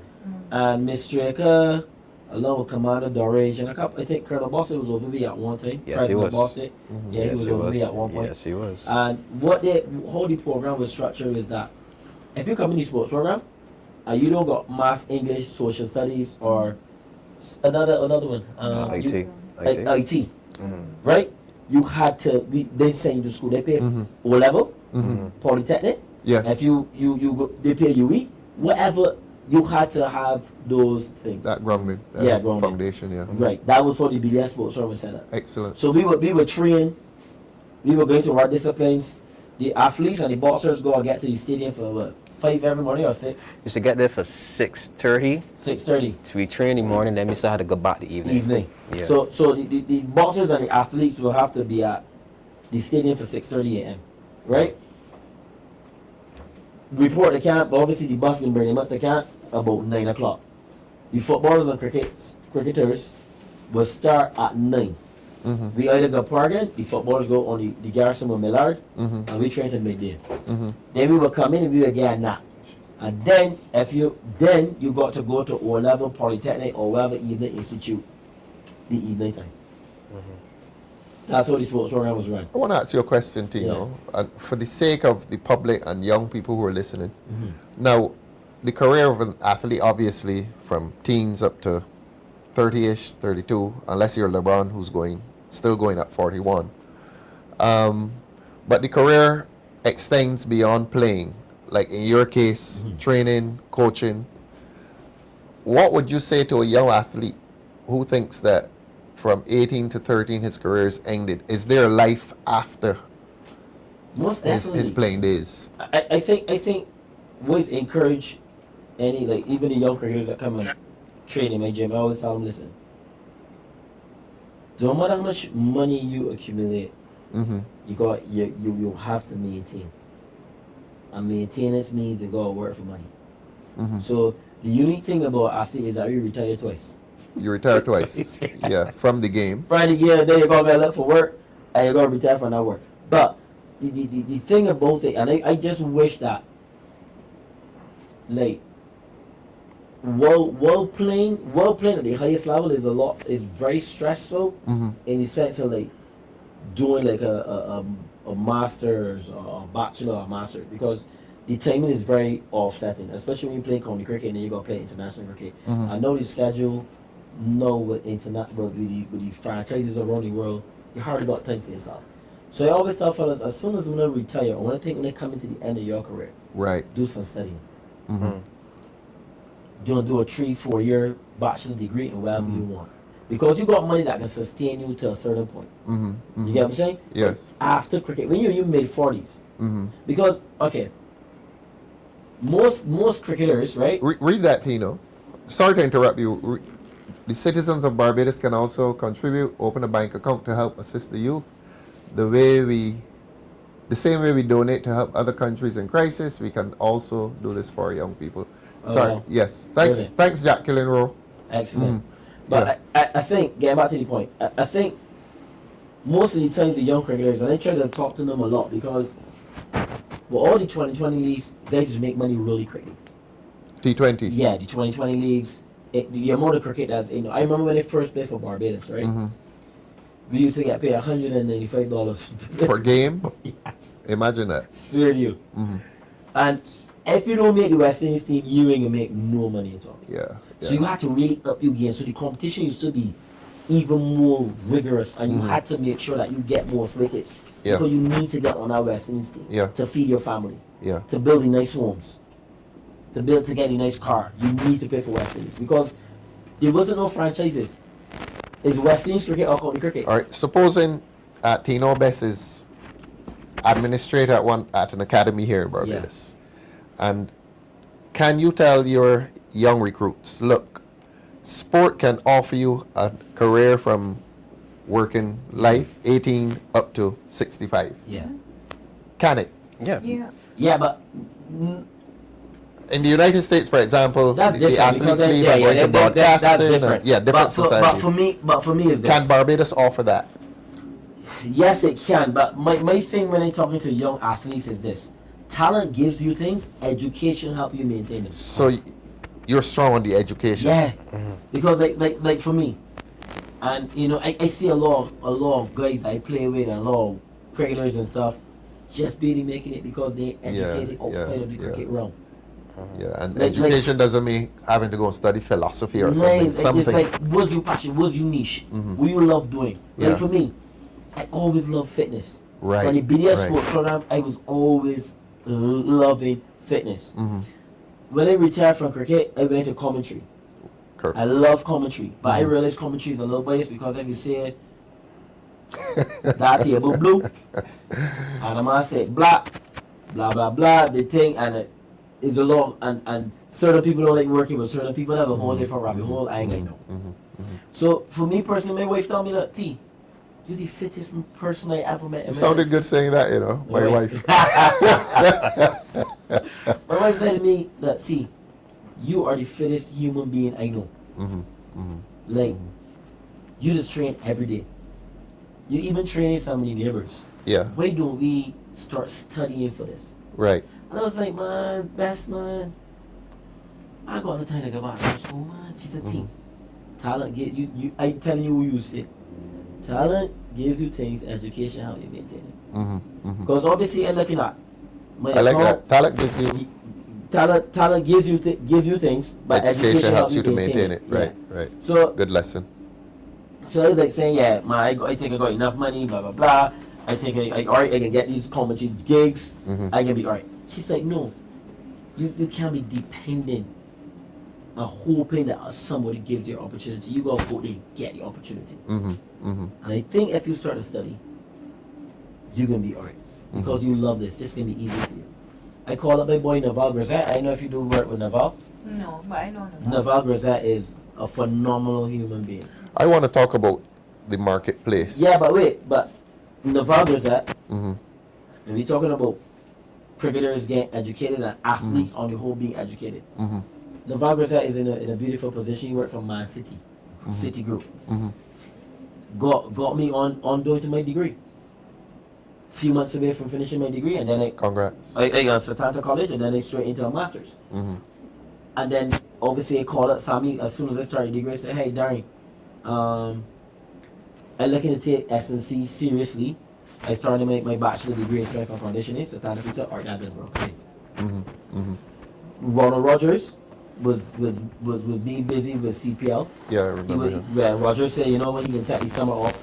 And Miss Stricker, along with Commander Dorage and a couple, I think Colonel Bossett was over me at one time. Yes, he was. Bossett. Yeah, he was over me at one point. Yes, he was. And how the program was structured is that if you come in the sports program and you don't got maths, English, social studies, or another one, IT, right? You had to they send you to school. They pay O level, Polytechnic. Yeah. If you go, they pay UE, whatever. You had to have those things. That grounding. Grounding. Foundation, yeah. Right. That was what the BDS sports program set up. Excellent. So we were trained. We were going to our disciplines. The athletes and the boxers go and get to the stadium for what, 5 every morning or 6? Used to get there for 6:30. 6:30. So we train in the morning, then we still had to go back the evening. Yeah. So the boxers and the athletes will have to be at the stadium for 6:30 a.m. Right? Report the camp. Obviously, the bus will bring them up to camp about 9 o'clock. The footballers and cricketers will start at 9. We either go parking, the footballers go on the garrison with Millard, and we train till midday. Then we will come in and we will get a nap. And then you got to go to O level Polytechnic or whatever evening institute the evening time. That's how the sports program was run. I want to ask you a question, Tino, and for the sake of the public and young people who are listening. Now, the career of an athlete, obviously, from teens up to 30-ish, 32, unless you're LeBron, who's still going at 41. But the career extends beyond playing. Like in your case, training, coaching. What would you say to a young athlete who thinks that from 18 to 13 his career is ended? Is there a life after his playing days? I think always encourage any, like, even the young cricketers that come and train in my gym. I always tell them, listen, don't matter how much money you accumulate, You have to maintain. And maintenance means you gotta work for money. So the unique thing about athlete is that you retire twice. You retire twice. Yeah, from the game. Friday gear, then you gotta look for work, and you gotta retire from that work. But the thing about it, and I just wish that, like, world playing at the highest level is very stressful in the sense of like doing like a master's or a bachelor or master, because the timing is very offsetting, especially when you play county cricket and then you gotta play international cricket. I know the schedule. With the franchises around the world, you hardly got time for yourself. So I always tell fellas, as soon as when they retire, or when they come into the end of your career, do some studying. Do a 3-4 year bachelor's degree in whatever you want, because you got money that can sustain you to a certain point. You get what I'm saying? Yes. After cricket, when you mid-40s, because most cricketers, right? Read that, Tino. Sorry to interrupt you. The citizens of Barbados can also contribute, open a bank account to help assist the youth. The same way we donate to help other countries in crisis, we can also do this for young people. Sorry, yes. Thanks, Jacqueline Rowe. Excellent. But yeah. I think, getting back to the point, I think most of the times the young cricketers, and I try to talk to them a lot, because with all the 2020 leagues, guys just make money really quickly. T20? Yeah, the 2020 leagues. The amount of cricket that's I remember when they first played for Barbados, right? We used to get paid $195 per game. Yes. Imagine that. Swear to you. And if you don't make the West Indies team, you ain't gonna make no money at all. Yeah. So you had to really up your game. So the competition used to be even more rigorous, and you had to make sure that you get more wickets. Because you need to get on our West Indies team to feed your family. To build the nice homes. To get a nice car, you need to pay for West Indies, because there wasn't no franchises. It's West Indies cricket or county cricket. All right. Supposing Tino Bess is administrator at an academy here in Barbados, and can you tell your young recruits, look, sport can offer you a career from working life 18 up to 65? Yeah. Can it? Yeah, but. In the United States, for example, the athletes leave and go into broadcasting. That's different. Different society. But for me is this. Can Barbados offer that? Yes, it can. But my thing when I'm talking to young athletes is this: talent gives you things, education help you maintain it. So you're strong on the education. Yeah, because like for me, and I see a lot of guys that I play with, and a lot of cricketers and stuff, just barely making it because they educated outside of the cricket realm. Yeah, and education doesn't mean having to go and study philosophy or something. It's like, what's your passion? What's your niche? What you love doing? Like for me, I always love fitness. Right. So in the BDS sports program, I was always loving fitness. When I retired from cricket, I went to commentary. I love commentary, but I realized commentary is a little biased, because if you say that table blue, and I'm gonna say black, blah blah blah, the thing, and it's a lot, and certain people don't like working with certain people. Have a whole different rabbit hole. I ain't gonna know. So for me personally, my wife told me that you're the fittest person I ever met. You sounded good saying that, my wife. My wife said to me that you are the fittest human being I know. Like, you just train every day. You even training some of the neighbors. Yeah. Why don't we start studying for this? Right. And I was like, man, best man, I got no time to go back to school, man. She's a team. Talent get you. I tell you who you see. Talent gives you things. Education help you maintain it. Because obviously, I'm looking at. I like that. Talent gives you. Talent gives you things, but education helps you to maintain it. Right. Right. So good lesson. So I was like saying, yeah, man, I think I got enough money, blah blah blah. I think I can get these comedy gigs. I can be alright. She's like, no, you can't be dependent on hoping that somebody gives you an opportunity. You gotta go there and get the opportunity. And I think if you start to study, you're gonna be alright, because you love this. This is gonna be easy for you. I call up my boy Naval Brazet. I know if you do work with Naval. No, but I know Naval. Naval Brazet is a phenomenal human being. I want to talk about the marketplace. Yeah, but wait, but Navagra's at, and we're talking about cricketers getting educated and athletes on the whole being educated. Navagra's at is in a beautiful position. He worked for Man City, City Group. Got me on doing to my degree. Few months away from finishing my degree, and then I Congrats. I got Satanta College, and then I straight into a master's. And then obviously I called up Sammy as soon as I started degree. I said, "Hey, Darren, I'm looking to take S&C seriously. I started my bachelor degree in strength and conditioning, Satanta Pizza, Art Edinburgh." Okay. Ronald Rogers was being busy with CPL. Yeah, I remember him. Yeah, Rogers said, "You know what? He can take the summer off.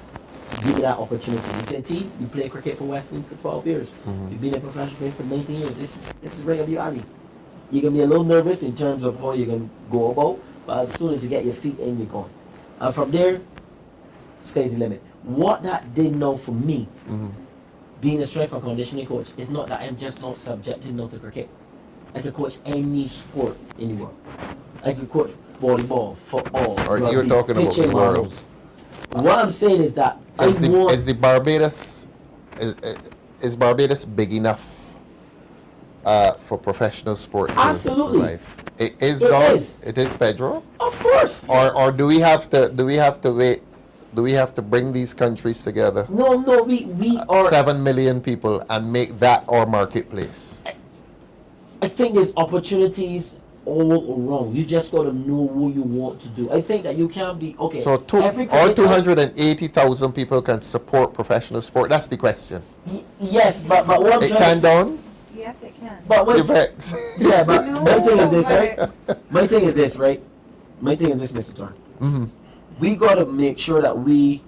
Give me that opportunity." He said, "T, you play cricket for Western for 12 years. You've been a professional player for 19 years. This is right up your alley. You're gonna be a little nervous in terms of how you're gonna go about, but as soon as you get your feet in, you're going." And from there, sky's the limit. What that did know for me, being a strength and conditioning coach, is not that I'm just not subjected now to cricket. I could coach any sport in the world. I could coach volleyball, football. Or rugby, you're talking about the pitching, world. marbles. What I'm saying is that Is the Barbados is Barbados big enough for professional sport to Absolutely. survive? It is. It is, Pedro. Of course. Or do we have to wait? Do we have to bring these countries together? No, we are 7 million people and make that our marketplace. I think there's opportunities all around. You just gotta know what you want to do. I think that you can be okay. So all 280,000 people can support professional sport. That's the question. Yes, but what I'm it trying can to done. Yes, it can. But what? You vex. Yeah, but No, my thing is this, but- right? My thing is this, right? My thing is this, Mr. Thorne. We gotta make sure that we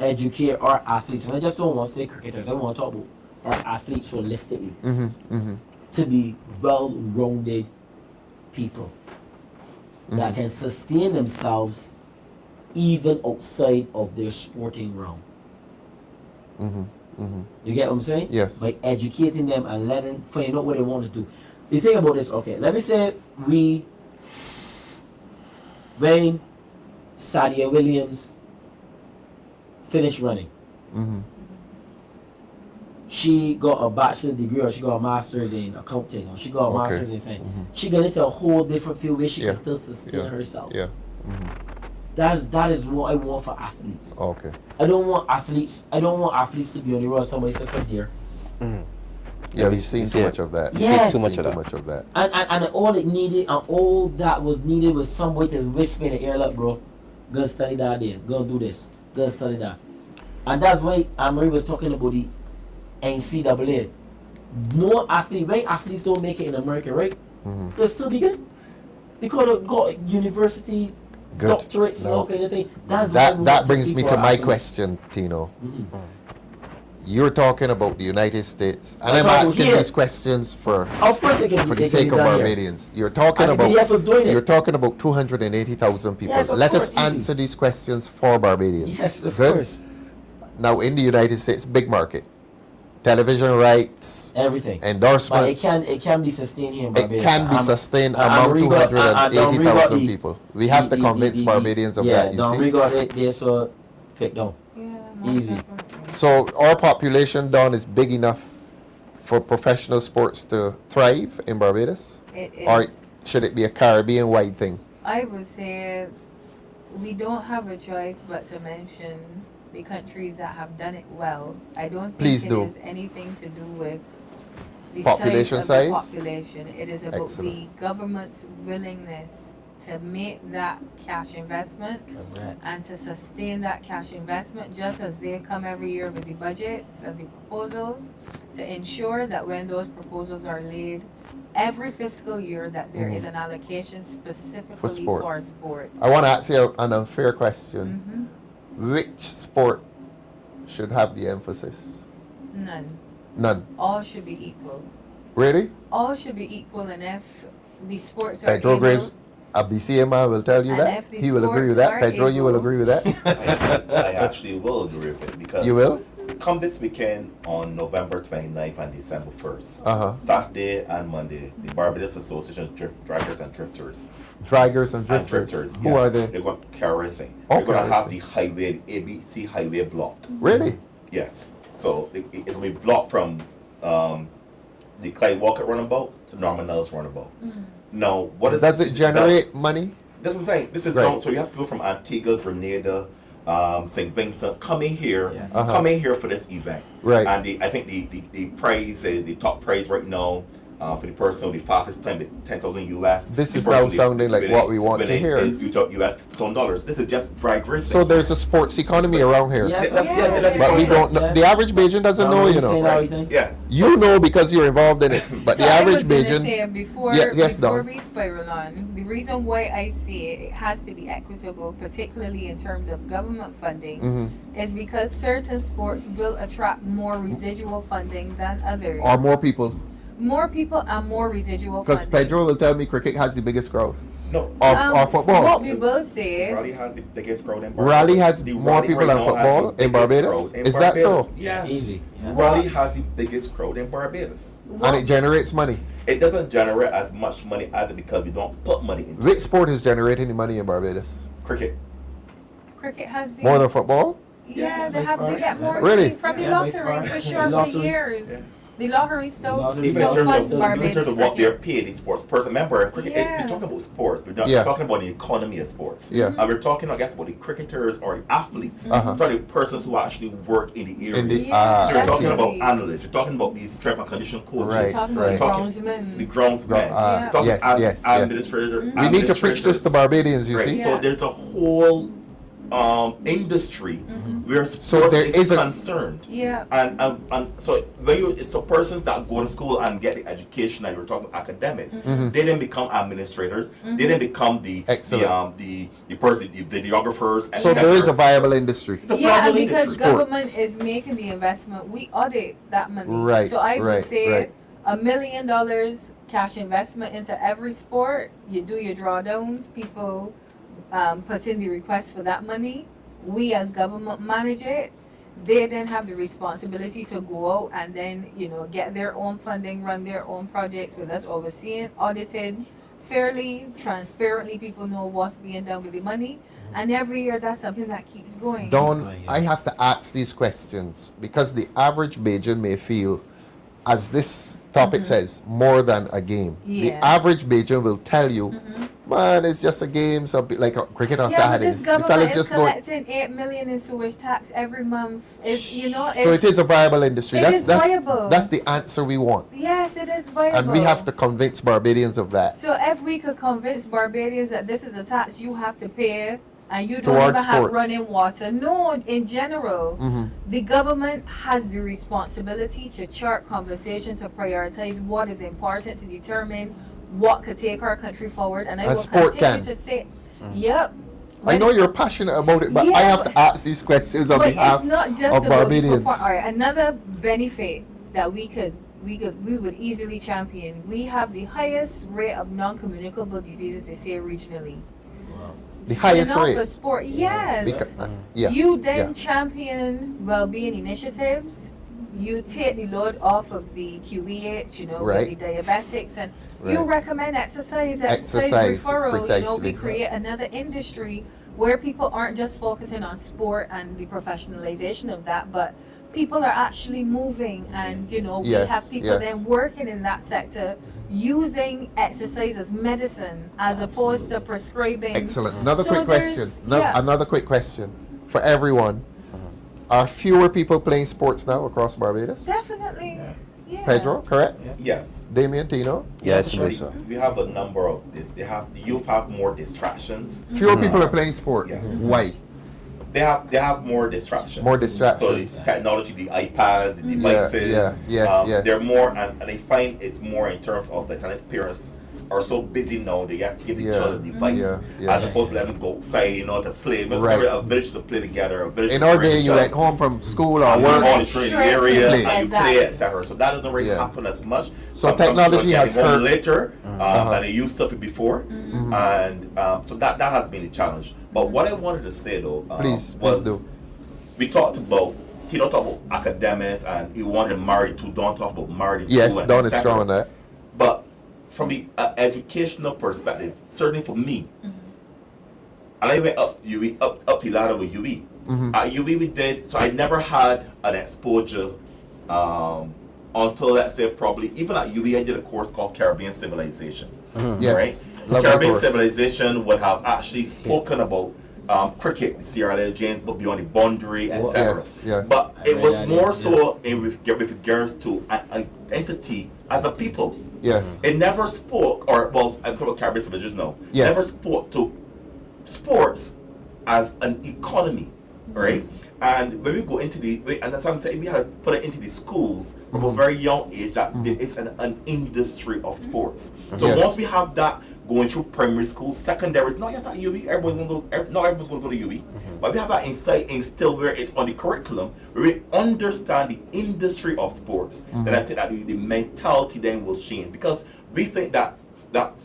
educate our athletes, and I just don't want to say cricketers. I want to talk about our athletes holistically to be well-rounded people that can sustain themselves even outside of their sporting realm. You get what I'm saying? Yes. By educating them and letting them find out what they want to do. The thing about this, okay, let me say when Sadia Williams finished running, she got a bachelor's degree, or she got a master's in accounting, or she got a master's in science. She got into a whole different field where she can still sustain herself. Yeah. That is what I want for athletes. Okay. I don't want athletes to be on the road somebody sick of deer. Yeah, we've seen too much of that. Yes. Too much of that. And all it needed, and all that was needed, was somebody to whisper in the ear, like, "Bro, go study that there, go do this, go study that." And that's why Marie was talking about the NCAA. No athlete, when athletes don't make it in America, right? They'll still be good. Because they've got university doctorates and all kind of thing. That brings me to my question, Tino. You're talking about the United States, and I'm asking these questions for the sake of Barbadians. You're talking about 280,000 people. Yes, Let us easy. answer these questions for Barbadians. Yes, of Good. course. Now, in the United States, big market, television rights, Everything. endorsements. But it can be sustained here in It Barbados. can be sustained and among we got- 280,000 the- people. We have to convince Barbadians of that, you we see. got it there, so pick down. Easy. So our population down is big enough for professional sports to thrive in Barbados? It is. Or should it be a Caribbean-wide thing? I would say we don't have a choice but to mention the countries that have done it well. I don't think it is anything to do with the Population size of size? the population. It is about the government's willingness to make that cash investment and to sustain that cash investment, just as they come every year with the budgets and the proposals, to ensure that when those proposals are laid every fiscal year, that there is an allocation specifically for sport. I want to ask you an unfair question. Which sport should have the emphasis? None. All should be equal. Really? All should be equal, and if the sports are Pedro Graves, a BCA man will tell you And that. if the He will agree with that. sports are Pedro, you will able- agree with that? I actually will agree with it, because You will? come this weekend on November 29th and December 1st, Saturday and Monday, the Barbados Association of Drivers and Drifters. Drivers and drifters. Who yes. are they? They're going to car racing. Oh, They're going car to have the highway, ABC highway blocked. Really? Yes. So it's going to be blocked from the Clyde Walker runabout to Norman Nellis runabout. Now, what does it generate money? That's what I'm saying. This is so you have people from Antigua, Grenada, St. Vincent come in here, come in here for this event. Right. And I think the prize is the top prize right now. For the person with the fastest time is 10,000 US. This is now sounding like what we want to hear. Is US $10. This is just drag racing. So there's a sports economy around here. Yes, But we don't know. The average Bajan doesn't know, you know. Right. Yeah. You know because you're involved in it. But the average Bajan. Before we spiral on, the reason why I see it has to be equitable, particularly in terms of government funding, is because certain sports will attract more residual funding than others. Or more people. More people and more residual Because funding. Pedro will tell me cricket has the biggest crowd. No. Or football. What we will say. Raleigh has the biggest crowd in Barbados. Raleigh has more people than football in Barbados? Is that so? Yes. Easy. Yeah. Raleigh has the biggest crowd in Barbados. And it generates money. It doesn't generate as much money as it because we don't put money into Which sport is generating the money in Barbados? cricket. Cricket has the More than football? Yeah, they get more Really? money from the Yeah, lottery for sure for years. Yeah. The lottery still Even in funds terms of Barbados. what they're paid in sports. Person, remember, cricket, Yeah. we're talking about sports. We're not Yeah. talking about the economy of sports. Yeah. And we're talking, I guess, about the cricketers or the athletes. Uh-huh. We're talking about persons who actually work in the area. In the- Yeah, So you're talking definitely. about analysts. You're talking about these strength and condition coaches. Right, Talking right. about groundsmen. The groundsmen. Yeah. You're talking Yes, yes, yes. administrator. We need to preach this to Barbadians, you Right. see. So there's a whole industry where So sports there is is a- concerned. Yeah. And so when so persons that go to school and get the education that you're talking about academics, they then become administrators. They then become the Excellent. the person, the videographers. So there is a viable industry. It's a Yeah, and viable because industry. government is making the investment, we audit that money. Right, So I would right, say right. $1 million cash investment into every sport. You do your drawdowns. People put in the request for that money. We as government manage it. They then have the responsibility to go out and then, get their own funding, run their own projects with us overseen, audited, fairly, transparently. People know what's being done with the money. And every year that's something that keeps going. Don, I have to ask these questions because the average Bajan may feel, as this topic says, more than a game. The Yeah. average Bajan will tell you, man, it's just a game, like cricket on Yeah, but Saturdays. this The government fellas is just go. collecting $8 million in sewage tax every month. So it is a viable industry. It is viable. That's the answer we want. Yes, it is viable. And we have to convince Barbadians of that. So if we could convince Barbadians that this is a tax you have to pay and you don't Towards even have sports. running water. No, in general, the government has the responsibility to chart conversation, to prioritize what is important, to determine what could take our country forward. And I And will sport continue can. to say, yep. I know you're passionate about it, but Yeah, I have to ask these questions on But behalf it's not just of about the Barbadians. all right, another benefit that we would easily champion. We have the highest rate of non-communicable diseases, they say regionally. The highest Enough rate. for sport, yes. Yeah. You then yeah. champion well-being initiatives. You take the load off of the QEH, Right. with the diabetics, and you Right. recommend exercise Exercise, referral. We precisely. create another industry where people aren't just focusing on sport and the professionalization of that, but people are actually moving, and we Yes, have people yes. then working in that sector using exercise as medicine as opposed to prescribing. Excellent. Another So quick question. there's- yeah. Another quick question for everyone. Are fewer people playing sports now across Barbados? Definitely. Yeah. Pedro, correct? Yes. Damien, Tino? Yes, Actually, sir. we have a number of this. The youth have more distractions. Fewer people are playing sport. Yes. Why? They have more distractions. More distractions. So the technology, the iPads, the devices, yes. they're more, and they find it's more in terms of the and parents are so busy now, they have to give each Yeah, other a device yeah. as opposed to let them go outside, to play. But Right. a village to play together, a village In to our bring day, each you other. went home from school or And work. you're on the training area Play. and you Exactly. play, etc. So that doesn't really Yeah. happen as much. So Some technology people are has getting home hurt- later Uh-huh. than they used to be before, and so that has been a challenge. But what I wanted to say though, Please was do. we talked about Tino talked about academics and he wanted married to Don talked about married Yes, to and Don is etc. strong on that. But from the educational perspective, certainly for me, and I went up to Lada with UE. At UB we did, so I never had an exposure until, let's say, probably, even at UB I did a course called Caribbean Civilization. Yes. Right? Love that Caribbean course. Civilization would have actually spoken about cricket, Sierra Leone James, but beyond the boundary, etc. Yes. But it was more so with regards to an identity as a people. Yeah. It never spoke, or well, I'm talking about Caribbean Civilization now. Yes. Never spoke to sports as an economy, right? And when we go into and that's what I'm saying, we have to put it into the schools from a very young age that there is an industry of sports. So Yes. once we have that going through primary school, secondary, not just at UB, everyone's going to go, not everyone's going to go to UB, but we have that insight instilled where it's on the curriculum, where we understand the industry of sports. Then I think that the mentality then will change, because we think that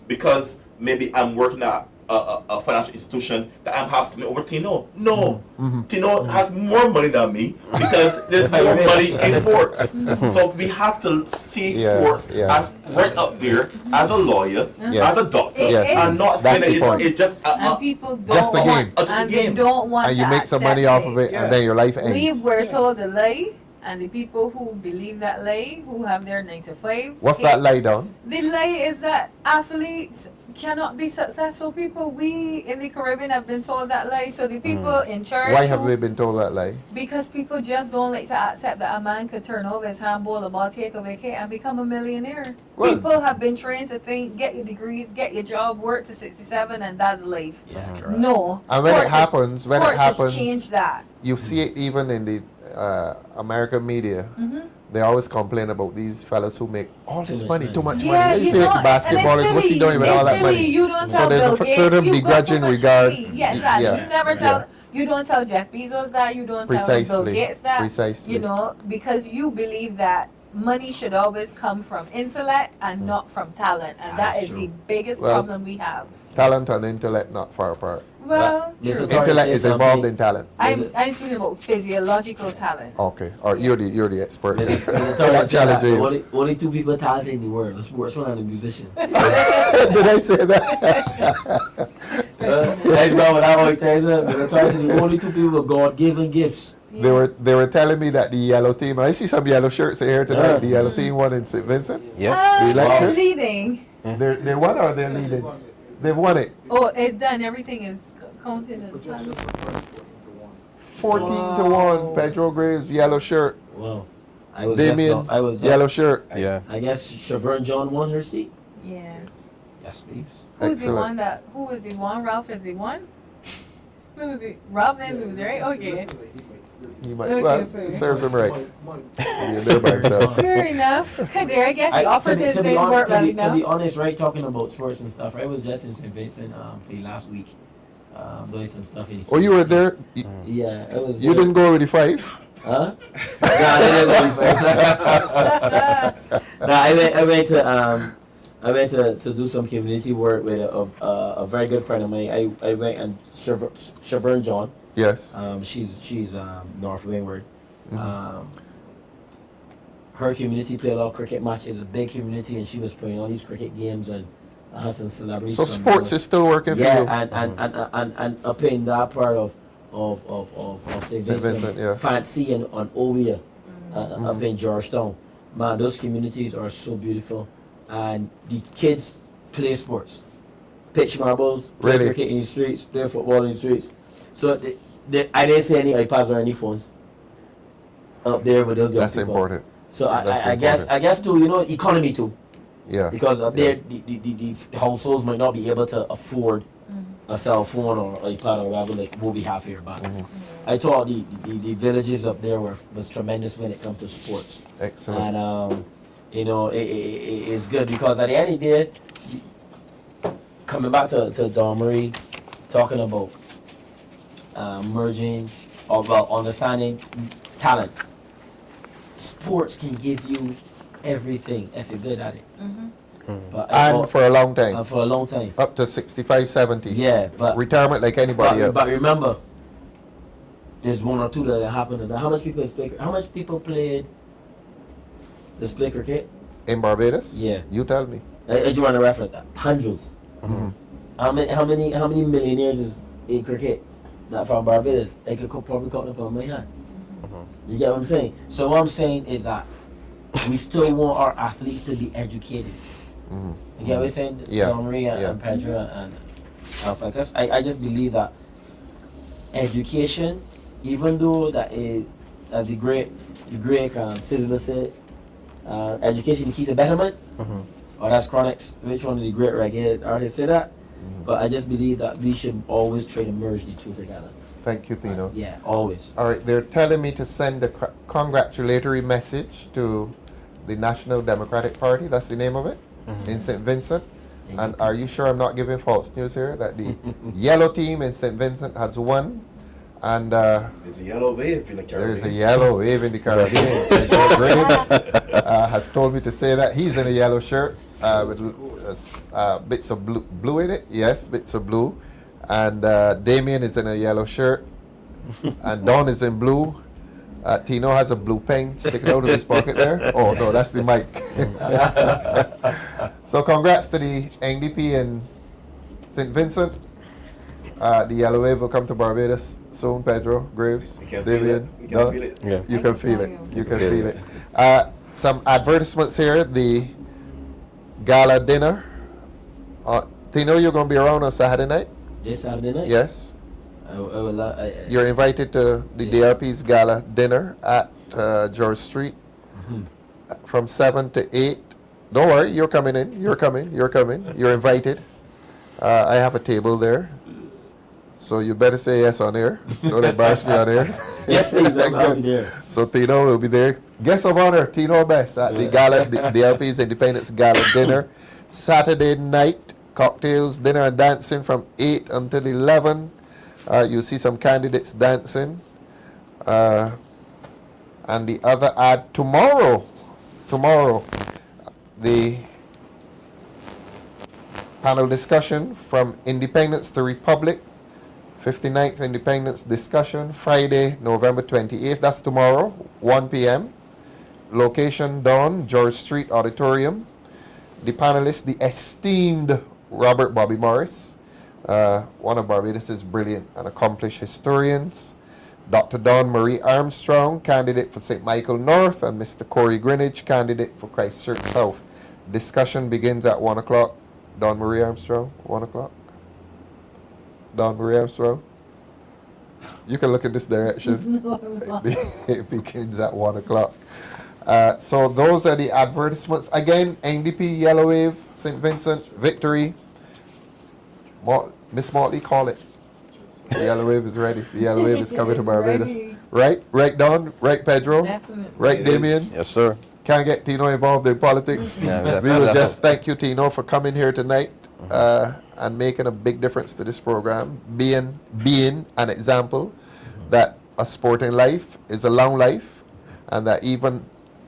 because maybe I'm working at a financial institution that I'm have something over Tino. No. Tino has more money than me because there's more money in sports. So we have to see sports as right up there as a lawyer, as a doctor, and not saying that it's just and people don't just the game. And they don't want And you to make some accept money off of it, and then your life ends. We were told a lie, and the people who believe that lie, who have their 9 to 5. What's that lie down? The lie is that athletes cannot be successful people. We in the Caribbean have been told that lie. So the people in charge. Why have we been told that lie? Because people just don't like to accept that a man could turn over his handball, a ball, take a vacate, and become a millionaire. Well, people have been trained to think, get your degrees, get your job, work to 67, and that's life. No. And when it happens, sports change that. You see it even in the American media. They always complain about these fellas who make all this money, too much money. You see it in basketballers, what's he doing with all that money? You don't So tell there's Bill a Gates, certain you got begrudging too much regard. money. Yeah, exactly. You never tell. You don't tell Jeff Bezos that. You don't tell Bill Gates that. Precisely. You know, because you believe that money should always come from intellect and not from talent, and that is the biggest problem we have. Talent and intellect not far apart. Well, true. Intellect is involved in talent. I'm speaking about physiological talent. Okay, or you're the expert. The only two people talented in the world: the sportsman and the musician. Did I say that? Hey, bro, what I always tell you, the only two people with God-given gifts. They were telling me that the yellow team. I see some yellow shirts here tonight. The yellow team won in St. Vincent. Yeah, they're leading. They won or they're leading? They've won it. Oh, it's done. Everything is counted. 14-1. Pedro Graves, yellow shirt. Wow. Damien, yellow shirt. Yeah. I guess Shavern John won her seat. Yes. Yes, please. Who's the one that? Who was the one? Ralph is the one. Who was it? Ralph then lose, right? Okay. He might. Well, it serves him right. You're there by himself. Fair enough. Kadir, I guess the operatives didn't work well enough. To be honest, right, talking about sports and stuff, I was just in St. Vincent for last week, doing some stuff. Oh, you were there? Yeah, it was. You didn't go with the 5? Huh? No, I didn't go with 5. No, I went to do some community work with a very good friend of mine. I went and Shavern John. Yes. She's North Windward. Her community played a lot of cricket matches. It's a big community, and she was playing all these cricket games and had some celebrities. So sports is still working for you. Yeah, and up in that part of St. Vincent, Fancy and on Ovia, up in Georgetown. Man, those communities are so beautiful, and the kids play sports, pitch marbles, play cricket in the streets, play football in the streets. So I didn't see any iPads or any phones up there with those young people. That's important. So I guess too, you know, economy too. Yeah. Because up there, the households might not be able to afford a cell phone or iPad or whatever like what we have here. But I thought the villages up there was tremendous when it comes to sports. Excellent. And you know, it's good because at the end of the day, coming back to Dawn Marie, talking about merging or understanding talent. Sports can give you everything if you're good at it. And for a long time. For a long time. Up to 65, 70. Yeah, but retirement like anybody else. But remember, there's one or two that happened. How much people played the split cricket? In Barbados? Yeah. You tell me. You want to reference that? Hundreds. How many millionaires is in cricket? that from Barbados, they could probably count up on my hand. You get what I'm saying? So what I'm saying is that we still want our athletes to be educated. You get what I'm saying? Yeah. Don Marie and Pedro and Alpha. I just believe that education, even though that is, as the great Sizzler said, education keeps the betterment. Or that's Chronix, which one of the great reggae artists said that? But I just believe that we should always try to merge the two together. Thank you, Tino. Yeah, always. All right, they're telling me to send a congratulatory message to the National Democratic Party. That's the name of it, in St. Vincent. And are you sure I'm not giving false news here? That the yellow team in St. Vincent has won. And there's a yellow wave in the Caribbean. There's a yellow wave in the Caribbean. Graves has told me to say that. He's in a yellow shirt with bits of blue in it. Yes, bits of blue. And Damien is in a yellow shirt. And Don is in blue. Tino has a blue pen sticking out of his pocket there. Oh, no, that's the mic. So congrats to the NDP in St. Vincent. The yellow wave will come to Barbados soon. Pedro, Graves, David, You can feel it. Yeah. You can feel it. You can feel it. Some advertisements here. The gala dinner. Tino, you're going to be around on Saturday night? This Saturday night? Yes. You're invited to the DLP's gala dinner at George Street from 7 to 8. Don't worry, you're coming in. You're coming. You're invited. I have a table there. So you better say yes on air. Don't embarrass me on air. Yes, please. I'll be there. So Tino will be there. Guest of honor, Tino Best at the gala, the DLP's Independence Gala dinner. Saturday night, cocktails, dinner and dancing from 8 until 11. You'll see some candidates dancing. And the other ad tomorrow, the panel discussion from Independence to Republic, 59th Independence discussion, Friday, November 28th. That's tomorrow, 1 p.m. Location, Dawn, George Street Auditorium. The panelists, the esteemed Robert Bobby Morris, one of Barbados' brilliant and accomplished historians. Dr. Dawn Marie Armstrong, candidate for St. Michael North, and Mr. Corey Greenwich, candidate for Christchurch South. Discussion begins at 1 o'clock. Dawn Marie Armstrong, 1 o'clock. Dawn Marie Armstrong. You can look in this direction. It begins at 1 o'clock. So those are the advertisements. Again, NDP, Yellow Wave, St. Vincent, Victory. Miss Motley, call it. The Yellow Wave is ready. The Yellow Wave is coming to Barbados. Right? Right, Don? Right, Pedro? Definitely. Right, Damien? Yes, sir. Can't get Tino involved in politics. Yeah, We will just thank you, Tino, for coming here tonight and making a big difference to this program, being an example that a sporting life is a long life, and that even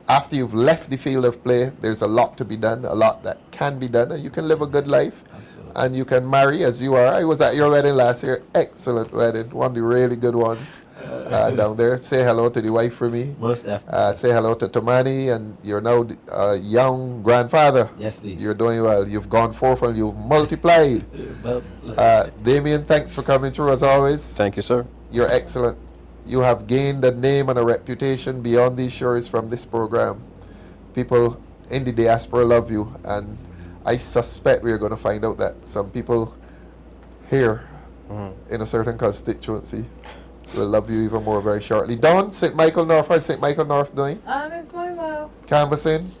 after you've left the field of play, there's a lot to be done, a lot that can be done, and you can live a good life. Absolutely. And you can marry as you are. I was at your wedding last year. Excellent wedding. One of the really good ones down there. Say hello to the wife for me. Most definitely. Say hello to Tomani, and you're now a young grandfather. Yes, please. You're doing well. You've gone forth and you've multiplied. Damien, thanks for coming through as always. Thank you, sir. You're excellent. You have gained a name and a reputation beyond these shores from this program. People in the diaspora love you, and I suspect we're going to find out that some people here in a certain constituency will love you even more very shortly. Dawn, St. Michael North, how's St. Michael North doing? It's going well. Canvassing?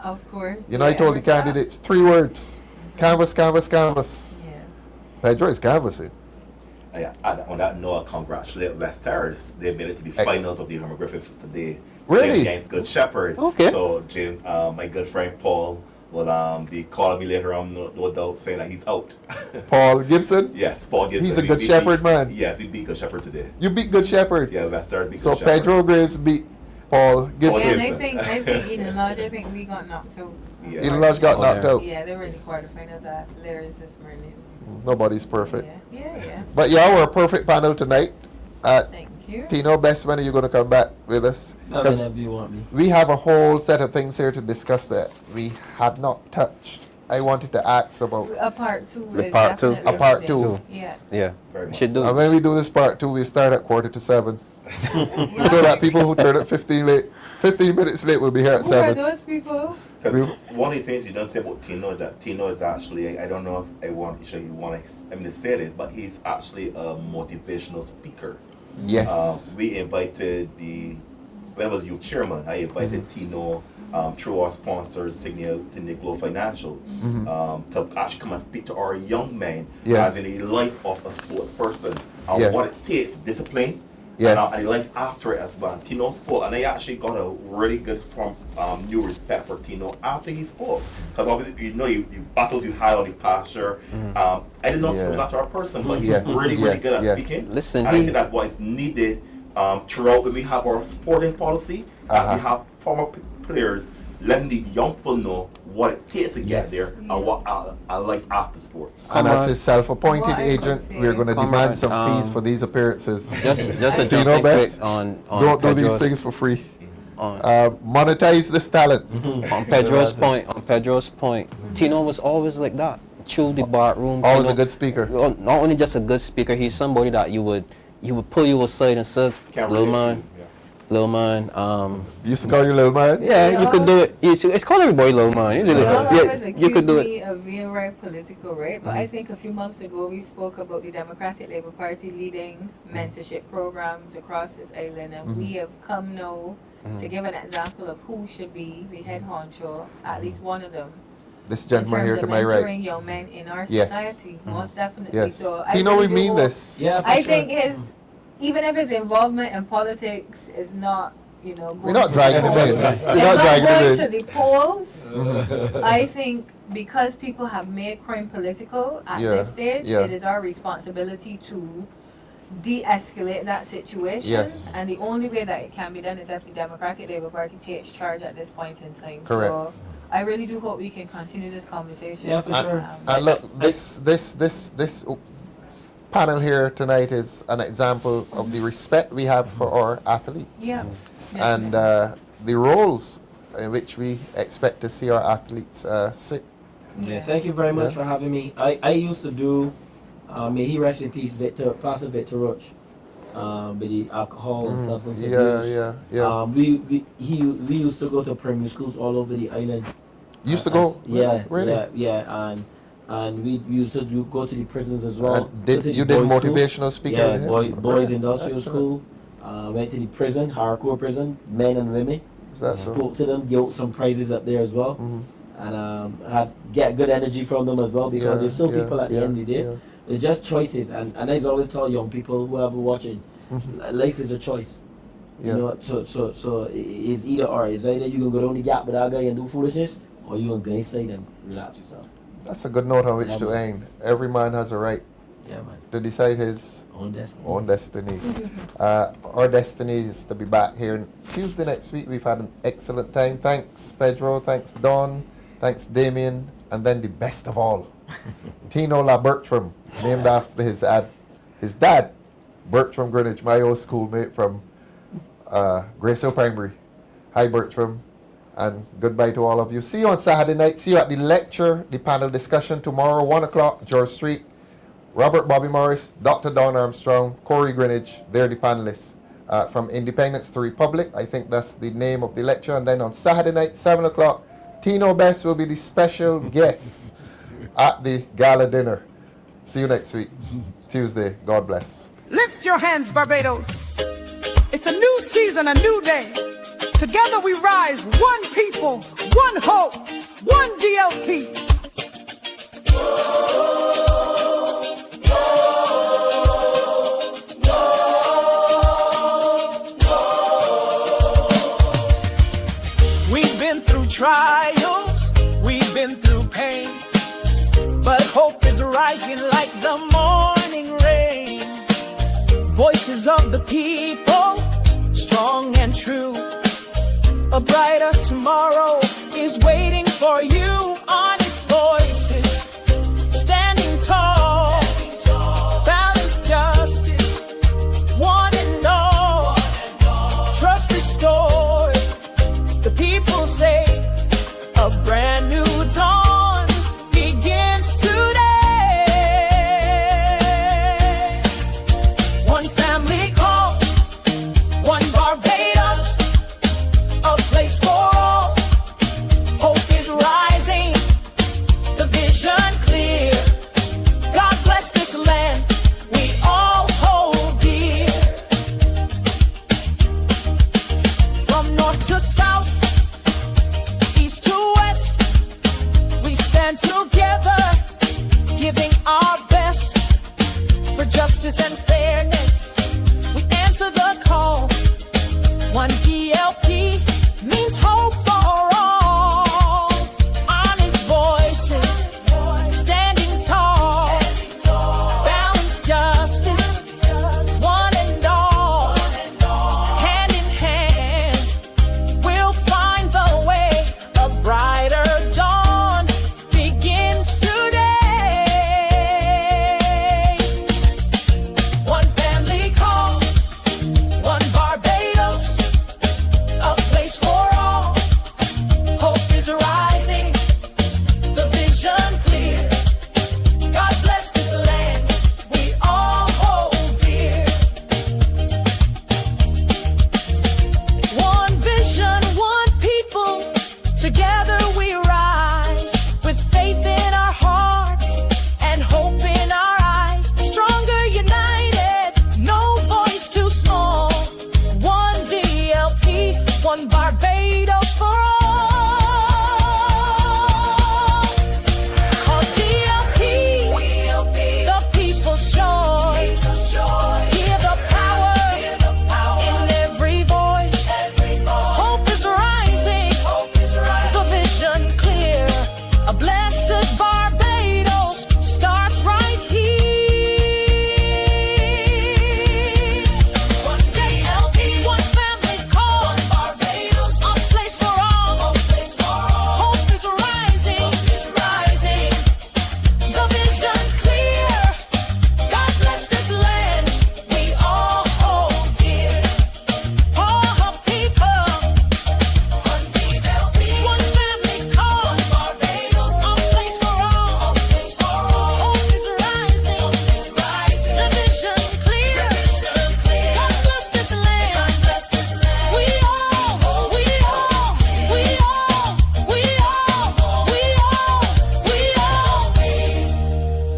Of course. You know, I told the candidates 3 words. Canvas, canvas, canvas. Yeah. Pedro is canvassing. On that note, congratulate West Terrace. They made it to the finals of the Homer Griffith today. Really? Against Good Shepherd. Okay. So, Jim, my good friend Paul will be calling me later on, no doubt, saying that he's out. Paul Gibson? Yes, Paul Gibson. He's a Good Shepherd man. Yes, he beat Good Shepherd today. You beat Good Shepherd? Yeah, West Terrace beat so Good Shepherd. So Pedro Graves beat Paul Gibson. Yeah, and I think Eden Lodge, I think we got knocked out. Yeah. Eden Lodge got knocked out. Yeah, they were in the quarterfinals at Larry's this morning. Nobody's perfect. Yeah. But y'all were a perfect panel tonight. Thank you. Tino, best when are you going to come back with us? Whenever you want me. We have a whole set of things here to discuss that we had not touched I wanted to ask about. A part two. The is part two. definitely A part needed. two. Yeah. Yeah, Very we much should do And it. when we do this part 2, we start at 6:45. So that people who turn up 15 minutes late will be here at Who are 7. those people? 'Cause one of the things you don't say about Tino is that Tino is actually, I don't know if I want to say this, but he's actually a motivational speaker. Yes. We invited when I was youth chairman, I invited Tino through our sponsors, Sydney Glow Financial, to actually come and speak to our young men Yes. as in the life of a sports person, Yes. what it takes, discipline, Yes. and the life after it as well. Tino spoke, and I actually got a really good new respect for Tino after he spoke. Because obviously, you battles you had on the pasture. I didn't know if he was that sort of person, but he's Yes. really Yes. good at Yes. speaking. Listen, and I think that's what is needed throughout when we have our sporting policy. We have former players letting the young people know what it takes to get Yes. there and what a life after sports. And as Comrade. his self-appointed What I agent, could say. we're going to Comrade, demand some fees for these appearances. Just a Do you jumping know quick best? on Don't do these Pedro's- things for free. on- Monetize this talent. on Pedro's point, Tino was always like that. Chew the bar room. Always Tino- a good speaker. Well, not only just a good speaker, he's somebody that you would pull you aside and say, Can't little relate man, to, yeah. little man. Used to call you little man? Yeah, you could do it. It's called everybody little man. You, Y'all always you could accuse do it. me of being very political, right? But I think a few months ago we spoke about the Democratic Labour Party leading mentorship programs across this island, and we have come now to give an example of who should be the head honcho, at least one of them. This In gentleman terms here of to my right. mentoring young men in our Yes. society, most definitely. Yes. So I Tino, really we do mean hope- this. Yeah, for I sure. think even if his involvement in politics is not, going We're not to dragging the him polls, in. We're it's not not dragging going him to in. the polls. I think because people have made crime political at Yeah, this stage, yeah. it is our responsibility to de-escalate that situation. Yes. And the only way that it can be done is if the Democratic Labour Party takes charge at this point in time. Correct. So I really do hope we can continue this conversation. Yeah, for sure. And look, this panel here tonight is an example of the respect we have for our athletes. Yeah. And the roles in which we expect to see our athletes sit. Yeah, thank you very much for having me. I used to do, may he rest in peace, Pastor Victor Roach, with the alcohol and substance abuse. Yeah. We used to go to primary schools all over the island. Used to go? Yeah, Really? yeah, and we used to go to the prisons as well. Did To the you did boys' school. motivational speaking? Yeah, with him? boys Brilliant. industrial Excellent. school. Went to the prison, hardcore prison, men and women. Is that so? Spoke to them, gave some prizes up there as well. And had get good energy from them as well, because there's still people at the end of the day. yeah. It's just choices, and I always tell young people, whoever watching, life is a choice. Yeah. You know, so it's either or. It's either you can go down the gap with that guy and do foolishness, or you can go inside and relax yourself. That's a good note on which Yeah, to man. end. Every man has a right Yeah, man. to decide his Own destiny. own destiny. Our destiny is to be back here Tuesday next week. We've had an excellent time. Thanks, Pedro. Thanks, Don. Thanks, Damien. And then the best of all, Tino La Bertram, named after his dad, Bertram Greenwich, my old schoolmate from Grace Hill Primary. Hi, Bertram. And goodbye to all of you. See you on Saturday night. See you at the lecture, the panel discussion tomorrow, 1 o'clock, George Street. Robert Bobby Morris, Dr. Don Armstrong, Corey Greenwich, they're the panelists. From Independence to Republic, I think that's the name of the lecture. And then on Saturday night, 7 o'clock, Tino Best will be the special guest at the gala dinner. See you next week, Tuesday. God bless. Lift your hands, Barbados. It's a new season, a new day. Together we rise, one people, one hope, one DLP. We've been through trials, we've been through pain, but hope is rising like the morning rain. Voices of the people, strong and true. A brighter tomorrow is waiting for you. Honest voices, standing tall, balance justice, one and all, trust restored. The people say a brand new dawn justice and fairness. We answer the call. One DLP means hope for all. Honest voices standing tall. Balanced justice, one and all. Hand in hand, we'll find the way. A brighter dawn begins today. One family call, one Barbados, a place for all. Hope is rising, the vision clear. God bless this land we all hold dear. One vision, one people, together we rise. With faith in our hearts and hope in our eyes. Stronger united, no voice too small. One DLP, one Barbados for all. Called DLP, the people's choice. Hear the power in every voice. Hope is rising, the vision clear. A blessed Barbados starts right here. One DLP, one family call, one Barbados, a place for all. Hope is rising, the vision clear. God bless this land we all hold dear. Oh, people, one DLP, one family call, one Barbados, a place for all. Hope is rising, the vision clear. God bless this land. We all,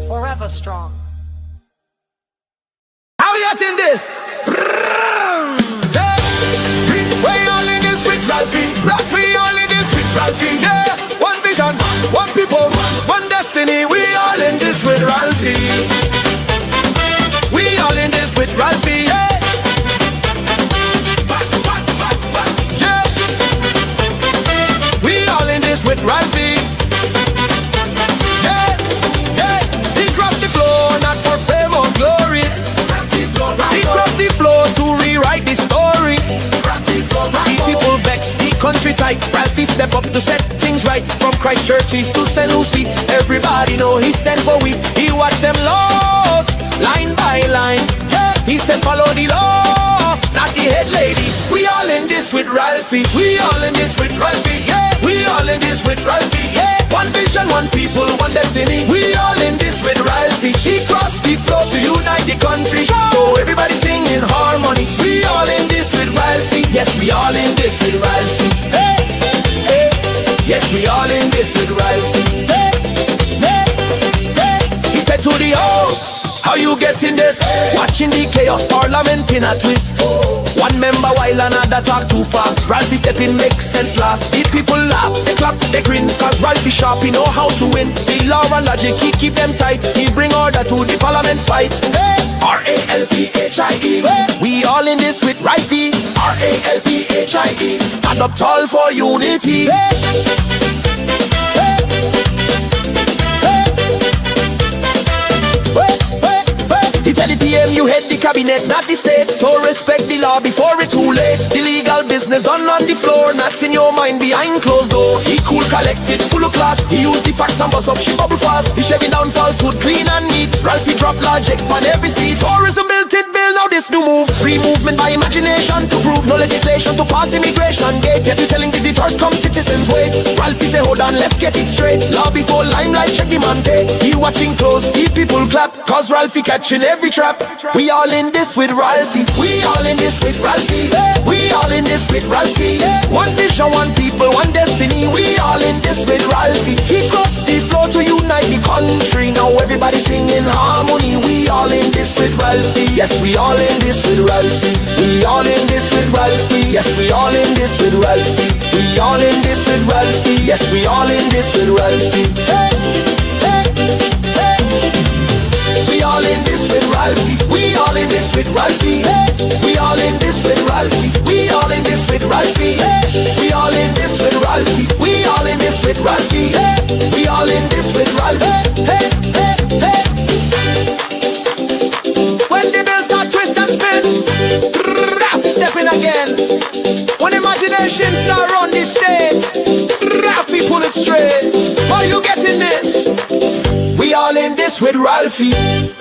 forever strong. How you getting this? Hey, we all in this with Ralphie. Plus we all in this with Ralphie. Yeah, one vision, one people, one destiny. We all in this with Ralphie. We all in this with Ralphie. Yeah. Yeah. We all in this with Ralphie. Yeah, yeah. He crossed the floor not for fame or glory. He crossed the floor to rewrite the story. The people vex, the country tight. Ralphie step up to set things right. From Christchurch to St. Lucie, everybody know he stand for we. He watch them laws, line by line. Yeah. He said follow the law, not the head lady. We all in this with Ralphie. We all in this with Ralphie. Yeah. We all in this with Ralphie. Yeah. One vision, one people, one destiny. We all in this with Ralphie. He crossed the floor to unite the country. So everybody sing in harmony. We all in this with Ralphie. Yes, we all in this with Ralphie. Hey, hey. Yes, we all in this with Ralphie. Hey, hey, hey. He said to the house, how you getting this? Watching the chaos, parliament in a twist. One member while another talk too fast. Ralphie step in makes sense last. The people laugh, they clap, they grin. Cause Ralphie sharp, he know how to win. The law and logic, he keep them tight. He bring order to the parliament fight. Hey, R-A-L-P-H-I-E. We all in this with Ralphie. R-A-L-P-H-I-E. Stand up tall for unity. Hey. He tell the PM you head the cabinet, not the state. So respect the law before it's too late. The legal business done on the floor, not in your mind behind closed door. He cool, collected, full of class. He use the facts and bust up, she bubble fast. He shaving down falsehood, clean and neat. Ralphie drop logic on every seat. Tourism built it, bill, now this new move. Free movement by imagination to prove. No legislation to pass immigration gate. Yet you telling visitors come, citizens wait. Ralphie say hold on, let's get it straight. Law before limelight, check the man take. He watching close, he people clap. Cause Ralphie catching every trap. We all in this with Ralphie. We all in this with Ralphie. We all in this with Ralphie. One vision, one people, one destiny. We all in this with Ralphie. He crossed the floor to unite the country. Now everybody sing in harmony. We all in this with Ralphie. Yes, we all in this with Ralphie. We all in this with Ralphie. Yes, we all in this with Ralphie. We all in this with Ralphie. Yes, we all in this with Ralphie. Hey, hey, hey. We all in this with Ralphie. We this with Ralphie. We all in this with Ralphie. We all in this with Ralphie. We all in this with Ralphie. We all in this with Ralphie. We all in this with Ralphie. When the bells start twist and spin, Ralphie stepping again. When imagination start run this stage, Ralphie pull it straight. Are you getting this? We all in this with Ralphie.